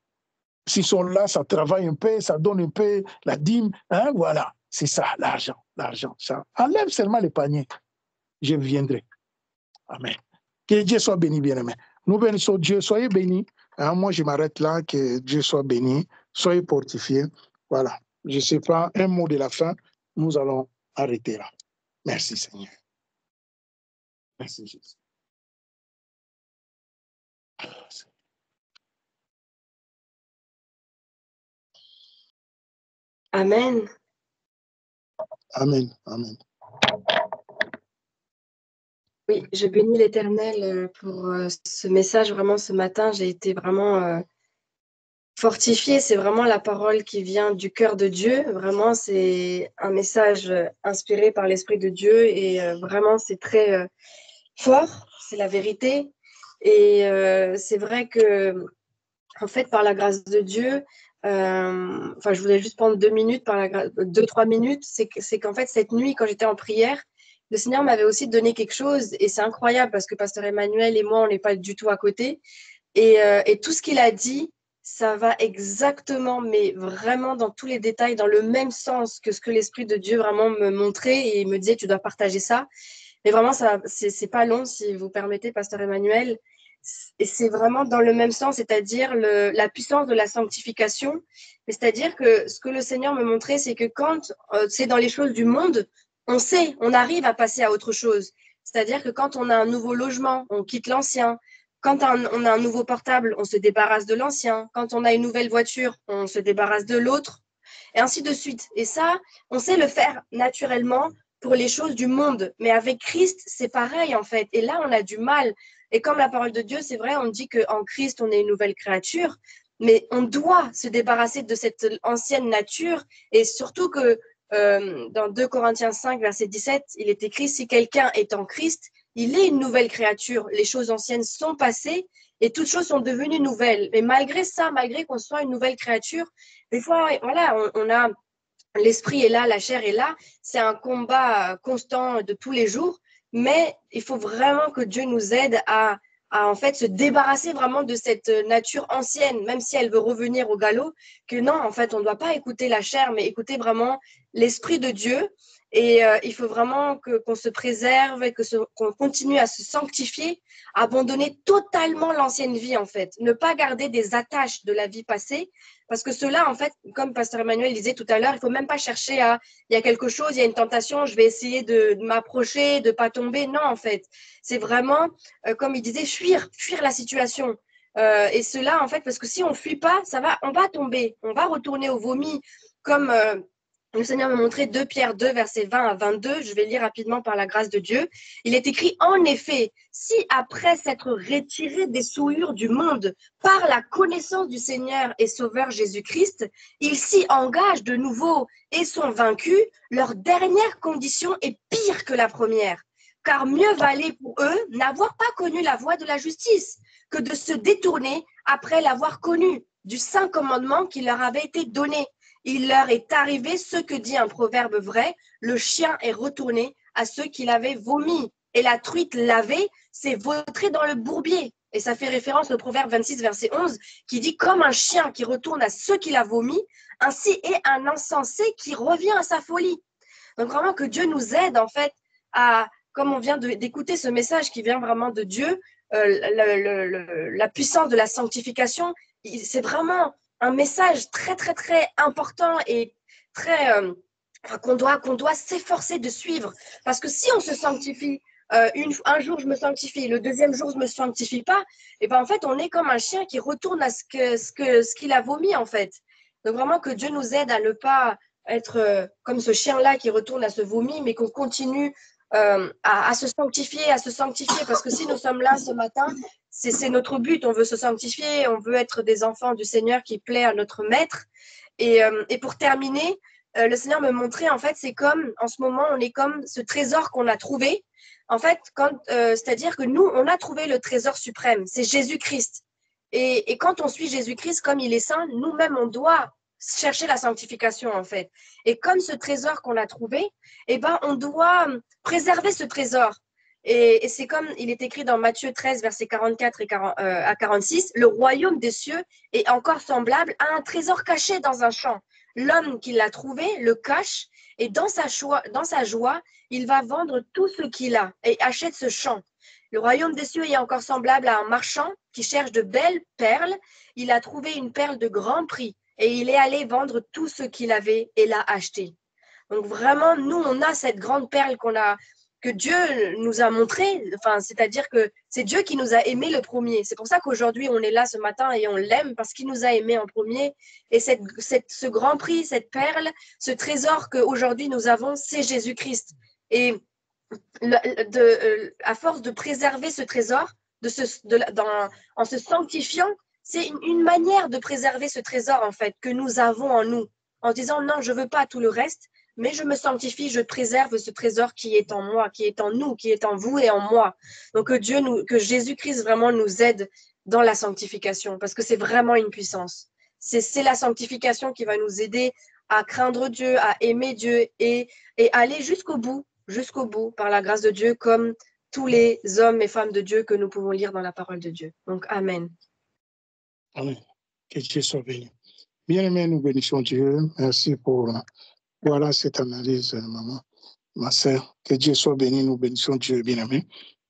A: S'ils sont là, ça travaille un peu, ça donne un peu la dîme. Hein, voilà. C'est ça, l'argent. L'argent. Ça. Enlève seulement les paniers. Je viendrai. Amen. Que Dieu soit béni, bien-aimé. Nous bénissons Dieu. Soyez bénis. Hein, moi, je m'arrête là. Que Dieu soit béni. Soyez fortifiés. Voilà. Je ne sais pas, un mot de la fin. Nous allons arrêter là. Merci, Seigneur. Merci, Jésus.
C: Amen.
A: Amen. Amen.
C: Oui, je bénis l'Éternel pour ce message. Vraiment, ce matin, j'ai été vraiment fortifiée. C'est vraiment la parole qui vient du cœur de Dieu. Vraiment, c'est un message inspiré par l'Esprit de Dieu et vraiment, c'est très fort. C'est la vérité. Et c'est vrai que, en fait, par la grâce de Dieu, enfin, je voulais juste prendre 2 minutes, 2, 3 minutes. C'est qu'en fait, cette nuit, quand j'étais en prière, le Seigneur m'avait aussi donné quelque chose. Et c'est incroyable parce que Pasteur Emmanuel et moi, on n'est pas du tout à côté. Et tout ce qu'il a dit, ça va exactement, mais vraiment dans tous les détails, dans le même sens que ce que l'Esprit de Dieu vraiment me montrait et me disait, tu dois partager ça. Mais vraiment, ça, c'est pas long, si vous permettez, Pasteur Emmanuel. Et c'est vraiment dans le même sens, c'est-à-dire la puissance de la sanctification. C'est-à-dire que ce que le Seigneur me montrait, c'est que quand c'est dans les choses du monde, on sait, on arrive à passer à autre chose. C'est-à-dire que quand on a un nouveau logement, on quitte l'ancien. Quand on a un nouveau portable, on se débarrasse de l'ancien. Quand on a une nouvelle voiture, on se débarrasse de l'autre. Et ainsi de suite. Et ça, on sait le faire naturellement pour les choses du monde. Mais avec Christ, c'est pareil en fait. Et là, on a du mal. Et comme la parole de Dieu, c'est vrai, on dit qu'en Christ, on est une nouvelle créature, mais on doit se débarrasser de cette ancienne nature. Et surtout que dans 2 Corinthiens 5, verset 17, il est écrit, si quelqu'un est en Christ, il est une nouvelle créature. Les choses anciennes sont passées et toutes choses sont devenues nouvelles. Mais malgré ça, malgré qu'on soit une nouvelle créature, des fois, voilà, on a l'esprit est là, la chair est là. C'est un combat constant de tous les jours, mais il faut vraiment que Dieu nous aide à en fait se débarrasser vraiment de cette nature ancienne, même si elle veut revenir au galop, que non, en fait, on ne doit pas écouter la chair, mais écouter vraiment l'esprit de Dieu. Et il faut vraiment qu'on se préserve et qu'on continue à se sanctifier, abandonner totalement l'ancienne vie, en fait. Ne pas garder des attaches de la vie passée, parce que cela, en fait, comme Pasteur Emmanuel disait tout à l'heure, il ne faut même pas chercher à, il y a quelque chose, il y a une tentation, je vais essayer de m'approcher, de ne pas tomber. Non, en fait, c'est vraiment, comme il disait, fuir la situation. Et cela, en fait, parce que si on ne fuit pas, on va tomber, on va retourner au vomi, comme le Seigneur me montrait 2 Pierre 2, versets 20 à 22. Je vais lire rapidement par la grâce de Dieu. Il est écrit, en effet, si après s'être retiré des souillures du monde par la connaissance du Seigneur et Sauveur Jésus-Christ, ils s'y engagent de nouveau et sont vaincus, leur dernière condition est pire que la première. Car mieux valait pour eux n'avoir pas connu la voie de la justice que de se détourner après l'avoir connue du saint commandement qui leur avait été donné. Il leur est arrivé ce que dit un proverbe vrai, le chien est retourné à ceux qui l'avaient vomi, et la truite lavée s'est vautrée dans le bourbier. Et ça fait référence au proverbe 26, verset 11, qui dit « Comme un chien qui retourne à ceux qui l'a vomi, ainsi est un insensé qui revient à sa folie. » Donc vraiment que Dieu nous aide en fait à, comme on vient d'écouter ce message qui vient vraiment de Dieu, la puissance de la sanctification, c'est vraiment un message très, très, très important et très qu'on doit s'efforcer de suivre. Parce que si on se sanctifie, un jour je me sanctifie, le deuxième jour je ne me sanctifie pas, et ben en fait on est comme un chien qui retourne à ce qu'il a vomi en fait. Donc vraiment que Dieu nous aide à ne pas être comme ce chien-là qui retourne à ce vomi, mais qu'on continue à se sanctifier, parce que si nous sommes là ce matin, c'est notre but, on veut se sanctifier, on veut être des enfants du Seigneur qui plaît à notre Maître. Et pour terminer, le Seigneur me montrait, en fait, c'est comme, en ce moment, on est comme ce trésor qu'on a trouvé. En fait, c'est-à-dire que nous, on a trouvé le trésor suprême, c'est Jésus-Christ. Et quand on suit Jésus-Christ comme il est saint, nous-mêmes, on doit chercher la sanctification, en fait. Et comme ce trésor qu'on a trouvé, eh ben, on doit préserver ce trésor. Et c'est comme il est écrit dans Matthieu 13, versets 44 à 46, le royaume des cieux est encore semblable à un trésor caché dans un champ. L'homme qui l'a trouvé le cache et dans sa joie, il va vendre tout ce qu'il a et achète ce champ. Le royaume des cieux est encore semblable à un marchand qui cherche de belles perles. Il a trouvé une perle de grand prix et il est allé vendre tout ce qu'il avait et l'a acheté. Donc vraiment, nous, on a cette grande perle que Dieu nous a montrée, enfin, c'est-à-dire que c'est Dieu qui nous a aimés le premier. C'est pour ça qu'aujourd'hui, on est là ce matin et on l'aime parce qu'il nous a aimés en premier. Et ce grand prix, cette perle, ce trésor qu'aujourd'hui nous avons, c'est Jésus-Christ. Et à force de préserver ce trésor, en se sanctifiant, c'est une manière de préserver ce trésor, en fait, que nous avons en nous. En disant, non, je ne veux pas tout le reste, mais je me sanctifie, je préserve ce trésor qui est en moi, qui est en nous, qui est en vous et en moi. Donc que Jésus-Christ vraiment nous aide dans la sanctification, parce que c'est vraiment une puissance. C'est la sanctification qui va nous aider à craindre Dieu, à aimer Dieu et aller jusqu'au bout, par la grâce de Dieu, comme tous les hommes et femmes de Dieu que nous pouvons lire dans la parole de Dieu. Donc, Amen.
A: Amen. Que Dieu soit béni. Bien-aimés, nous bénissons Dieu. Merci pour voilà cette analyse, maman, ma sœur. Que Dieu soit béni. Nous bénissons Dieu, bien-aimés.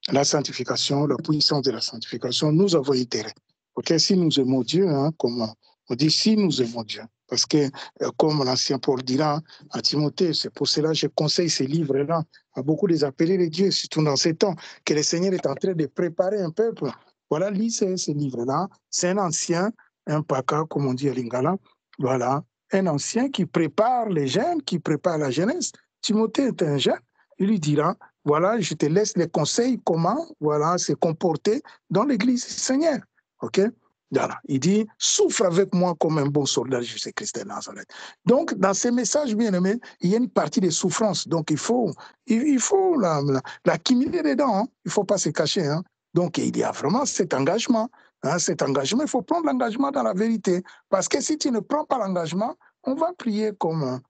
A: La sanctification, la puissance de la sanctification, nous avons intérêt. Ok, si nous aimons Dieu, hein, comme on dit, si nous aimons Dieu. Parce que, comme l'ancien Paul dira à Timothée, c'est pour cela que je conseille ces livres-là à beaucoup des appelés de Dieu, surtout dans ces temps, que le Seigneur est en train de préparer un peuple. Voilà, lisez ces livres-là. C'est un ancien, un paka, comme on dit à Lingala. Voilà, un ancien qui prépare les jeunes, qui prépare la jeunesse. Timothée est un jeune, il lui dira, voilà, je te laisse les conseils, comment, voilà, se comporter dans l'église du Seigneur. OK? Voilà. Il dit, souffre avec moi comme un bon soldat de Jésus-Christ de Nazareth. Donc, dans ces messages, bien aimés, il y a une partie de souffrance. Donc, il faut l'accumuler dedans. Hein. Il ne faut pas se cacher. Hein. Donc, il y a vraiment cet engagement. Hein, cet engagement, il faut prendre l'engagement dans la vérité. Parce que si tu ne prends pas l'engagement, on va prier comme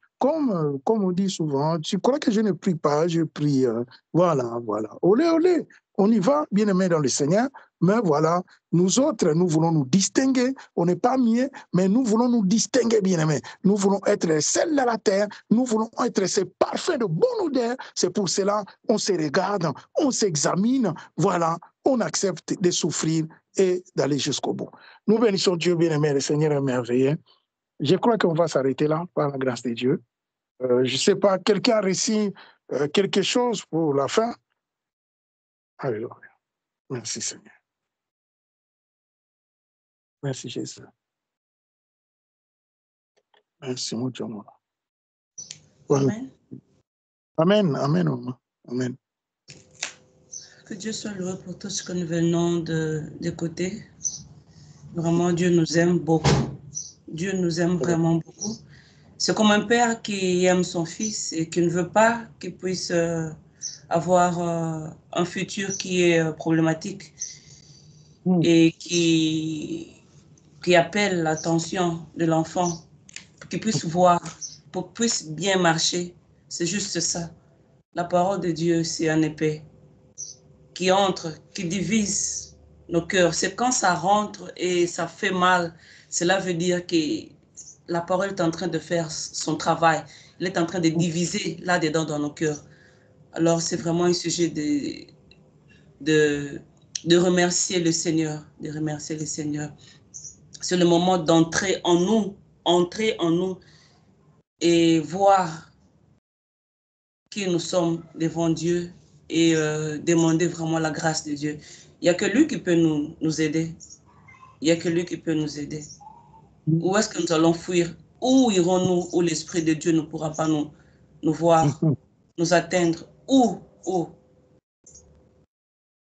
A: on dit souvent, tu crois que je ne prie pas, je prie. Voilà. Olé, olé. On y va, bien aimé dans le Seigneur. Mais voilà, nous autres, nous voulons nous distinguer. On n'est pas mieux, mais nous voulons nous distinguer, bien aimés. Nous voulons être les seuls de la terre. Nous voulons être ces parfaits de bonne odeur. C'est pour cela qu'on se regarde, on s'examine. Voilà, on accepte de souffrir et d'aller jusqu'au bout. Nous bénissons Dieu, bien aimé. Le Seigneur est merveilleux. Je crois qu'on va s'arrêter là, par la grâce de Dieu. Je ne sais pas, quelqu'un a réussi quelque chose pour la fin? Alléluia. Merci Seigneur. Merci Jésus. Merci mon Dieu.
D: Amen.
A: Amen, amen, amen.
D: Que Dieu soit loué pour tout ce que nous venons d'écouter. Vraiment, Dieu nous aime beaucoup. Dieu nous aime vraiment beaucoup. C'est comme un père qui aime son fils et qui ne veut pas qu'il puisse avoir un futur qui est problématique et qui appelle l'attention de l'enfant pour qu'il puisse voir, pour qu'il puisse bien marcher. C'est juste ça. La parole de Dieu, c'est un épée qui entre, qui divise nos cœurs. C'est quand ça rentre et ça fait mal, cela veut dire que la parole est en train de faire son travail. Elle est en train de diviser là-dedans dans nos cœurs. Alors, c'est vraiment un sujet de remercier le Seigneur, de remercier le Seigneur. C'est le moment d'entrer en nous et voir qui nous sommes devant Dieu et demander vraiment la grâce de Dieu. Il n'y a que lui qui peut nous aider. Il n'y a que lui qui peut nous aider. Où est-ce que nous allons fuir? Où irons-nous où l'Esprit de Dieu ne pourra pas nous voir, nous atteindre? Où?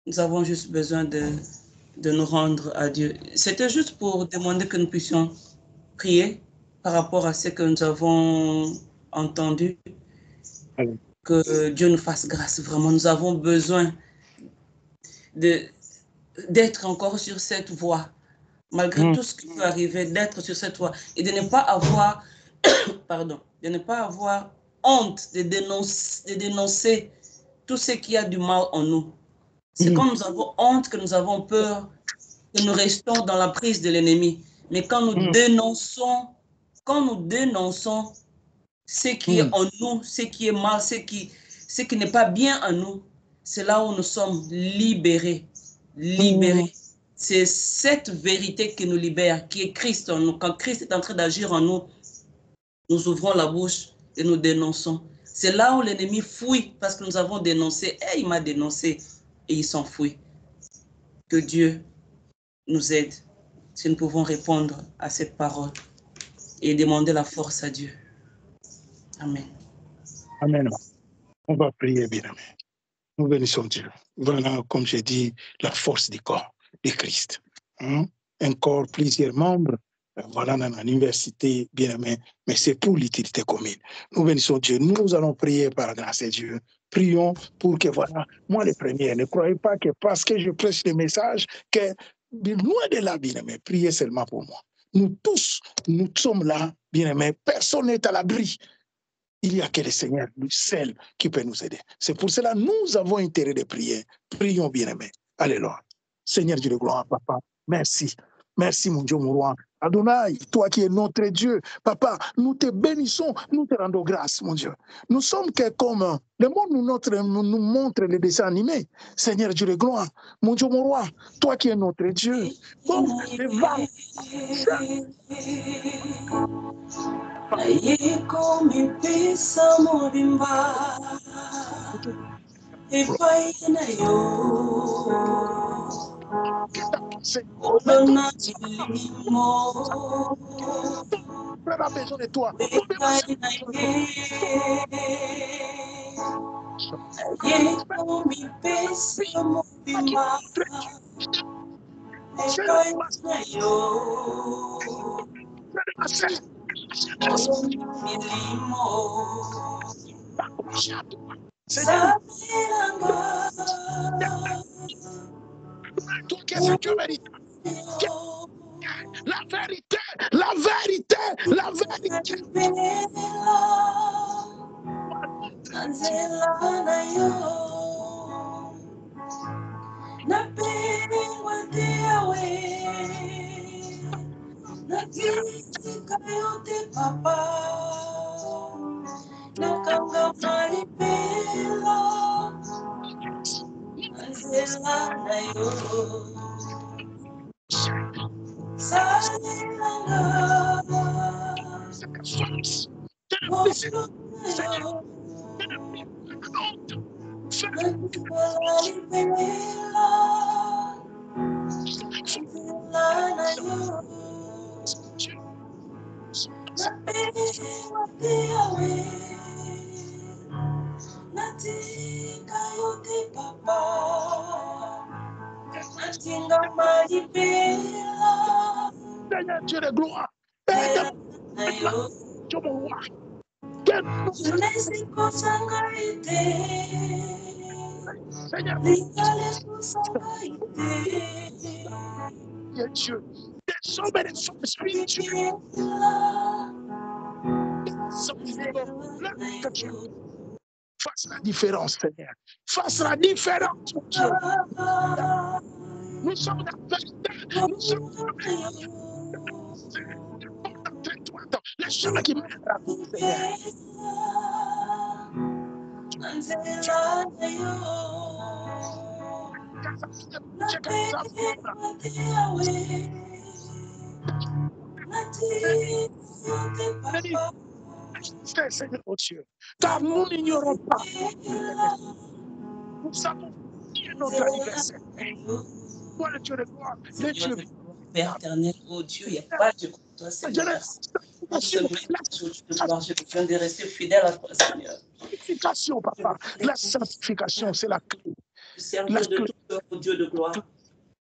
D: Nous avons juste besoin de nous rendre à Dieu. C'était juste pour demander que nous puissions prier par rapport à ce que nous avons entendu. Que Dieu nous fasse grâce. Vraiment, nous avons besoin d'être encore sur cette voie. Malgré tout ce qui peut arriver, d'être sur cette voie et de ne pas avoir, de ne pas avoir honte de dénoncer tout ce qui a du mal en nous. C'est quand nous avons honte, que nous avons peur, que nous restons dans la prise de l'ennemi. Mais quand nous dénonçons ce qui est en nous, ce qui est mal, ce qui n'est pas bien en nous, c'est là où nous sommes libérés. C'est cette vérité qui nous libère, qui est Christ en nous. Quand Christ est en train d'agir en nous, nous ouvrons la bouche et nous dénonçons. C'est là où l'ennemi fuit parce que nous avons dénoncé. Et il m'a dénoncé et il s'enfuit. Que Dieu nous aide si nous pouvons répondre à cette parole et demander la force à Dieu. Amen.
A: Amen. On va prier, bien aimé. Nous bénissons Dieu. Voilà, comme j'ai dit, la force du corps de Christ. Hein? Un corps, plusieurs membres, voilà, dans l'université, bien aimé, mais c'est pour l'utilité commune. Nous bénissons Dieu. Nous allons prier par grâce à Dieu. Prions pour que, voilà, moi les premiers, ne croyez pas que parce que je prêche le message, que loin de là, bien aimé, priez seulement pour moi. Nous tous, nous sommes là, bien aimé, personne n'est à l'abri. Il n'y a que le Seigneur, lui seul, qui peut nous aider. C'est pour cela que nous avons intérêt de prier. Prions, bien-aimés. Alléluia. Seigneur Dieu de gloire, Papa, merci. Merci, mon Dieu, mon roi. Adonai, toi qui es notre Dieu, Papa, nous te bénissons, nous te rendons grâce, mon Dieu. Nous sommes que comme le monde nous montre les dessins animés. Seigneur Dieu de gloire, mon Dieu, mon roi, toi qui es notre Dieu, comme les vagues.
D: Ayeko mipisa mobimba epai na yo olona milimo epai na ye ayeko mipisa mobimba epai na yo milimo Sabiranga
A: Toi qui es ce Dieu véritable. La vérité, la vérité, la vérité. Seigneur Dieu de gloire, Dieu mon roi, Seigneur, Dieu, des hommes et des femmes spirituels, que Dieu fasse la différence, Seigneur. Fasse la différence, mon Dieu. Nous sommes dans la vérité. Nous sommes dans les chemins qui mènent à la vie, Seigneur. Seigneur, mon Dieu, car nous n'ignorons pas. Nous savons qui est notre anniversaire. Toi, le Dieu de gloire, le Dieu de
D: Père éternel, oh Dieu, il n'y a pas de comme toi, Seigneur. Pour ce message, je viens de rester fidèle à toi, Seigneur.
A: Sanctification, papa. La sanctification, c'est la clé.
D: Te servir de tout cœur, oh Dieu de gloire.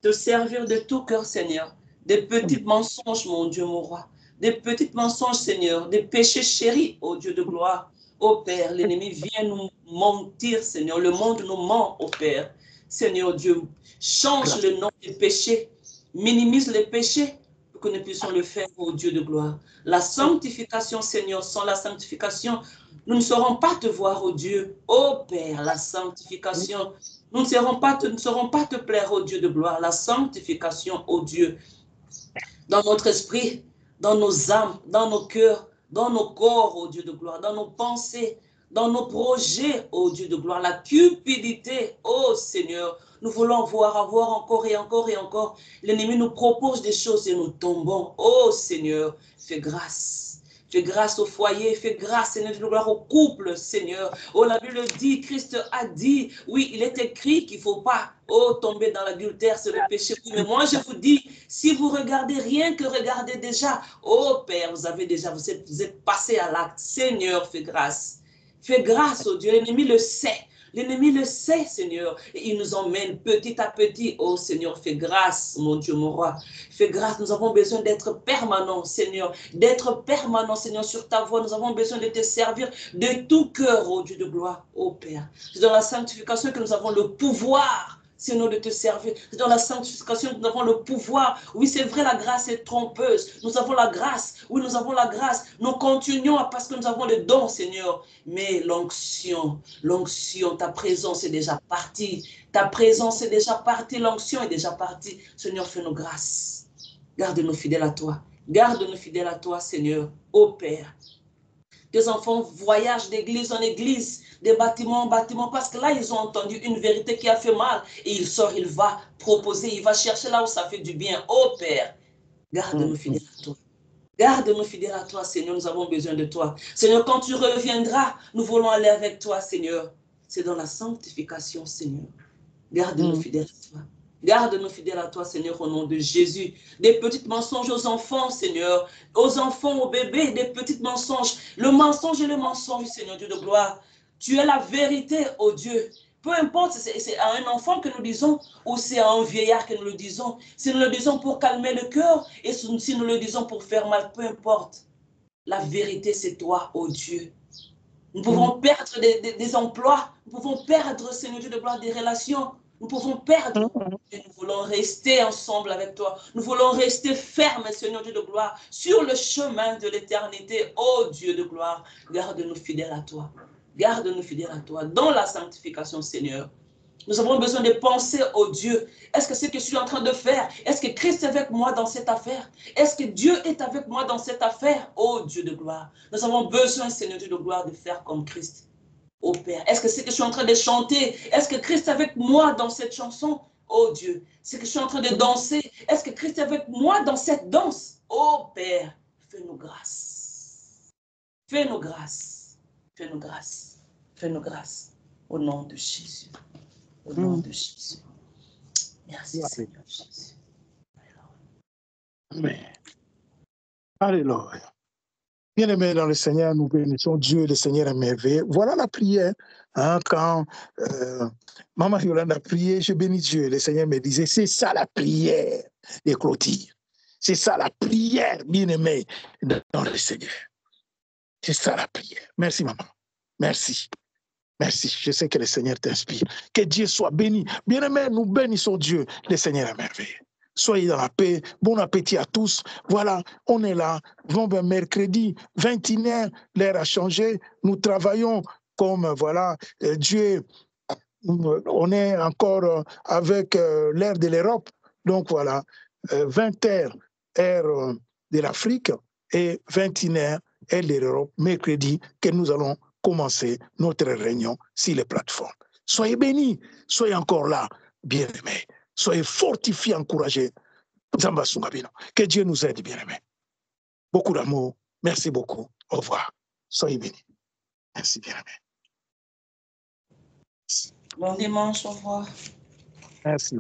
D: Te servir de tout cœur, Seigneur. Des petits mensonges, mon Dieu, mon roi. Des petits mensonges, Seigneur. Des péchés chéris, oh Dieu de gloire. Ô Père, l'ennemi vient nous mentir, Seigneur. Le monde nous ment, ô Père. Seigneur Dieu, change le nom des péchés. Minimise les péchés pour que nous puissions le faire, ô Dieu de gloire. La sanctification, Seigneur, sans la sanctification, nous ne saurons pas te voir, ô Dieu. Ô Père, la sanctification, nous ne saurons pas te plaire, ô Dieu de gloire. La sanctification, ô Dieu, dans notre esprit, dans nos âmes, dans nos cœurs, dans nos corps, ô Dieu de gloire, dans nos pensées, dans nos projets, ô Dieu de gloire, la cupidité, ô Seigneur, nous voulons avoir encore et encore et encore. L'ennemi nous propose des choses et nous tombons. Ô Seigneur, fais grâce. Fais grâce au foyer, fais grâce, Seigneur, de gloire au couple, Seigneur. Oh, la Bible dit, Christ a dit, oui, il est écrit qu'il ne faut pas, tomber dans l'adultère, c'est le péché. Mais moi, je vous dis, si vous regardez rien que regardez déjà, oh Père, vous êtes passé à l'acte. Seigneur, fais grâce. Fais grâce, oh Dieu, l'ennemi le sait. L'ennemi le sait, Seigneur, et il nous emmène petit à petit. Oh Seigneur, fais grâce, mon Dieu, mon roi. Fais grâce, nous avons besoin d'être permanents, Seigneur. D'être permanents, Seigneur, sur ta voie. Nous avons besoin de te servir de tout cœur, oh Dieu de gloire, oh Père. C'est dans la sanctification que nous avons le pouvoir, Seigneur, de te servir. C'est dans la sanctification que nous avons le pouvoir. Oui, c'est vrai, la grâce est trompeuse. Nous avons la grâce. Oui, nous avons la grâce. Nous continuons parce que nous avons le don, Seigneur. Mais l'onction, ta présence est déjà partie. Ta présence est déjà partie. L'onction est déjà partie. Seigneur, fais-nous grâce. Garde-nous fidèles à toi. Garde-nous fidèles à toi, Seigneur. Ô Père. Tes enfants voyagent d'église en église, de bâtiment en bâtiment, parce que là, ils ont entendu une vérité qui a fait mal. Et il sort, il va proposer, il va chercher là où ça fait du bien. Oh Père, garde-nous fidèles à toi. Garde-nous fidèles à toi, Seigneur, nous avons besoin de toi. Seigneur, quand tu reviendras, nous voulons aller avec toi, Seigneur. C'est dans la sanctification, Seigneur. Garde-nous fidèles à toi. Garde-nous fidèles à toi, Seigneur, au nom de Jésus. Des petits mensonges aux enfants, Seigneur. Aux enfants, aux bébés, des petits mensonges. Le mensonge et le mensonge, Seigneur Dieu de gloire. Tu es la vérité, oh Dieu. Peu importe si c'est à un enfant que nous disons ou c'est à un vieillard que nous le disons. Si nous le disons pour calmer le cœur et si nous le disons pour faire mal, peu importe. La vérité, c'est toi, oh Dieu. Nous pouvons perdre des emplois. Nous pouvons perdre, Seigneur Dieu de gloire, des relations. Nous pouvons perdre. Et nous voulons rester ensemble avec toi. Nous voulons rester fermes, Seigneur Dieu de gloire, sur le chemin de l'éternité. Oh Dieu de gloire, garde-nous fidèles à toi. Garde-nous fidèles à toi dans la sanctification, Seigneur. Nous avons besoin de penser au Dieu. Est-ce que ce que je suis en train de faire, est-ce que Christ est avec moi dans cette affaire? Est-ce que Dieu est avec moi dans cette affaire? Oh Dieu de gloire. Nous avons besoin, Seigneur Dieu de gloire, de faire comme Christ. Oh Père, est-ce que ce que je suis en train de chanter, est-ce que Christ est avec moi dans cette chanson? Oh Dieu, ce que je suis en train de danser, est-ce que Christ est avec moi dans cette danse? Oh Père, fais-nous grâce. Fais-nous grâce. Fais-nous grâce. Fais-nous grâce. Au nom de Jésus. Au nom de Jésus. Merci Seigneur Jésus.
A: Amen. Alléluia. Bien-aimés dans le Seigneur, nous bénissons Dieu, le Seigneur est merveilleux. Voilà la prière. Quand Maman Yolande a prié, je bénis Dieu. Le Seigneur me disait, c'est ça la prière des clôtures. C'est ça la prière, bien-aimés, dans le Seigneur. C'est ça la prière. Merci, maman. Merci. Merci. Je sais que le Seigneur t'inspire. Que Dieu soit béni. Bien-aimés, nous bénissons Dieu. Le Seigneur est merveilleux. Soyez dans la paix. Bon appétit à tous. Voilà, on est là. Mercredi, 21h, l'heure a changé. Nous travaillons comme, voilà, Dieu, on est encore avec l'ère de l'Europe. Donc voilà, 20h, heure de l'Afrique, et 21h, heure de l'Europe, mercredi, que nous allons commencer notre réunion sur les plateformes. Soyez bénis, soyez encore là, bien-aimés. Soyez fortifiés, encouragés. Que Dieu nous aide, bien-aimés. Beaucoup d'amour. Merci beaucoup. Au revoir. Soyez bénis. Merci, bien-aimés.
D: Bon dimanche, au revoir.
A: Merci.